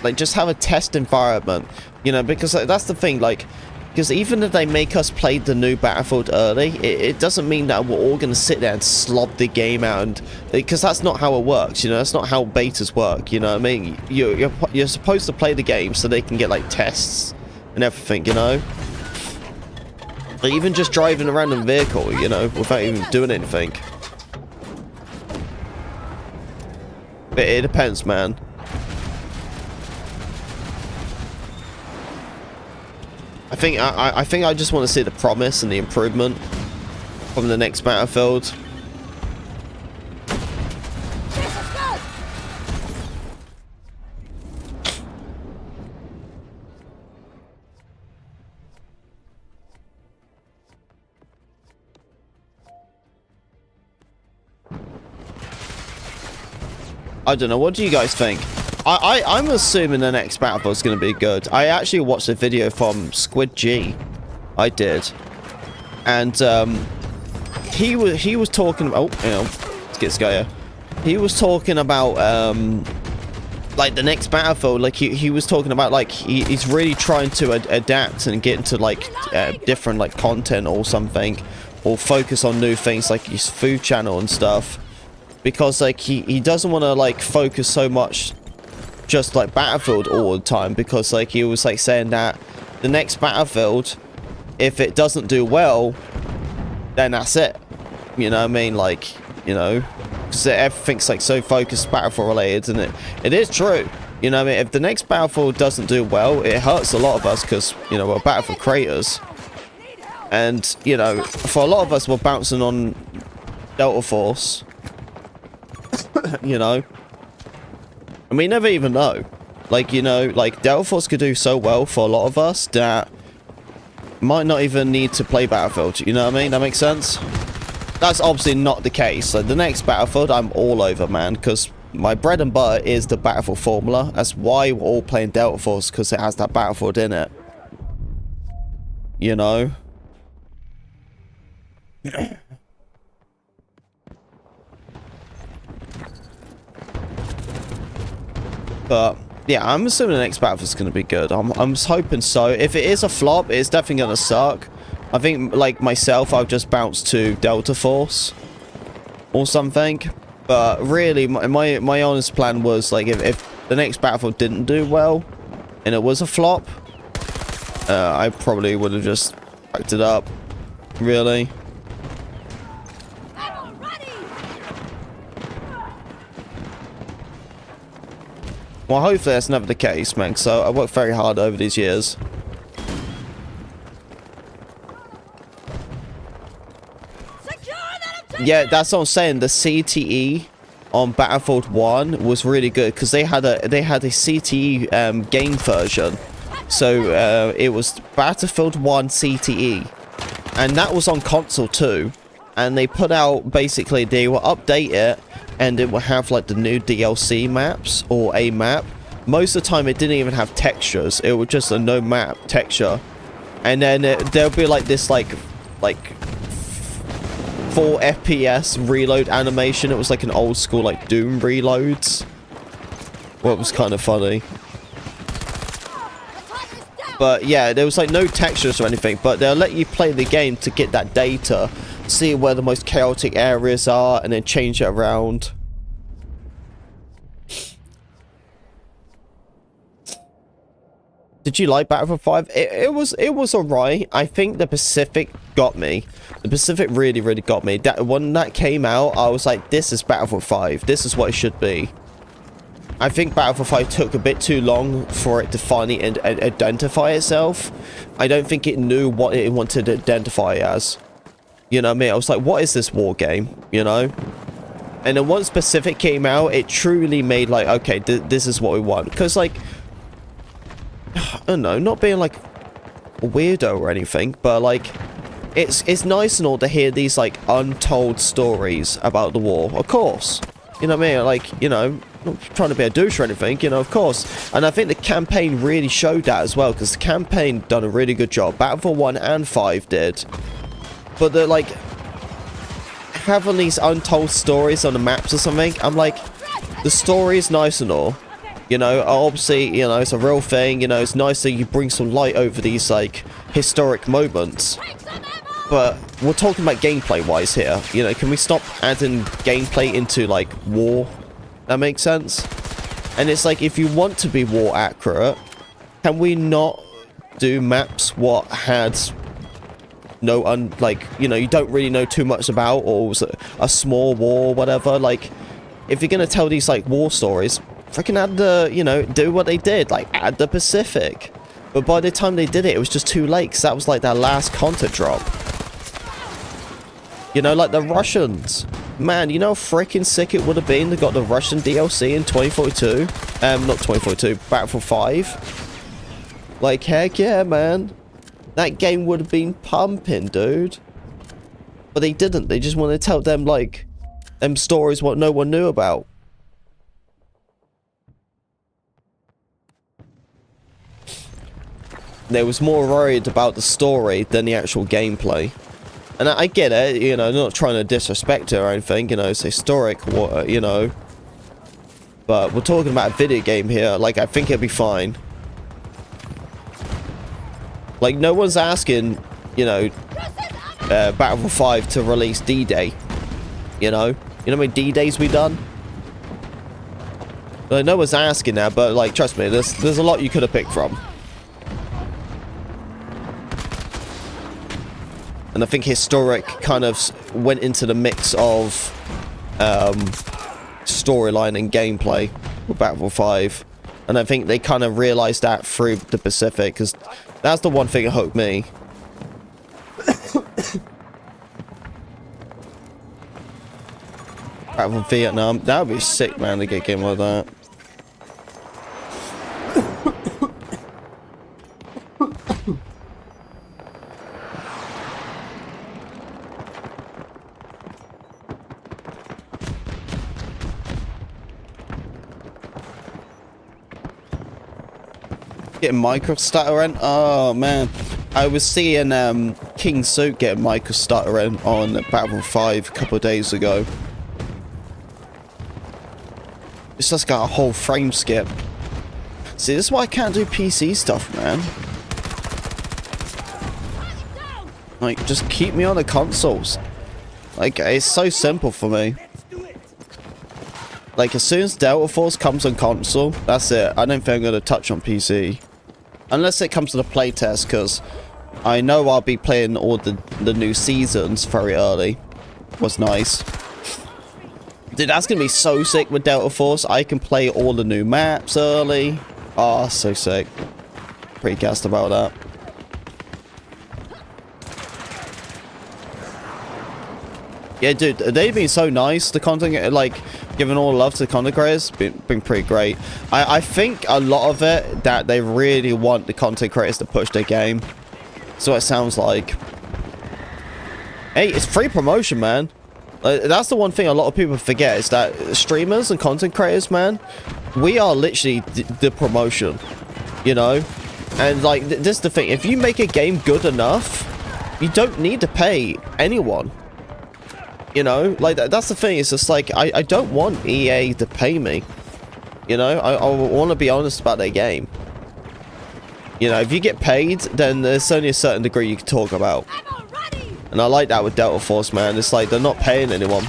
Like just have a test environment, you know, because like, that's the thing, like. Because even if they make us play the new Battlefield early, it doesn't mean that we're all going to sit there and slob the game out. And because that's not how it works, you know. That's not how betas work, you know what I mean? You're supposed to play the game so they can get, like, tests and everything, you know? Like, even just driving a random vehicle, you know, without even doing anything. It depends, man. I think I just want to see the promise and the improvement from the next Battlefield. I don't know, what do you guys think? I'm assuming the next Battlefield is going to be good. I actually watched a video from Squid G. I did. And he was talking about, oh, you know, let's get this guy here. He was talking about like the next Battlefield, like he was talking about like he's really trying to adapt and get into like different like content or something, or focus on new things like his food channel and stuff, because like he doesn't want to like focus so much just like Battlefield all the time, because like he was like saying that the next Battlefield, if it doesn't do well, then that's it, you know what I mean, like, you know, because everything's like so focused Battlefield related, and it is true, you know what I mean. If the next Battlefield doesn't do well, it hurts a lot of us, because, you know, we're Battlefield creators, and, you know, for a lot of us, we're bouncing on Delta Force, you know. And we never even know. Like, you know, like, Delta Force could do so well for a lot of us that might not even need to play Battlefield. You know what I mean? That makes sense? That's obviously not the case. So the next Battlefield, I'm all over, man. Because my bread and butter is the Battlefield formula. That's why we're all playing Delta Force, because it has that Battlefield in it. You know? But yeah, I'm assuming the next Battlefield is going to be good. I'm hoping so. If it is a flop, it's definitely going to suck. I think, like myself, I'll just bounce to Delta Force or something. But really, my honest plan was like, if the next Battlefield didn't do well and it was a flop, I probably would have just Backed it up. Really? Ammo ready! Well, hopefully that's never the case, man. So I worked very hard over these years. Secure that objective! Yeah, that's what I'm saying. The CTE on Battlefield 1 was really good because they had a CTE game version. So it was Battlefield 1 CTE, and that was on console too. And they put out, basically they will update it, and it will have like the new DLC maps or a map. Most of the time it didn't even have textures. It was just a no map texture, and then there'll be like this like 4 FPS reload animation. It was like an old school like Doom reloads. Well, it was kind of funny. But yeah, there was like no textures or anything, but they'll let you play the game to get that data, see where the most chaotic areas are, and then change it around. Did you like Battlefield 5? It was alright. I think the Pacific got me. The Pacific really got me. That when that came out, I was like, this is Battlefield 5. This is what it should be. I think Battlefield 5 took a bit too long for it to finally identify itself. I don't think it knew what it wanted to identify as. You know what I mean? I was like, what is this war game? You know? And then once Pacific came out, it truly made like, okay, this is what we want. Because like, I don't know, not being like a weirdo or anything, but like, it's nice and all to hear these like untold stories about the war. Of course. You know what I mean? Like, you know, not trying to be a douche or anything, you know, of course. And I think the campaign really showed that as well, because the campaign done a really good job. Battlefield 1 and 5 did. But they're like, having these untold stories on the maps or something, I'm like, the story is nice and all. You know, obviously, you know, it's a real thing, you know, it's nice that you bring some light over these, like, historic moments. But we're talking about gameplay-wise here. You know, can we stop adding gameplay into, like, war? That makes sense? And it's like, if you want to be war accurate, can we not do maps what had no, like, you know, you don't really know too much about, or was it a small war or whatever? Like, if you're going to tell these, like, war stories, freaking add the, you know, do what they did, like, add the Pacific. But by the time they did it, it was just too late, because that was, like, their last content drop. You know, like the Russians. Man, you know how freaking sick it would have been to got the Russian DLC in 2042? Not 2042, Battlefield 5. Like, heck yeah, man. That game would have been pumping, dude. But they didn't. They just wanted to tell them, like, them stories what no one knew about. They was more worried about the story than the actual gameplay. And I get it, you know, not trying to disrespect it or anything, you know, it's historic, you know. But we're talking about a video game here, like, I think it'll be fine. Like, no one's asking, you know, Battlefield 5 to release D-Day. You know? You know how many D-Days we done? Like, no one's asking that, but, like, trust me, there's a lot you could have picked from. And I think historic kind of went into the mix of storyline and gameplay with Battlefield 5. And I think they kind of realized that through the Pacific, because that's the one thing that hooked me. Battlefield Vietnam, that would be sick, man, to get a game like that. Getting micro stutter in. Oh man, I was seeing King Suit get micro stutter in on Battlefield 5 a couple of days ago. It's just got a whole frame skip. See, this is why I can't do PC stuff, man. Like, just keep me on the consoles. Like, it's so simple for me. Like, as soon as Delta Force comes on console, that's it. I don't think I'm going to touch on PC. Unless it comes to the playtest, because I know I'll be playing all the new seasons very early. Was nice. Dude, that's gonna be so sick with Delta Force. I can play all the new maps early. Oh, so sick. Pretty gassed about that. Yeah, dude, they've been so nice. The content, like, giving all love to the content creators, been pretty great. I think a lot of it that they really want the content creators to push their game. That's what it sounds like. Hey, it's free promotion, man. That's the one thing a lot of people forget is that streamers and content creators, man, we are literally the promotion, you know? And like, this is the thing. If you make a game good enough, you don't need to pay anyone. You know, like that's the thing. It's just like, I don't want EA to pay me. You know, I want to be honest about their game. You know, if you get paid, then there's only a certain degree you can talk about. And I like that with Delta Force, man. It's like they're not paying anyone.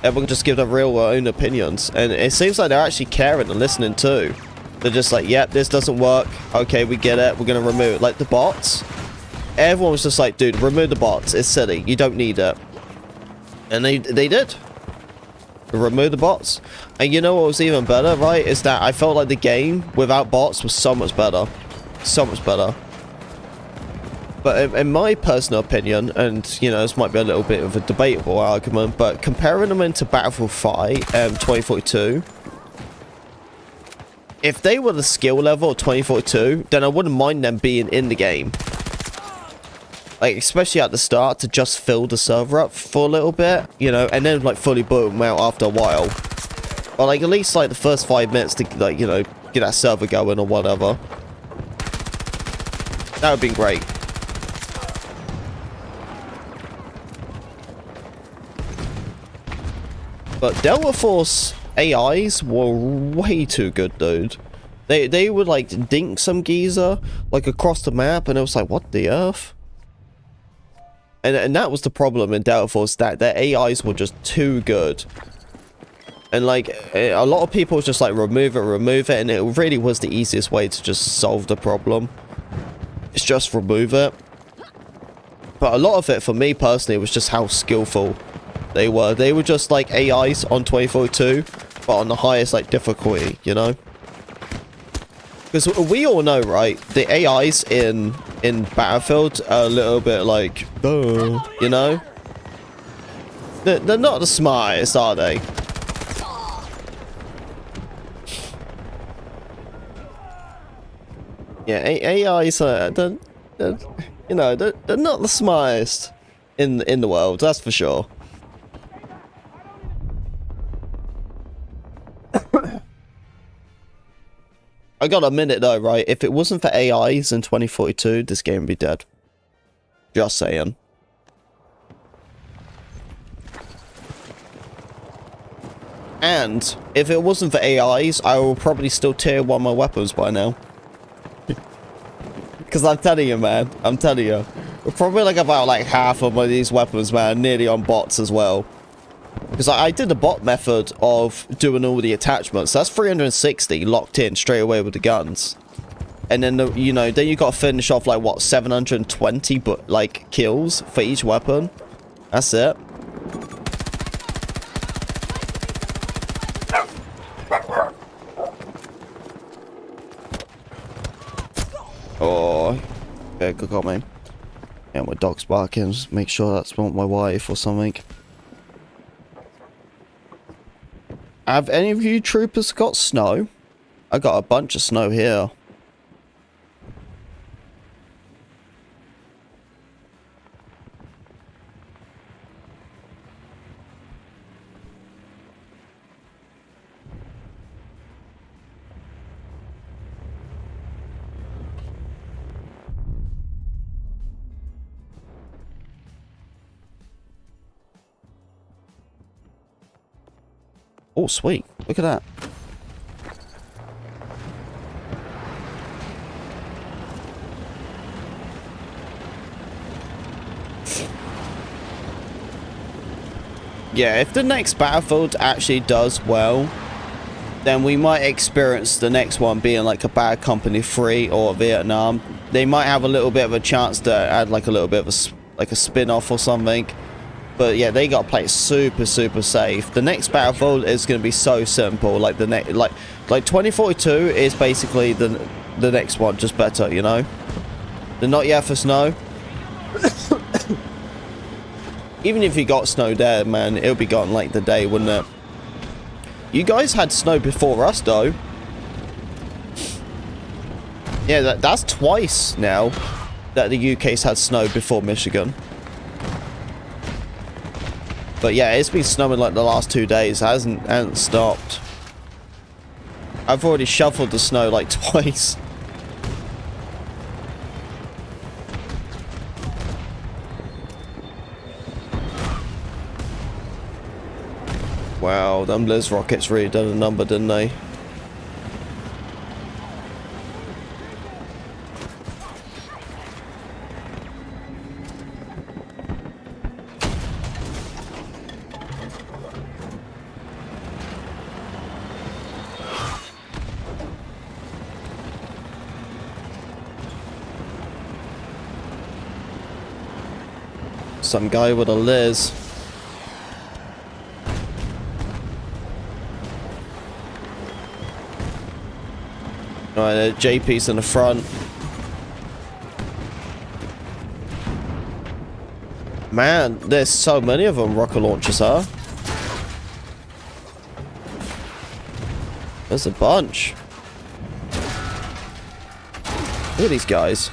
Everyone can just give their real own opinions. And it seems like they're actually caring and listening too. They're just like, yep, this doesn't work. Okay, we get it. We're going to remove it. Like the bots. Everyone was just like, dude, remove the bots. It's silly. You don't need it. And they did. Remove the bots. And you know what was even better, right? Is that I felt like the game without bots was so much better. So much better. But in my personal opinion, and you know, this might be a little bit of a debatable argument, but comparing them into Battlefield 5 2042, if they were the skill level of 2042, then I wouldn't mind them being in the game. Like, especially at the start, to just fill the server up for a little bit, you know, and then like fully boom out after a while. Or like at least like the first 5 minutes to, like, you know, get that server going or whatever. That would be great. But Delta Force AIs were way too good, dude. They would like dink some geezer like across the map, and it was like, what the earth? And that was the problem in Delta Force, that their AIs were just too good. And like a lot of people just like remove it, and it really was the easiest way to just solve the problem. It's just remove it. But a lot of it for me personally was just how skillful they were. They were just like AIs on 2042, but on the highest like difficulty, you know? Because we all know, right? The AIs in Battlefield are a little bit like, you know? They're not the smartest, are they? Yeah, AIs are, you know, they're not the smartest in the world, that's for sure. I gotta admit it though, right? If it wasn't for AIs in 2042, this game would be dead. Just saying. And if it wasn't for AIs, I will probably still tier 1 my weapons by now. Because I'm telling you, man. I'm telling you. We're probably like about like half of these weapons, man, nearly on bots as well. Because I did the bot method of doing all the attachments. So that's 360 locked in straight away with the guns. And then, you know, then you got to finish off like, what, 720 but like kills for each weapon. That's it. Oh, yeah, good call, man. Yeah, my dog's barking. Just make sure that's not my wife or something. Have any of you troopers got snow? I got a bunch of snow here. Oh, sweet. Look at that. Yeah, if the next Battlefield actually does well, then we might experience the next one being like a Bad Company 3 or Vietnam. They might have a little bit of a chance to add like a little bit of a spin-off or something. But yeah, they gotta play it super safe. The next Battlefield is gonna be so simple. Like the next, like 2042 is basically the next one, just better, you know. The Not Yet for Snow. Even if you got snow there, man, it'll be gone like the day, wouldn't it? You guys had snow before us, though. Yeah, that's twice now that the UK's had snow before Michigan. But yeah, it's been snowing like the last 2 days. It hasn't stopped. I've already shoveled the snow like twice. Wow, them Liz rockets really done a number, didn't they? Some guy with a Liz. Alright, JP's in the front. Man, there's so many of them rocket launchers, huh? There's a bunch. Look at these guys.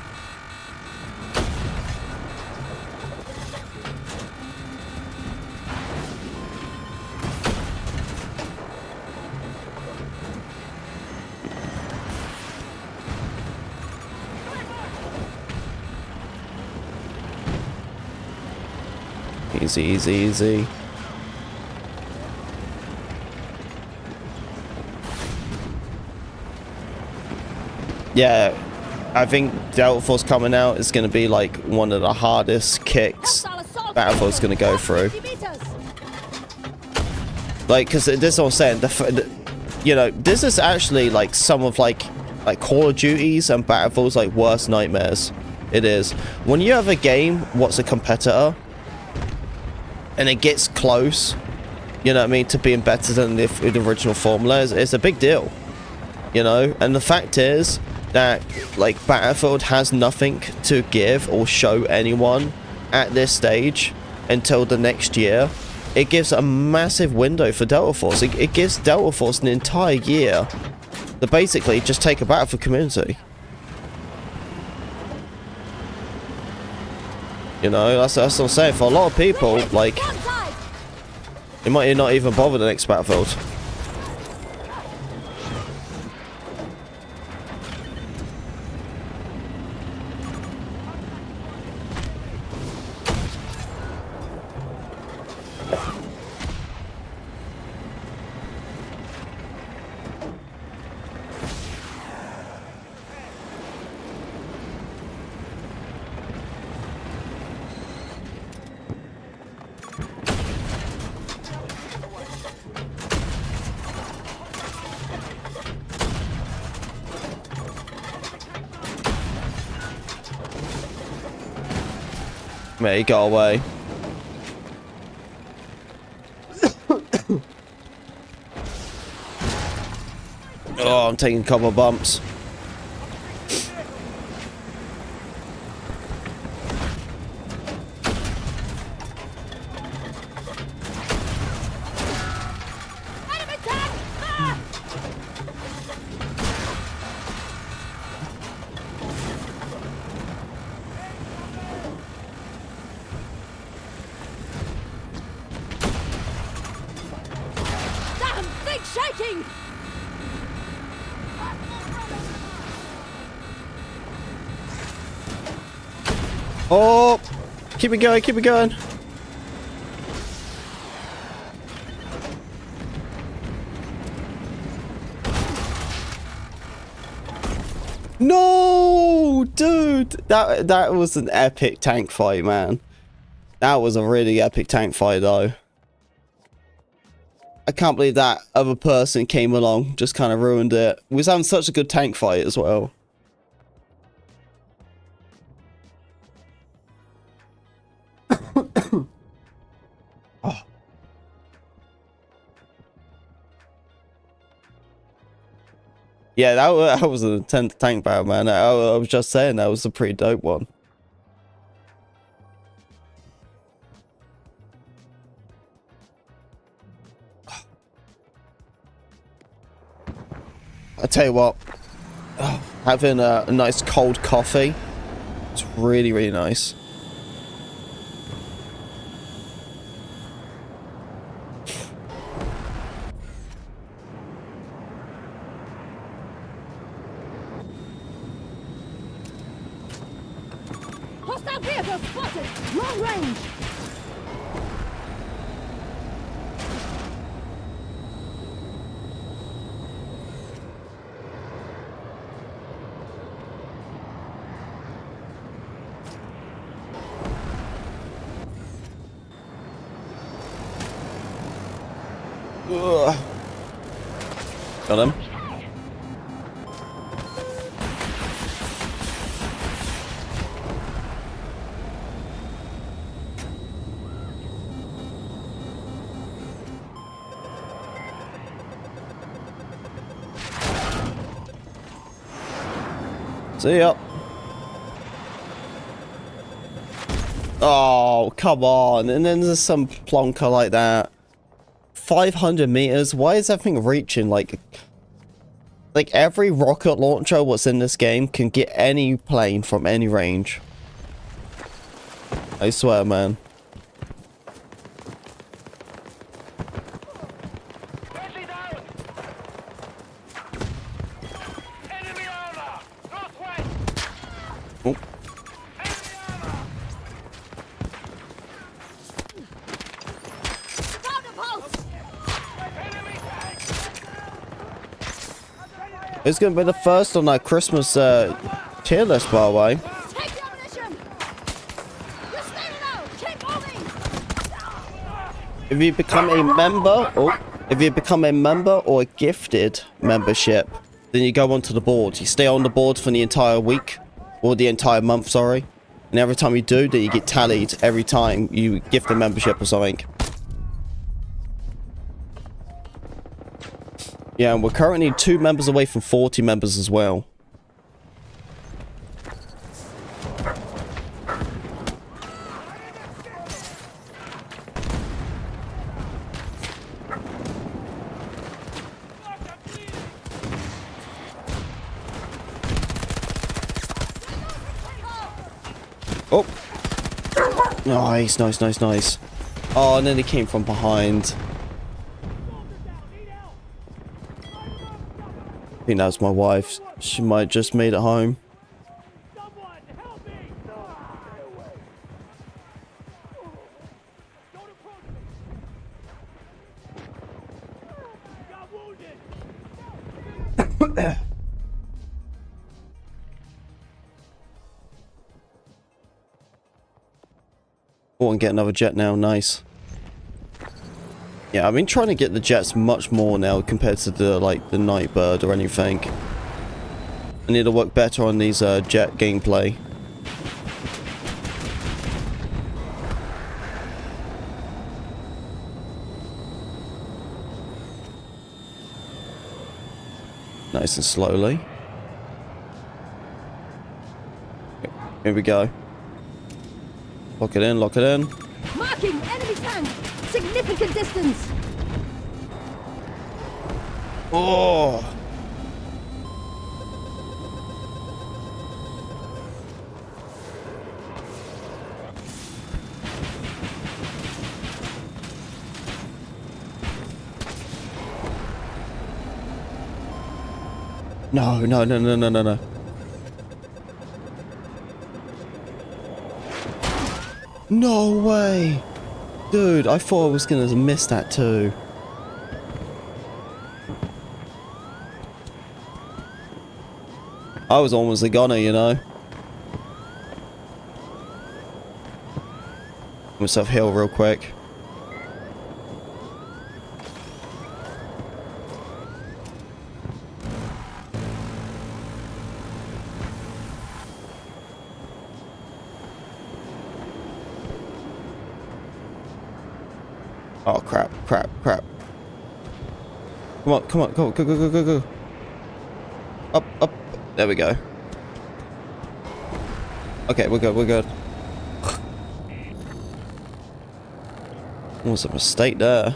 Easy. Yeah, I think Delta Force coming out is going to be like one of the hardest kicks Battlefield's going to go through. Like, because this is what I'm saying. You know, this is actually like some of like Call of Duty's and Battlefield's like worst nightmares. It is. When you have a game, what's a competitor? And it gets close, you know what I mean, to being better than the original formula, it's a big deal, you know. And the fact is that like Battlefield has nothing to give or show anyone at this stage until the next year. It gives a massive window for Delta Force. It gives Delta Force an entire year to basically just take a Battlefield community. You know, that's what I'm saying. For a lot of people, like, they might not even bother the next Battlefield. Yeah, he got away. Oh, I'm taking a couple of bumps. Shaking! Oh, keep it going, keep it going. No, dude, that was an epic tank fight, man. That was a really epic tank fight, though. I can't believe that other person came along, just kind of ruined it. We was having such a good tank fight as well. Oh. Yeah, that was an intense tank battle, man. I was just saying that was a pretty dope one. I tell you what, having a nice cold coffee, it's really, really nice. Hostile vehicle spotted! Long range! Ugh. Got him. See ya. Oh, come on. And then there's some plonker like that. 500 meters? Why is everything reaching? Like every rocket launcher what's in this game can get any plane from any range. I swear, man. Friendly down! Enemy armor! Northwest! Oh. Enemy armor! Found a pulse! Enemy tank! It's gonna be the first on that Christmas tier list, by the way. Take the ammunition! You're staying out! Keep moving! If you become a member, or a gifted membership, then you go onto the board. You stay on the board for the entire week, or the entire month, sorry. And every time you do, then you get tallied every time you gift a membership or something. Yeah, and we're currently 2 members away from 40 members as well. Oh! Nice, nice, nice, nice. Oh, and then he came from behind. I think that was my wife. She might just made it home. Someone help me! Don't approach me! Got wounded! Oh, and get another jet now. Nice. Yeah, I've been trying to get the jets much more now compared to the Nightbird or anything. I need to work better on these jet gameplay. Nice and slowly. Here we go. Lock it in, lock it in. Marking enemy tank! Significant distance! Oh! No, no, no, no, no, no, no. No way! Dude, I thought I was gonna miss that too. I was almost a goner, you know. Myself heal real quick. Oh, crap, crap, crap. Come on, come on, go, go, go, go, go, go. Up, up. There we go. Okay, we're good, we're good. Was a mistake there.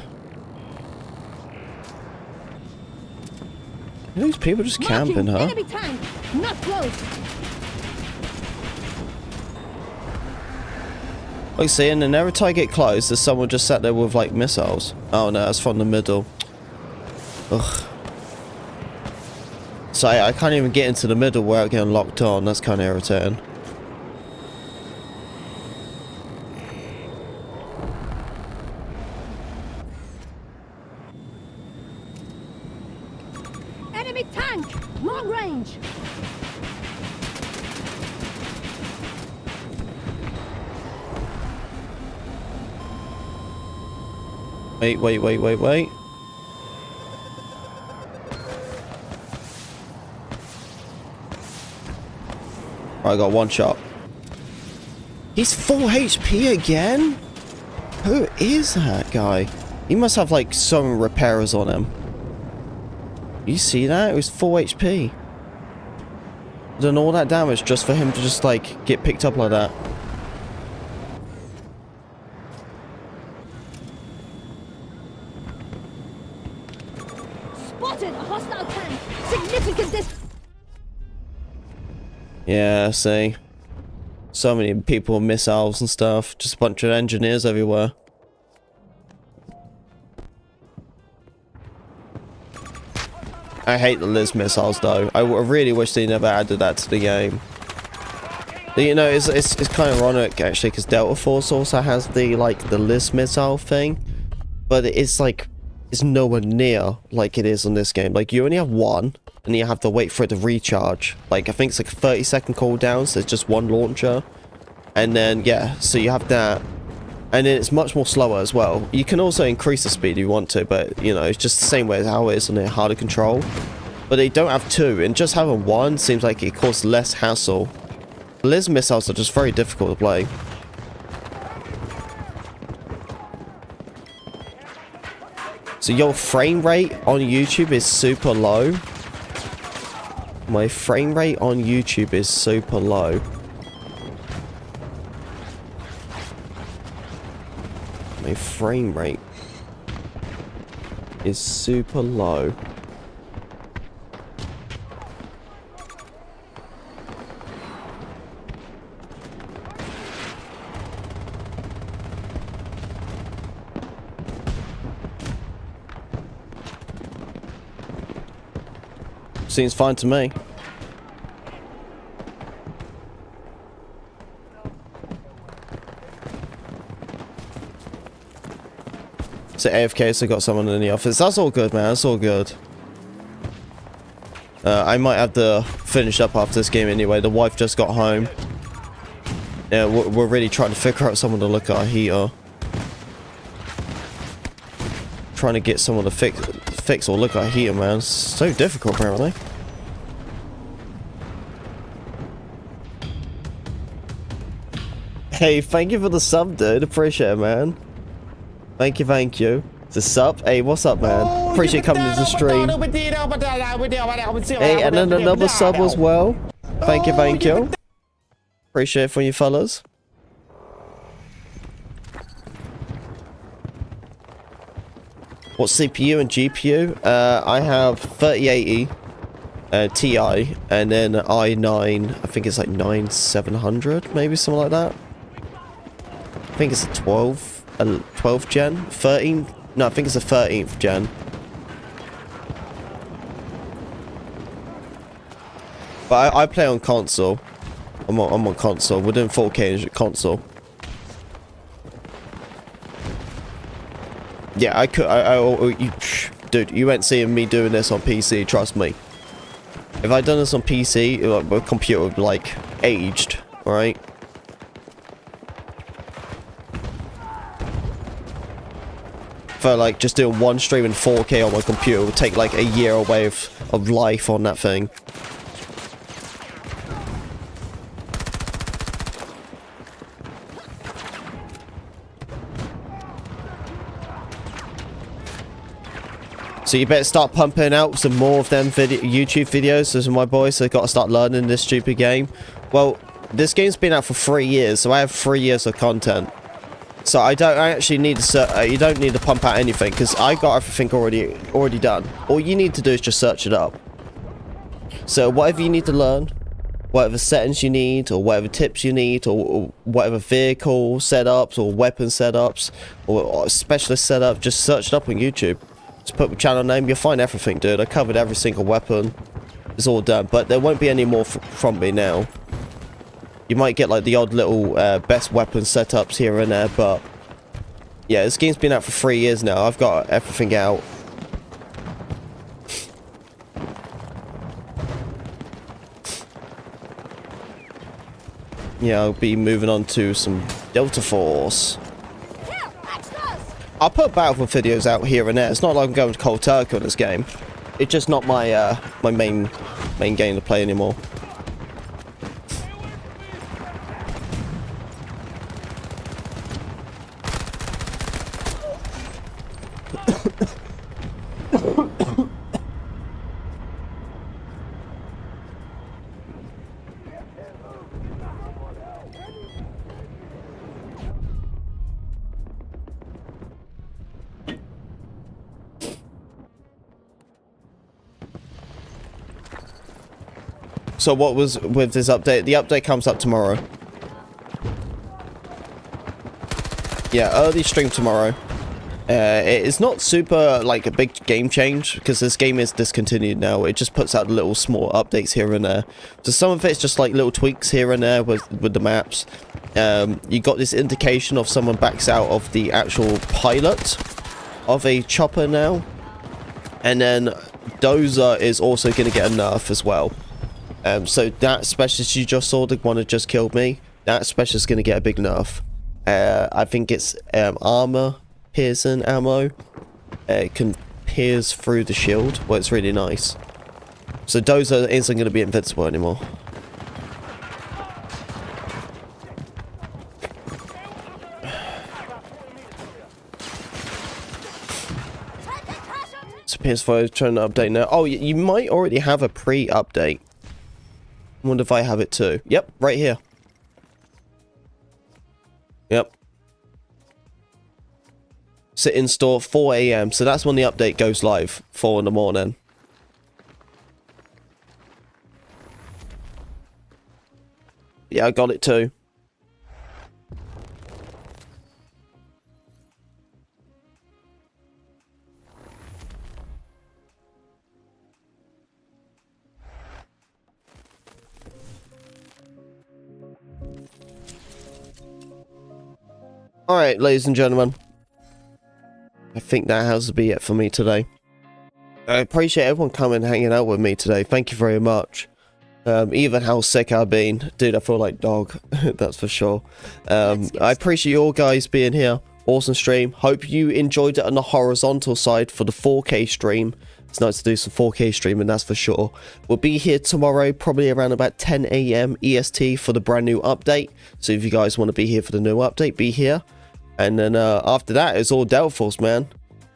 Are these people just camping, huh? Enemy tank, not close. Like, see, and then every time I get close, there's someone just sat there with, like, missiles. Oh, no, that's from the middle. Ugh. So I can't even get into the middle without getting locked on. That's kind of irritating. Enemy tank, long range. Wait, wait, wait, wait, wait. I got one shot. He's full HP again? Who is that guy? He must have like some repairs on him. You see that? It was full HP. Done all that damage just for him to just like get picked up like that. Spotted a hostile tank. Significant distance. Yeah, see. So many people with missiles and stuff. Just a bunch of engineers everywhere. I hate the Liz missiles though. I really wish they never added that to the game. You know, it's kind of ironic actually, because Delta Force also has the Liz missile thing, but it's like it's nowhere near like it is on this game. Like you only have one, and you have to wait for it to recharge. Like I think it's like a 30-second cooldown, so it's just one launcher, and then yeah, so you have that. And then it's much more slower as well. You can also increase the speed if you want to, but you know, it's just the same way as how it is on the harder control. But they don't have two, and just having one seems like it causes less hassle. Liz missiles are just very difficult to play. So your frame rate on YouTube is super low. My frame rate on YouTube is super low. My frame rate is super low. Seems fine to me. So AFK, so got someone in the office. That's all good, man. That's all good. I might have to finish up after this game anyway. The wife just got home. Yeah, we're really trying to figure out someone to look at our heater. Trying to get someone to fix or look at our heater, man. It's so difficult, apparently. Hey, thank you for the sub, dude. Appreciate it, man. Thank you, thank you. It's a sub. Hey, what's up, man? Appreciate coming to the stream. Hey, and then another sub as well. Thank you, thank you. Appreciate it from you fellas. What CPU and GPU? I have 3080 Ti, and then i9. I think it's like 9700, maybe something like that. I think it's a 12th gen, 13. No, I think it's a 13th gen. But I play on console. I'm on console. We're doing 4K console. Yeah, I could. Dude, you ain't seeing me doing this on PC. Trust me. If I'd done this on PC, my computer would be like aged. All right. For like just doing one stream in 4K on my computer would take like a year away of life on that thing. So you better start pumping out some more of them YouTube videos. Those are my boys, so they've got to start learning this stupid game. Well, this game's been out for 3 years, so I have 3 years of content. So I actually need to you don't need to pump out anything, because I got everything already done. All you need to do is just search it up. So whatever you need to learn, whatever settings you need, or whatever tips you need, or whatever vehicle setups, or weapon setups, or specialist setup, just search it up on YouTube. Just put my channel name, you'll find everything, dude. I covered every single weapon. It's all done, but there won't be any more from me now. You might get like the odd little best weapon setups here and there, but yeah, this game's been out for 3 years now. I've got everything out. Yeah, I'll be moving on to some Delta Force. I'll put Battlefield videos out here and there. It's not like I'm going to cold turkey on this game. It's just not my my main game to play anymore. So what was with this update? The update comes up tomorrow. Yeah, early stream tomorrow. It's not super like a big game change because this game is discontinued now. It just puts out little small updates here and there. So some of it's just like little tweaks here and there with the maps. You got this indication of someone backs out of the actual pilot of a chopper now. And then Dozer is also going to get a nerf as well. So that specialist you just saw, the one that just killed me, that specialist is going to get a big nerf. I think it's armor piercing ammo. It can pierce through the shield. Well, it's really nice. So Dozer isn't going to be invincible anymore. So PS4 is trying to update now. Oh, you might already have a pre-update. I wonder if I have it too. Yep, right here. Yep. Sit in store 4 AM. So that's when the update goes live. 4 in the morning. Yeah, I got it too. Alright, ladies and gentlemen. I think that has to be it for me today. I appreciate everyone coming and hanging out with me today. Thank you very much. Even how sick I've been. Dude, I feel like dog. That's for sure. I appreciate you all guys being here. Awesome stream. Hope you enjoyed it on the horizontal side for the 4K stream. It's nice to do some 4K streaming, that's for sure. We'll be here tomorrow, probably around about 10 AM EST for the brand new update. So if you guys want to be here for the new update, be here. And then after that, it's all Delphos, man.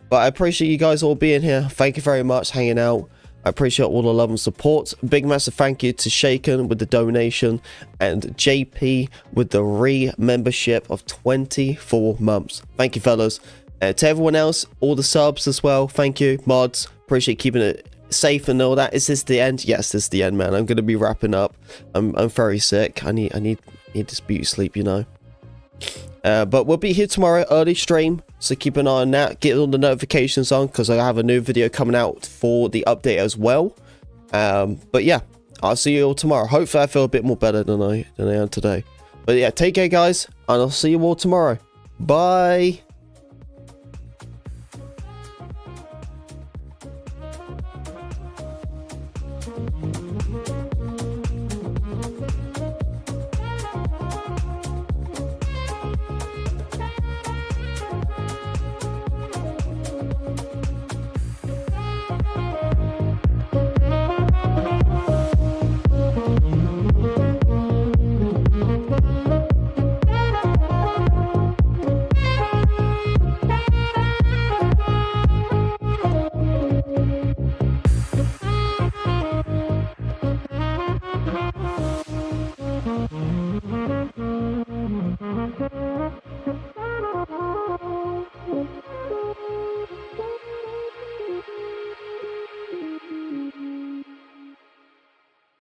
But I appreciate you guys all being here. Thank you very much, hanging out. I appreciate all the love and support. Big massive thank you to Shaken with the donation and JP with the re-membership of 24 months. Thank you, fellas. To everyone else, all the subs as well. Thank you, mods. Appreciate keeping it safe and all that. Is this the end? Yes, this is the end, man. I'm going to be wrapping up. I'm very sick. I need this beauty sleep, you know. But we'll be here tomorrow, early stream, so keep an eye on that. Get all the notifications on, because I have a new video coming out for the update as well. But yeah, I'll see you all tomorrow. Hopefully I feel a bit more better than I am today. But yeah, take care, guys, and I'll see you all tomorrow. Bye.